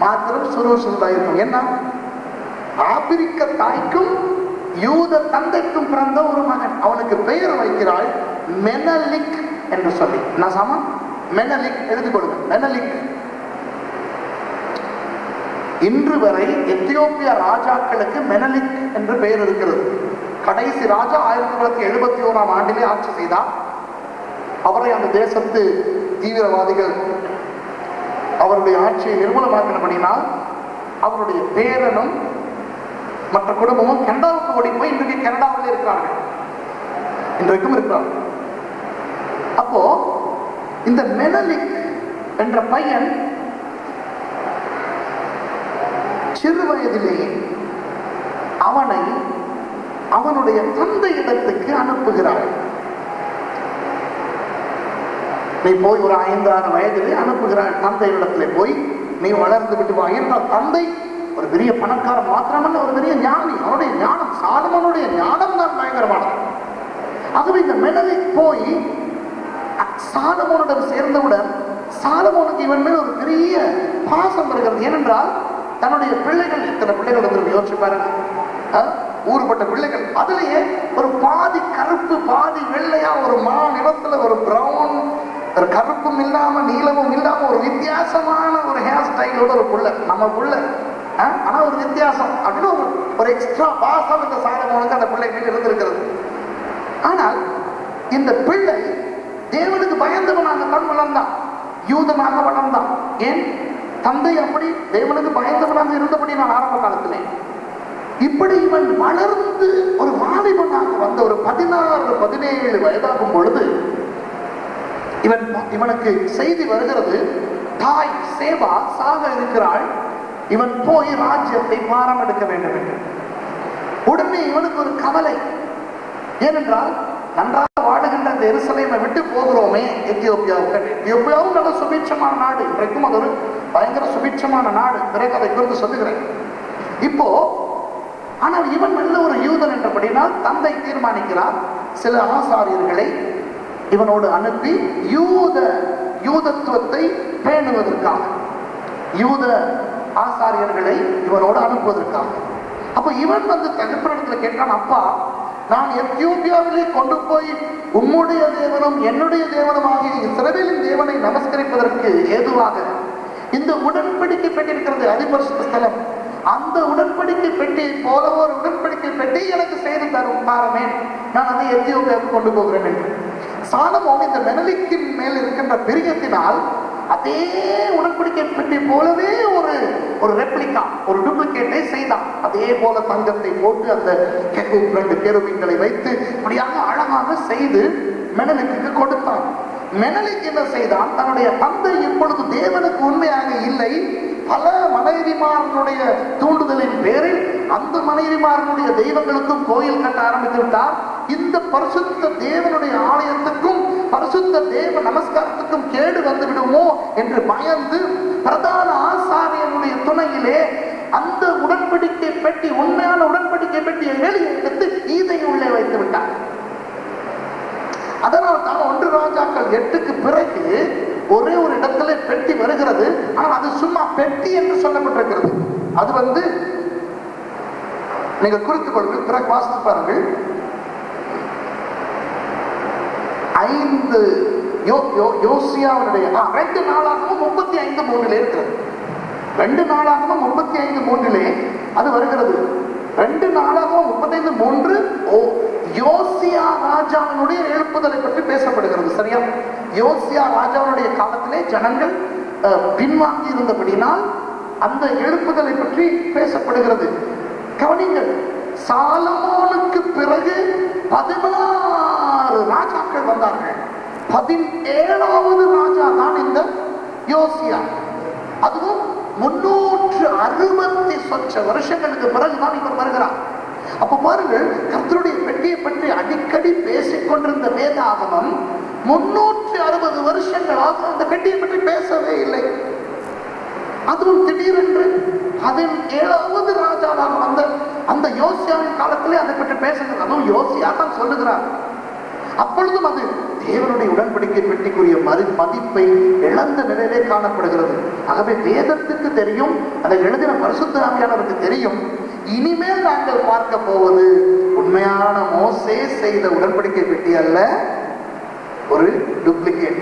Speaker 2: மாத்திரம் சுருசுருதாயிருக்கும். என்ன? ஆப்பிரிக்க தாய்க்கும் யூத தந்தைக்கும் பிறந்த ஒரு மகன். அவனுக்கு பெயர் வைக்கிறாள் மெனலிக் என்று சொல்லி. நான் சாமா மெனலிக் எழுதிக் கொடுங்க. மெனலிக் இன்று வரை எத்தியோப்பிய ராஜாக்களுக்கு மெனலிக் என்று பெயர் இருக்கிறது. கடைசி ராஜா 1971ஆம் ஆண்டிலே ஆட்சி செய்தார். அவரை அந்த தேசத்து தீவிரவாதிகள் அவருடைய ஆட்சியை நிர்மூலமாக்கினபடினால் அவருடைய பேரனும் மற்ற குடும்பமும் கனடாவுக்கு ஓடி போய் இன்றைக்கு கனடாவில் இருக்கிறார்கள், இன்றைக்கும் இருக்கிறார்கள். அப்போ இந்த மெனலிக் என்ற பையன் சிறு வயதிலேயே அவனை அவனுடைய தந்தை இடத்துக்கு அனுப்புகிறாள். நீ போய் ஒரு 5-6 வயதிலே அனுப்புகிறாள் தந்தை இடத்துல போய் நீ வளர்ந்து விட்டு வா என்றால், தந்தை ஒரு பெரிய பணக்காரன் மாத்திரமல்ல, ஒரு பெரிய ஞானி. அவனுடைய ஞானம், சாலமோனுடைய ஞானம் தான் பயங்கரமானது. ஆகவே இந்த மெனலிக் போய் சாலமோனிடம் சேர்ந்தவுடன் சாலமோனுக்கு இவன் மேல் ஒரு பெரிய பாசம் வருகிறது. ஏனென்றால் தன்னுடைய பிள்ளைகள், இத்தனை பிள்ளைகள் வந்து யோசிச்சு பாருங்க, ஊறுபட்ட பிள்ளைகள், அதுலயே ஒரு பாதி கருப்பு பாதி வெள்ளையா, ஒரு மா நிறத்துல ஒரு பிரவுன், ஒரு கருப்பும் இல்லாம நீளமும் இல்லாம ஒரு வித்தியாசமான ஒரு ஹேர் ஸ்டைலோட ஒரு புள்ள, நம்ம புள்ள, ஆனா ஒரு வித்தியாசம் அப்படின்னு ஒரு எக்ஸ்ட்ரா பாசம் இந்த சாலமோனுக்கு அந்த பிள்ளை மேல் இருந்திருக்கிறது. ஆனால் இந்த பிள்ளை தேவனுக்கு பயந்தவனாக தான் வளர்ந்தான், யூதனாக வளர்ந்தான். ஏன்? தந்தை அப்படி தேவனுக்கு பயந்தவனாக இருந்தபடி நான் ஆரம்ப காலத்திலே. இப்படி இவன் வளர்ந்து ஒரு வாலிபனாக வந்த ஒரு 16-17 வயதாகும் பொழுது இவனுக்கு செய்தி வருகிறது, தாய் சேபா சாக இருக்கிறாள், இவன் போய் ராஜ்யத்தை பாரம் எடுக்க வேண்டும் என்று. உடனே இவனுக்கு ஒரு கவலை. ஏனென்றால் நன்றாக வாழுகின்ற அந்த எருசலேமை விட்டு போகிறோமே எத்தியோப்பியாவுக்கு. எத்தியோப்பியாவும் நல்ல சுபிட்சமான நாடு, இன்றைக்கும் அது ஒரு பயங்கர சுபிட்சமான நாடு. பிறகு அதை குறித்து சொல்லுகிறேன். இப்போ ஆனால் இவன் நல்ல ஒரு யூதன் என்றபடினால் தந்தை தீர்மானிக்கிறார் சில ஆசாரியர்களை இவனோடு அனுப்பி யூதத்துவத்தை பேணுவதற்காக, யூத ஆசாரியர்களை இவனோடு அனுப்புவதற்காக. அப்ப இவன் வந்து தகப்பனிடத்துல கேட்கிறான், அப்பா, நான் எத்தியோப்பியாவிலே கொண்டு போய் உம்முடைய தேவனும் என்னுடைய தேவனுமாகிய இஸ்ரவேலின் தேவனை நமஸ்கரிப்பதற்கு ஏதுவாக இந்த உடன்படிக்கை பெற்றிருக்கிறது, அதிபரிசுத்த ஸ்தலம். அந்த உடன்படிக்கை பெட்டியை போல ஒரு உடன்படிக்கை பெட்டி எனக்கு செய்து தரும் பாருமே, நான் அதை எத்தியோப்பியாவுக்கு கொண்டு போகிறேன் என்று. சாலமோன் இந்த மெனலிக்கின் மேல் இருக்கின்ற பிரியத்தினால் அதே உடன்படிக்கை பெட்டி போலவே ஒரு ரெப்ளிகா, ஒரு டூப்ளிகேட்டை செய்தான். அதே போல தங்கத்தை போட்டு அந்த 2 கேருபீன்களை வைத்து இப்படியாக அழகாக செய்து மெனலிக்கு கொடுத்தான். மெனலிக் என்ன செய்தான்? தன்னுடைய தந்தை இப்பொழுது தேவனுக்கு உண்மையாக இல்லை, பல மனைவிமாரனுடைய தூண்டுதலின் பேரில் அந்த மனைவிமாரனுடைய தெய்வங்களுக்கும் கோயில் கட்ட ஆரம்பித்து விட்டார். இந்த பரிசுத்த தேவனுடைய ஆலயத்துக்கும் பரிசுத்த தேவ நமஸ்காரத்துக்கும் கேடு வந்து விடுமோ என்று பயந்து பிரதான ஆசாரியனுடைய துணையிலே அந்த உடன்படிக்கை பெட்டி, உண்மையான உடன்படிக்கை பெட்டியை வெளியே எடுத்து ஈதை உள்ளே வைத்து விட்டார். அதனால் தான் 1 ராஜாக்கள் 8க்கு பிறகு ஒரே ஒரு இடத்துல பெட்டி வருகிறது. ஆனால் அது சும்மா பெட்டி என்று சொல்லப்பட்டிருக்கிறது. அது வந்து நீங்கள் குறித்துக் கொள்ளுங்கள், பிறகு வாசித்து பாருங்கள். 5 யோசியாவுடைய 2 நாளாகவும் 35:3 இருக்கிறது. 2 நாளாகவும் 35:3 அது வருகிறது. 2 நாளாகவும் 35:3 யோசியா ராஜாவினுடைய எழுப்புதலை பற்றி பேசப்படுகிறது. சரியா? யோசியா ராஜாவினுடைய காலத்திலே ஜனங்கள் பின்வாங்கி இருந்தபடினால் அந்த எழுப்புதலை பற்றி பேசப்படுகிறது. கவனிங்கள், சாலமோனுக்கு பிறகு 16 ராஜாக்கள் வந்தார்கள். 17வது ராஜா தான் இந்த யோசியா. அதுவும் 360 சொச்ச வருஷங்களுக்கு பிறகுதான் இவர் வருகிறார். அப்ப பாருங்கள், கர்த்தருடைய பெட்டியை பற்றி அடிக்கடி பேசிக் கொண்டிருந்த வேதாகமம் 360 வருஷங்களாக அந்த பெட்டியை பற்றி பேசவே இல்லை. அதுவும் திடீரென்று 17வது ராஜாவாக வந்த அந்த யோசியாவின் காலத்திலே அதை பற்றி பேசுகிறது. அதுவும் யோசியா தான் சொல்லுகிறார். அப்பொழுதும் அது தேவனுடைய உடன்படிக்கை பெட்டிக்குரிய மதிப்பை இழந்த நிலையிலே காணப்படுகிறது. ஆகவே வேதத்துக்கு தெரியும், அதை எழுதின பரிசுத்த ஆவியானவருக்கு தெரியும், இனிமேல் நாங்கள் பார்க்க போவது உண்மையான மோசே செய்த உடன்படிக்கை பெட்டி அல்ல, ஒரு டூப்ளிகேட்.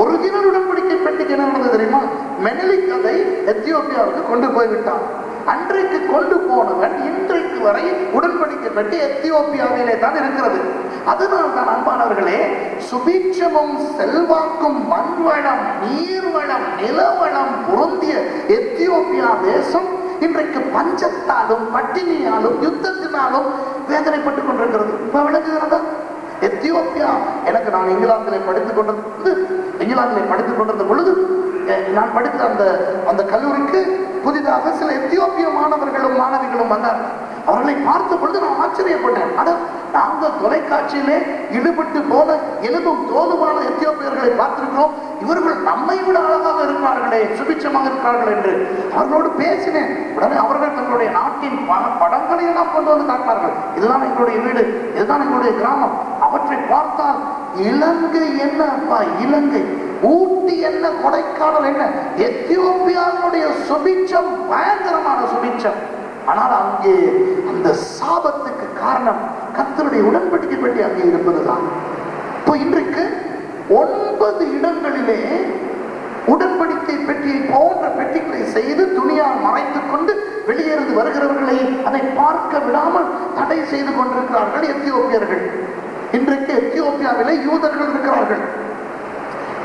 Speaker 2: ஒரிஜினல் உடன்படிக்கை பெட்டிக்கு என்ன நடந்தது தெரியுமா? மெனலிக் அதை எத்தியோப்பியாவுக்கு கொண்டு போய்விட்டான். அன்றைக்கு கொண்டு போனவன் இன்றைக்கு வரை உடன்படிக்கை பெட்டி எத்தியோப்பியாவிலே தான் இருக்கிறது. அதனால் தான் அன்பானவர்களே, சுபீட்சமும் செல்வாக்கும் மண்வளம், நீர்வளம், நிலவளம் பொருந்திய எத்தியோப்பியா தேசம் இன்றைக்கு பஞ்சத்தாலும் பட்டினியாலும் யுத்தத்தினாலும் வேதனைப்பட்டுக் கொண்டிருக்கிறது. இப்ப விளங்குகிறதா? எத்தியோப்பியா, நான் இங்கிலாந்திலே படித்துக் கொண்டிருந்த பொழுது நான் படித்த அந்த கல்லூரிக்கு புதிதாக சில எத்தியோப்பிய மாணவர்களும் மாணவிகளும் வந்தார்கள். அவர்களை பார்த்த பொழுது நான் ஆச்சரியப்பட்டேன். நாங்கள் தொலைக்காட்சியிலே ஈடுபட்டு போன எலும்பும் தோலுமான எத்தியோப்பியர்களை பார்த்திருக்கிறோம், இவர்கள் நம்மை விட அழகாக இருக்கிறார்களே, சுபிட்சமாக இருக்கிறார்கள் என்று அவர்களோடு பேசினேன். உடனே அவர்கள் தங்களுடைய நாட்டின் படங்களை எல்லாம் கொண்டு வந்து காட்டினார்கள். இதுதான் எங்களுடைய வீடு, இதுதான் எங்களுடைய கிராமம். அவற்றை பார்த்தால் இலங்கை என்ன அப்பா, இலங்கை, ஊட்டி என்ன, கொடைக்கானல் என்ன, எத்தியோப்பியாவுடைய சுபிட்சம் பயங்கரமான சுபிட்சம். ஆனால் அங்கே அந்த சாபத்துக்கு காரணம் கர்த்தருடைய உடன்படிக்கை பெட்டி அங்கே இருப்பதுதான். இப்போ இன்றைக்கு 9 இடங்களிலே உடன்படிக்கை பெட்டியை போன்ற பெட்டிகளை செய்து துணியால் மறைத்துக் கொண்டு வெளியேறி வருகிறவர்களை அதை பார்க்க விடாமல் தடை செய்து கொண்டிருக்கிறார்கள் எத்தியோப்பியர்கள். இன்றைக்கு எத்தியோப்பியாவிலே யூதர்கள் இருக்கிறார்கள்.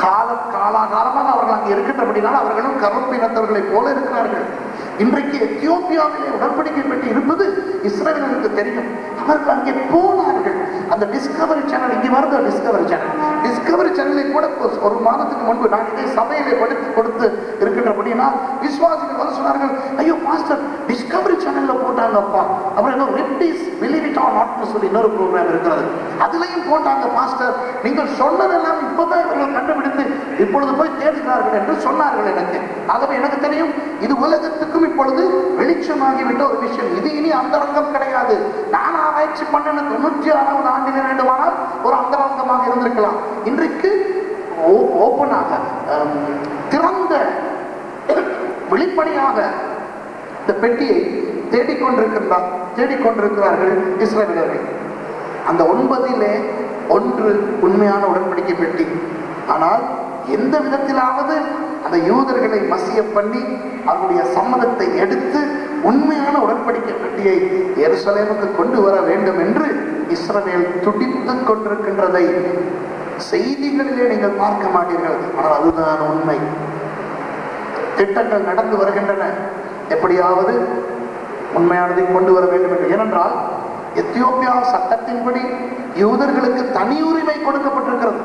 Speaker 2: காலாகாலமாக அவர்கள் அங்கே இருக்கின்றபடினால் அவர்களும் கருப்பினத்தவர்களை போல இருக்கிறார்கள். இன்றைக்கு எத்தியோப்பியாவிலே உடன்படிக்கை பெட்டி இருப்பது இஸ்ரவேலருக்கு தெரியும். அவர்கள் அங்கே போனார்கள். அந்த அந்த டிஸ்கவரி சேனல் இங்க வருது. டிஸ்கவரி சேனலில் கூட ஒரு மாதத்துக்கு முன்பு நான் இதை சபையிலே கொடுத்து இருக்கின்றபடினா விசுவாசிகள் வந்து சொன்னார்கள், ஐயோ பாஸ்டர் டிஸ்கவரி சேனல்ல போட்டாங்கப்பா. அப்புறம் இன்னொரு ரெப்டிஸ் பிலீவ் இட் ஆர் நாட்னு சொல்லி இன்னொரு ப்ரோக்ராம் இருக்கிறது, அதுலயும் போட்டாங்க பாஸ்டர். நீங்கள் சொன்னதெல்லாம் இப்பதான் இவர்கள் கண்டுபிடித்து இப்பொழுது போய் தேடுகிறார்கள் என்று சொன்னார்கள் எனக்கு. ஆகவே எனக்கு தெரியும் இது உலகத்துக்கும் இப்பொழுது வெளிச்சமாகிவிட்ட ஒரு விஷயம். இது இனி அந்தரங்கம் கிடையாது. நான் ஆராய்ச்சி பண்ணின 96வது ஆண்டில் வேண்டுமானால் ஒரு அந்தரங்கமாக இருந்திருக்கலாம். இன்றைக்கு ஓப்பனாக திறந்த வெளிப்படையாக இந்த பெட்டியை தேடிக்கொண்டிருக்கிறார்கள் இஸ்ரவேலர்கள். அந்த 9 ஒன்று உண்மையான உடன்படிக்கை பெட்டி. ஆனால் எந்த விதத்திலாவது அந்த யூதர்களை மசிய பண்ணி அவருடைய சம்மதத்தை எடுத்து உண்மையான உடன்படிக்கை பெட்டியை எருசலேமுக்கு கொண்டு வர வேண்டும் என்று இஸ்ரவேல் துடித்துக் கொண்டிருக்கின்றதை செய்திகளிலே நீங்கள் பார்க்க மாட்டீர்கள். ஆனால் அதுதான் உண்மை. திட்டங்கள் நடந்து வருகின்றன, எப்படியாவது உண்மையானதை கொண்டு வர வேண்டும் என்று. ஏனென்றால் எத்தியோப்பியா சட்டத்தின்படி யூதர்களுக்கு தனி உரிமை கொடுக்கப்பட்டிருக்கிறது.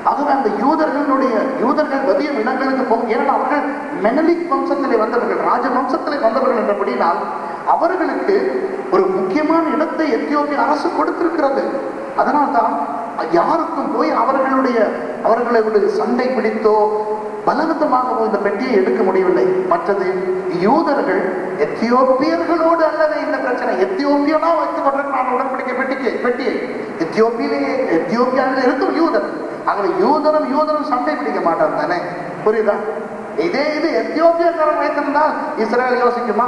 Speaker 2: ஆகவே அந்த யூதர்கள் வதிய இனங்களுக்கு போகும். ஏன்னா அவர்கள் மெனலிக் வம்சத்திலே வந்தவர்கள், ராஜ வம்சத்திலே வந்தவர்கள் என்றபடினால் அவர்களுக்கு ஒரு முக்கியமான இடத்தை எத்தியோப்பிய அரசு கொடுத்திருக்கிறது. அதனால்தான் யாருக்கும் போய் அவர்களுடைய சண்டை பிடித்தோ பலவந்தமாகவோ இந்த பெட்டியை எடுக்க முடியவில்லை. மற்றது யூதர்கள் எத்தியோப்பியர்களோடு அல்லது இந்த பிரச்சனை எத்தியோப்பியனா வைத்துக் கொண்டிருக்கிறான் உடன்படிக்கை பெட்டியை. எத்தியோப்பியாவில் இருக்கும் யூதர். ஆகவே யூதரும் சண்டை பிடிக்க மாட்டான் தானே, புரியுதா? இது எத்தியோப்பியக்காரன் வைத்திருந்தால் இஸ்ரேல் யோசிக்குமா,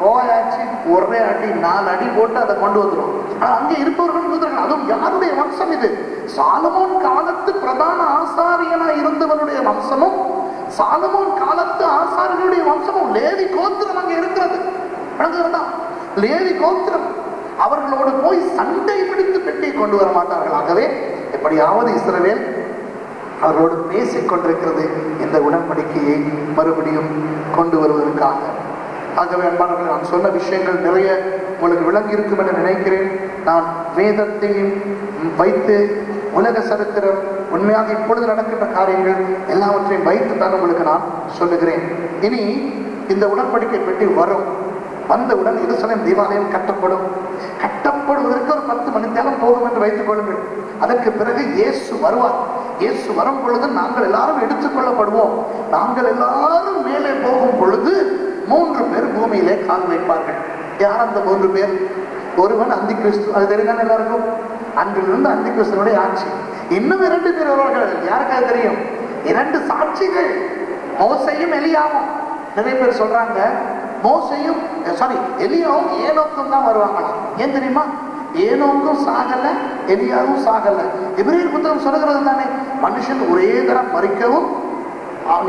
Speaker 2: போயாச்சு ஒரே அடி 4 அடி போட்டு அதை கொண்டு வந்துடும். ஆனா அங்கே இருப்பவர்கள் யூதர்கள். அதுவும் யாருடைய வம்சம் இது? சாலமோன் காலத்து பிரதான ஆசாரியனா இருந்தவனுடைய வம்சமும் சாலமோன் காலத்து ஆசாரியனுடைய வம்சமும் லேவி கோத்திரம் அங்கே இருக்கிறது. லேவி கோத்திரம். அவர்களோடு போய் சண்டை பிடித்து பெட்டியை கொண்டு வர மாட்டார்கள். ஆகவே எப்படியாவது இஸ்ரவேல் அவர்களோடு பேசிக் கொண்டிருக்கிறது இந்த உடன்படிக்கையை மறுபடியும் கொண்டு வருவதற்காக. ஆகவே அன்பானவர்கள், நான் சொன்ன விஷயங்கள் நிறைய உங்களுக்கு விளங்கி இருக்கும் என்று நினைக்கிறேன். நான் வேதத்தையும் வைத்து உலக சரித்திரம் உண்மையாக இப்பொழுது நடக்கின்ற காரியங்கள் எல்லாவற்றையும் வைத்து தான் உங்களுக்கு நான் சொல்லுகிறேன். இனி இந்த உடன்படிக்கை பெட்டி வந்தவுடன் எருசலேம் தேவாலயம் கட்டப்படுவதற்கு ஒரு 10 மணி நேரம் போகும் என்று வைத்துக் கொள்ளுங்கள். அதற்கு பிறகு இயேசு வருவார். இயேசு வரும் பொழுது நாங்கள் எல்லாரும் எடுத்துக்கொள்ளப்படுவோம். நாங்கள் எல்லாரும் மேலே போகும் பொழுது 3 பேர் பூமியிலே கால் வைப்பார்கள். யார் அந்த 3 பேர்? ஒருவன் அந்தி கிறிஸ்து, அது தெரியுதானே எல்லாருக்கும். அன்றிலிருந்து அந்தி கிறிஸ்துவனுடைய ஆட்சி. இன்னும் 2 பேர் வருவார்கள். யாருக்காக தெரியும்? 2 சாட்சிகள், மோசேயும் எலியாவும். நிறைய பேர் சொல்றாங்க எலியாவும் ஏனோக்கும் தான் வருவாங்களாம். ஏன் தெரியுமா? ஏனோக்கும் சாகல, எலியாவும் சாகல. எபிரேயர் புத்தகம் சொல்லுகிறது தானே, மனுஷன் ஒரே தரம் மரிக்கவும்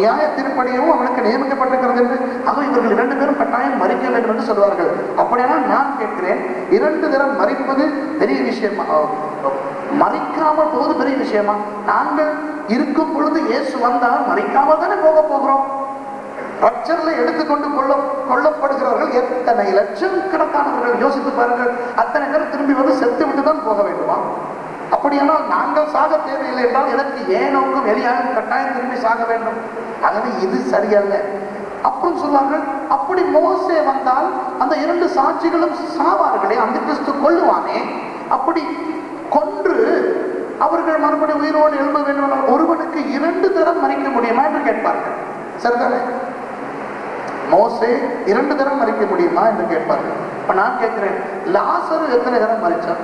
Speaker 2: நியாய திருப்படியவும் அவனுக்கு நியமிக்கப்பட்டிருக்கிறது என்று. ஆக இவர்கள் 2 பேரும் கட்டாயம் மரிக்க வேண்டும் என்று சொல்வார்கள். அப்படியானால் நான் கேட்கிறேன், 2 தரம் மரிப்பது பெரிய விஷயமா? மரிக்காமல் போவது பெரிய விஷயமா? நாங்கள் இருக்கும் பொழுது இயேசு வந்தால் மரிக்காமல் தானே போகிறோம். ரட்சர்ல எடுத்துக்கொண்டு கொல்லப்படுகிறவர்கள் எத்தனை லட்சம் கணக்கானவர்கள். யோசித்து பாருங்கள், அத்தனை பேர் திரும்பி வந்து செத்து விட்டு தான் போக வேண்டுமா? அப்படியானால் நாங்கள் சாக தேவையில்லை என்றால் எனக்கு ஏனோக்கும் எலியாவும் கட்டாயம் திரும்பி சாக வேண்டும். ஆகவே இது சரியல்ல. அப்புறம் சொல்வார்கள், அப்படி மோசே வந்தால் அந்த 2 சாட்சிகளும் சாவார்களே, அந்த கிறிஸ்து கொல்லுவானே, அப்படி கொன்று அவர்கள் மறுபடியும் உயிரோடு எழும்ப வேண்டும். ஒருவனுக்கு 2 தரம் மறிக்க முடியுமா என்று கேட்பார்கள். சரிதானே? மோசே 2 தரம் மறிக்க முடியுமா என்று கேட்பார்கள். இப்ப நான் கேட்கிறேன், லாசரு எத்தனை தரம் மறிச்சான்?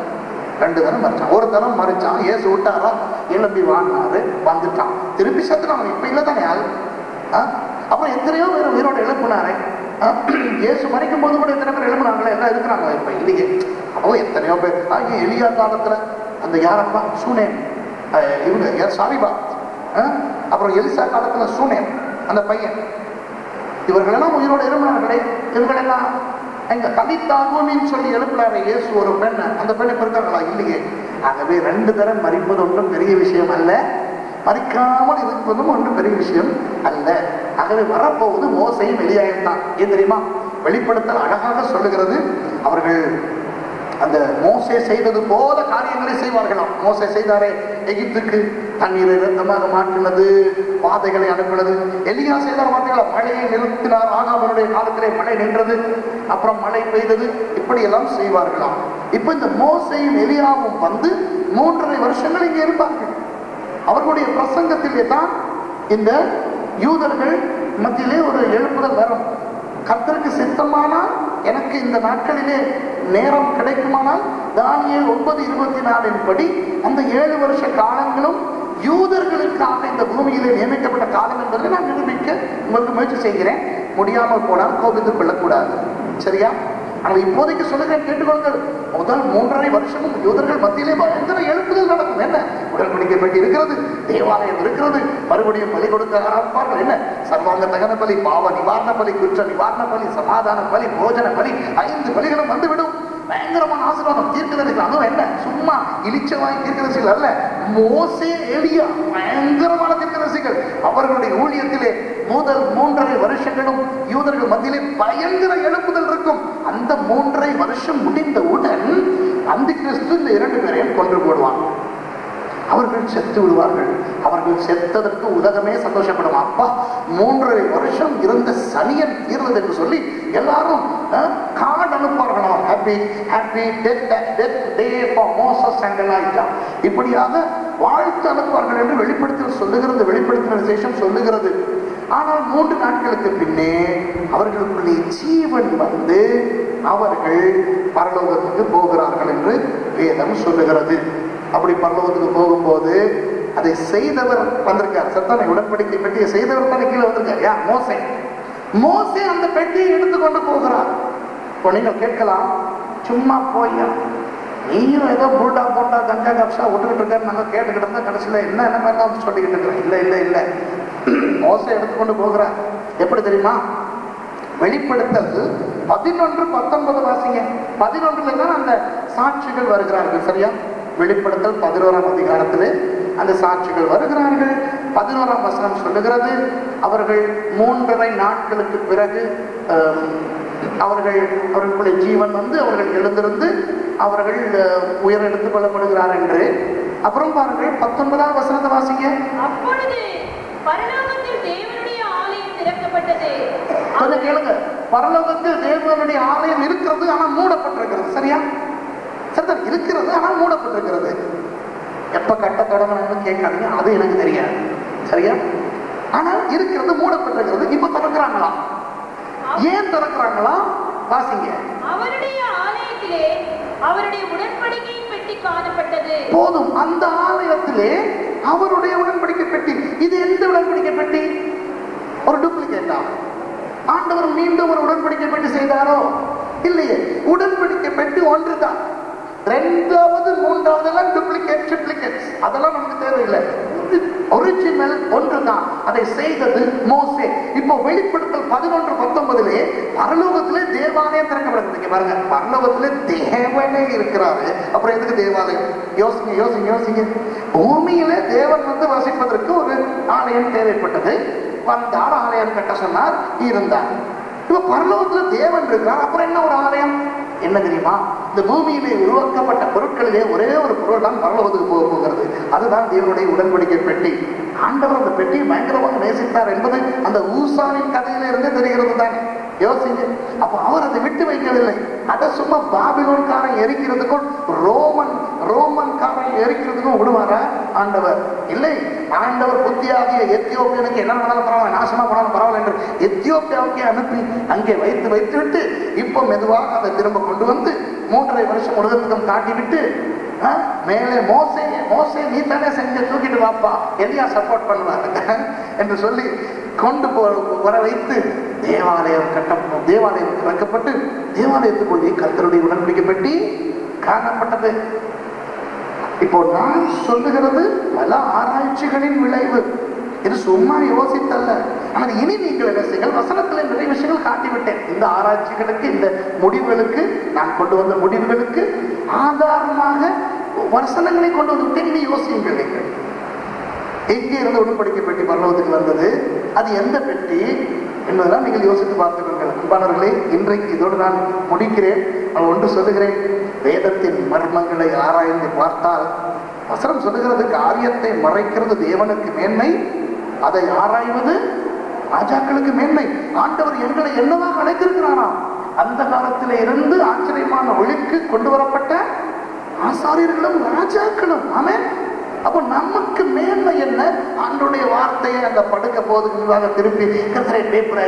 Speaker 2: 2 தரம் மறிச்சான். ஒரு தரம் மறிச்சான், இயேசு விட்டாரா, எழும்பி வாழ்ந்தாரு, வந்துட்டான், திருப்பி செத்துனான். இப்ப இல்லதானே ஆள். அப்புறம் எத்தனையோ பேர் உயிரோடு எழுப்பினாரே. இயேசு மறிக்கும் போது கூட எத்தனை பேர் எழுப்பினாங்களே, எல்லாம் இருக்கிறாங்களா? இப்ப இல்லையே. அப்போ எத்தனையோ பேர். எலியா காலத்துல அந்த யாரப்பா சூனேம், இவங்க சாரிபா. அப்புறம் எலிசா காலத்துல சூனேம் அந்த பையன், இவர்களெல்லாம் உயிரோடு எழுப்பினார்களே. இவர்களெல்லாம் எங்க கலித்தாகுமின்னு சொல்லி எழுப்பினாரு இயேசு ஒரு பெண். அந்த பெண்ணை பிறந்தார்களா? இல்லையே. ஆகவே 2 தரம் மறிப்பது ஒன்றும் பெரிய விஷயம் அல்ல, மறிக்காமல் இருப்பதும் ஒன்றும் பெரிய விஷயம் அல்ல. ஆகவே வரப்போவது மோசையும் எலியாயும் தான். ஏன் தெரியுமா? வெளிப்படுத்தல் அழகாக சொல்லுகிறது. அவர்கள் அந்த மோசே செய்தது போல காரியங்களை காரியங்களை செய்வார்களாம். மோசே செய்தாரே, எகிப்துக்கு தண்ணீரை இரத்தமாக மாற்றினது, பாதைகளை அனுப்பினது. எலியா செய்தார் பார்த்தீங்களா, மழையை நிறுத்தினார். ஆகாபனுடைய காலத்திலே மழை நின்றது, அப்புறம் மழை பெய்தது. இப்படி எல்லாம் செய்வார்களாம். இப்ப இந்த மோசேயும் எலியாவும் வந்து 3.5 வருஷங்கள் இங்கே இருப்பார்கள். அவர்களுடைய பிரசங்கத்திலே தான் இந்த யூதர்கள் மத்தியிலே ஒரு எழுப்புதல் வரும். கர்த்தருக்கு சித்தமானால், எனக்கு இந்த நாட்களிலே நேரம் கிடைக்குமானால், தானியேல் 9:24 படி அந்த 7 வருஷ காலங்களும் யூதர்களுக்காக இந்த பூமியிலே நியமிக்கப்பட்ட காலம் என்பதை நான் நிரூபிக்க உங்களுக்கு முயற்சி செய்கிறேன். முடியாமல் போனால் கோபித்துக் கொள்ளக்கூடாது, சரியா? ஆனால் இப்போதைக்கு சொல்லுகிறேன், கேட்டுக்கொள்ளுங்கள். முதல் 3.5 வருஷமும் யூதர்கள் மத்தியிலே பயங்கர எழுப்புதல் நடக்கும். என்ன, உடன்படிக்கை பெட்டி இருக்கிறது, தேவாலயம் இருக்கிறது, மறுபடியும் பலி கொடுக்க ஆரம்பிப்பார்கள். என்ன, சர்வாங்க தகன பலி, பாவ நிவாரண பலி, குற்ற நிவாரண பலி, சமாதான பலி, போஜன பலி, 5 பலிகளும் வந்துவிடும். பயங்கரமான ஆசீர்வாதம். தீர்க்கதரிசிகள், அதுவும் என்ன சும்மா இளிச்சவாய் தீர்க்கதரிசிகள் அல்ல, மோசே, எலியா பயங்கரமான தீர்க்கதரிசிகள். அவர்களுடைய ஊழியத்திலே முதல் 3.5 வருஷங்களும் யூதர்கள் மத்தியிலே பயங்கர எழுப்புதல் இருக்கும். அந்த 3.5 வருஷம் முடிந்தவுடன் அந்த கிறிஸ்து இந்த 2 பேரையும் கொன்று போடுவான். அவர்கள் செத்து விடுவார்கள். அவர்கள் செத்ததற்கு உலகமே சந்தோஷப்படும். அப்பா, 3.5 வருஷம் இருந்த சனியன் தீர்ந்தது என்று சொல்லி எல்லாரும் கார்டு அனுப்பார்களாம். Happy happy death day for Moses and Elijah. இப்படியாக வாழ்த்து அனுப்புவார்கள் என்று வெளிப்படுத்தல் சொல்லுகிறது, வெளிப்படுத்தின விசேஷம் சொல்லுகிறது. ஆனால் 3 நாட்களுக்கு பின்னே அவர்களுக்குள்ளே ஜீவன் வந்து அவர்கள் பரலோகத்துக்கு போகிறார்கள் என்று வேதம் சொல்லுகிறது. அப்படி பரலோகத்துக்கு போகும்போது அதை செய்தவர் வந்திருக்கார். சத்தானை உடன்படிக்கை பெட்டியை செய்தவர் தானே கீழே வந்திருக்கார். யார்? மோசே. மோசே அந்த பெட்டியை எடுத்துக்கொண்டு போகிறார். இப்போ நீங்கள் கேட்கலாம், சும்மா போய் நீயும் ஏதோ புல்டா போண்டா கஞ்சா கப்ஷா விட்டுக்கிட்டு இருக்காரு நாங்கள் கேட்டுக்கிட்டு இருந்தா கடைசியில் என்ன மாதிரி சொல்லிக்கிட்டு இருக்கிறேன். இல்லை இல்லை இல்லை, மோசே எடுத்துக்கொண்டு போகிறார். எப்படி தெரியுமா? வெளிப்படுத்தல் 11:19 வாசிங்க. 11ல தான் அந்த சாட்சிகள் வருகிறார்கள், சரியா? வெளிப்படுத்தல் 11ஆம் அதிகாரத்திலே அந்த சாட்சிகள் வருகிறார்கள். 11ஆம் வசனம் சொல்லுகிறது, அவர்கள் 3.5 நாட்களுக்கு பிறகு அவர்களுடைய ஜீவன் வந்து அவர்கள் எழுந்திருந்து அவர்கள் உயர் எடுத்துக் கொள்ளப்படுகிறார் என்று. அப்புறம் பாருங்கள் 19ஆம் வசனத்தை வாசிங்க.
Speaker 3: அப்பொழுது பரலோகத்தில் தேவனுடைய ஆலயம் திறக்கப்பட்டது.
Speaker 2: கொஞ்சம் கேளுங்க. பரலோகத்தில் தேவனுடைய ஆலயம் இருக்கிறது, ஆனால் மூடப்பட்டிருக்கிறது, சரியா? சரிதான், இருக்கிறது ஆனால் மூடப்பட்டிருக்கிறது. எப்ப கட்ட தொடங்கணும்னு கேட்காதீங்க, அது எனக்கு தெரியாது, சரியா? ஆனால் இருக்கிறது, மூடப்பட்டிருக்கிறது. இப்ப திறக்கிறாங்களா? ஏன் திறக்கிறாங்களா? வாசிங்க.
Speaker 3: அவருடைய ஆலயத்திலே அவருடைய உடன்படிக்கையின் பெட்டி காணப்பட்டது.
Speaker 2: போதும், அந்த ஆலயத்திலே அவருடைய உடன்படிக்கை பெட்டி. இது எந்த உடன்படிக்கை பெட்டி? ஒரு டூப்ளிகேட்டா? ஆண்டவர் மீண்டும் ஒரு உடன்படிக்கை பெட்டி செய்தாரோ? இல்லையே. உடன்படிக்கை பெட்டி ஒன்றுதான். 2வது 3வது எல்லாம் டூப்ளிகேட்ஸ், அதெல்லாம் நமக்கு தேவையில்லை. ஒரிஜினல் ஒன்றுதான். அதை செய்தது மோசே. இப்போ வெளிப்படுத்தல் 11:19 பரலோகத்திலே தேவாலயம் திறக்கப்படுது. பாருங்க, பரலோகத்திலே தேவனே இருக்கிறாரு, அப்புறம் எதுக்கு தேவாலயம்? யோசிங்க. பூமியிலே தேவன் வந்து வசிப்பதற்கு ஒரு ஆலயம் தேவைப்பட்டது. வந்தார், ஆலயம் கட்ட சொன்னார், இருந்தார். இப்ப பரலோகத்துல தேவன் இருக்கிறார், அப்புறம் என்ன ஒரு ஆலயம்? என்ன தெரியுமா? இந்த பூமியிலே உருவாக்கப்பட்ட பொருட்களிலே ஒரே ஒரு பொருள் தான் பரலோகத்துக்கு போகிறது. அதுதான் தேவனுடைய உடன்படிக்கை பெட்டி. ஆண்டவர் அந்த பெட்டியை பயங்கரமாக நேசித்தார் என்பது அந்த ஊசானின் கதையில இருந்தே தெரிகிறது தானே. யோசிங்க. அப்ப அவர் அதை விட்டு வைக்கவில்லை. அதை சும்மா பாபிலோன்காரன் எரிக்கிறதுக்கும் ரோமன்காரன் எரிக்கிறதுக்கும் விடுவாரா ஆண்டவர்? இல்லை. ஆண்டவர் புத்தியாகிய எத்தியோப்பியனுக்கு என்ன பண்ணாலும் பரவாயில்ல, நாசமா போனாலும் பரவாயில்ல என்று எத்தியோப்பியாவுக்கே அனுப்பி அங்கே வைத்து விட்டு இப்ப மெதுவாக அதை திரும்ப கொண்டு வந்து 3.5 வருஷம் உலகத்துக்கும் காட்டிவிட்டு மேலே மோசே நீ தானே செஞ்சு தூக்கிட்டு வாப்பா, எலியா சப்போர்ட் பண்ணுவாங்க என்று சொல்லி கொண்டு வர வைத்து தேவாலயம் திறக்கப்பட்டு தேவாலயத்துக்குள்ளே கர்த்தருடைய உடன்படிக்கை பெட்டி காணப்பட்டது. இப்போ நான் சொல்லுகிறது பல ஆராய்ச்சிகளின் விளைவு. இது சும்மா யோசித்தல்ல. ஆனால் இனி நீங்கள் என்ன செய்யுங்கள், வசனத்தில் நிறைய விஷயங்கள் காட்டிவிட்டேன். இந்த ஆராய்ச்சிகளுக்கு, இந்த முடிவுகளுக்கு, நான் கொண்டு வந்த முடிவுகளுக்கு ஆதாரமாக வசனங்களை கொண்டு வந்து இனி யோசியுங்கள். நீங்கள் எங்கே இருந்து உடன்படிக்கை பெட்டி பரலோகத்துக்கு வந்தது, அது எந்த பெட்டி என்பதெல்லாம் நீங்கள் யோசித்து பார்த்துக்கொள்ளுங்கள். அன்பானவர்களே, இன்றைக்கு இதோடு நான் முடிக்கிறேன். நான் ஒன்று சொல்லுகிறேன், வேதத்தின் மர்மங்களை ஆராய்ந்து பார்த்தால் வசனம் சொல்லுகிறது, காரியத்தை மறைக்கிறது தேவனுக்கு மேன்மை, அதை ஆராய்வது ராஜாக்களுக்கு மேன்மை. ஆண்டவர் எங்களை என்னவாக அழைத்திருக்கிறாராம்? அந்த காலத்திலே இருந்து ஆச்சரியமான ஒளிக்கு கொண்டு வரப்பட்ட ஆசாரியர்களும் ராஜாக்களும். ஆமென். அப்போ நமக்கு மேன்மை என்ன? ஆண்டவருடைய வார்த்தையை அந்த படுக்க போதுக்கு முன்பாக திருப்பி கர்த்தரை பேப்பரை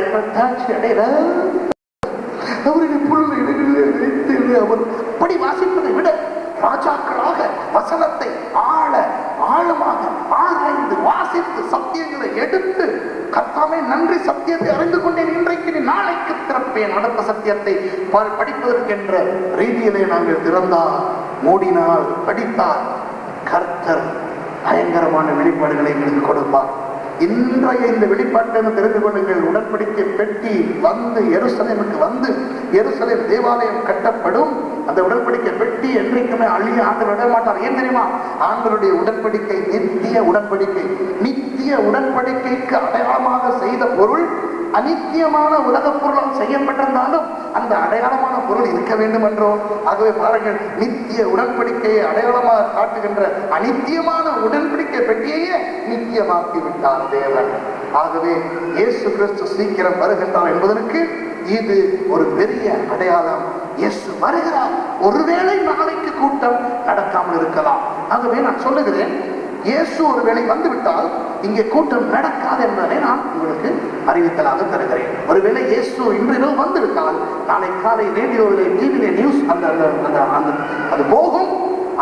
Speaker 2: அவருடைய புல்லை இடங்களிலே வைத்து அவர் அப்படி வாசிப்பதை விட ராஜாக்களாக வசனத்தை ஆழமாக ஆராய்ந்து வாசித்து சத்தியங்களை எடுத்து கர்த்தாவே நன்றி, சத்தியத்தை அறிந்து கொண்டேன், இன்றைக்கு நாளைக்கு திறப்பேன் அடுத்த சத்தியத்தை படிப்பதற்கென்ற ரீதியிலே நாங்கள் திறந்தால், மூடினால், படித்தால் கர்த்தர் பயங்கரமான வெளிப்பாடுகளை எங்களுக்கு கொடுப்பார். இன்றைய இந்த வெளிப்பாட்டை தெரிந்து கொள்ளுங்கள். உடன்படிக்கை பெட்டி வந்து எருசலேமுக்கு வந்து எருசலேம் தேவாலயம் கட்டப்படும். அந்த உடன்படிக்கை பெட்டி என்றைக்குமே அழிய ஆண்டவர் விட மாட்டார். ஏன் தெரியுமா? ஆண்டவருடைய உடன்படிக்கை நித்திய உடன்படிக்கை. நித்திய உடன்படிக்கைக்கு அடையாளமாக செய்த பொருள் அநித்தியமான உலக பொருளால் செய்யப்பட்டிருந்தாலும் அந்த அடையாளமான பொருள் இருக்க வேண்டும் என்றோ. ஆகவே பாருங்கள், நித்திய உடன்படிக்கையை அடையாளமாக காட்டுகின்ற அநித்தியமான உடன்படிக்கை பெட்டியையே நித்தியமாக்கி விட்டார் தேவன். ஆகவே இயேசு கிறிஸ்து சீக்கிரம் வருகின்றார் என்பதற்கு இது ஒரு பெரிய அடையாளம். இயேசு வருகிறார். ஒருவேளை நாளைக்கு கூட்டம் நடக்காமல் இருக்கலாம். ஆகவே நான் சொல்லுகிறேன், இயேசு ஒருவேளை வந்துவிட்டால் இங்கே கூட்டம் நடக்காது என்பதை நான் உங்களுக்கு அறிவித்தலாக தருகிறேன். ஒருவேளை இயேசு இன்றிரவு வந்துவிட்டால் நாளை காலை ரேடியோவிலே, டிவியிலே நியூஸ் அது போகும்.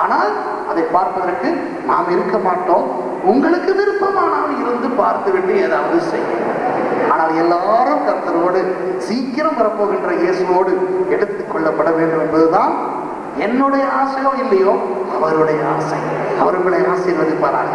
Speaker 2: ஆனால் அதை பார்ப்பதற்கு நாம் இருக்க மாட்டோம். உங்களுக்கு விருப்பமானால் இருந்து பார்த்துவிட்டு ஏதாவது செய்யும். ஆனால் எல்லாரும் கர்த்தரோடு சீக்கிரம் வரப்போகின்ற இயேசுவோடு எடுத்துக் கொள்ளப்பட வேண்டும் என்பதுதான் என்னுடைய ஆசையோ இல்லையோ அவருடைய ஆசை. அவர் உங்களை ஆசீர்வதிப்பாராக.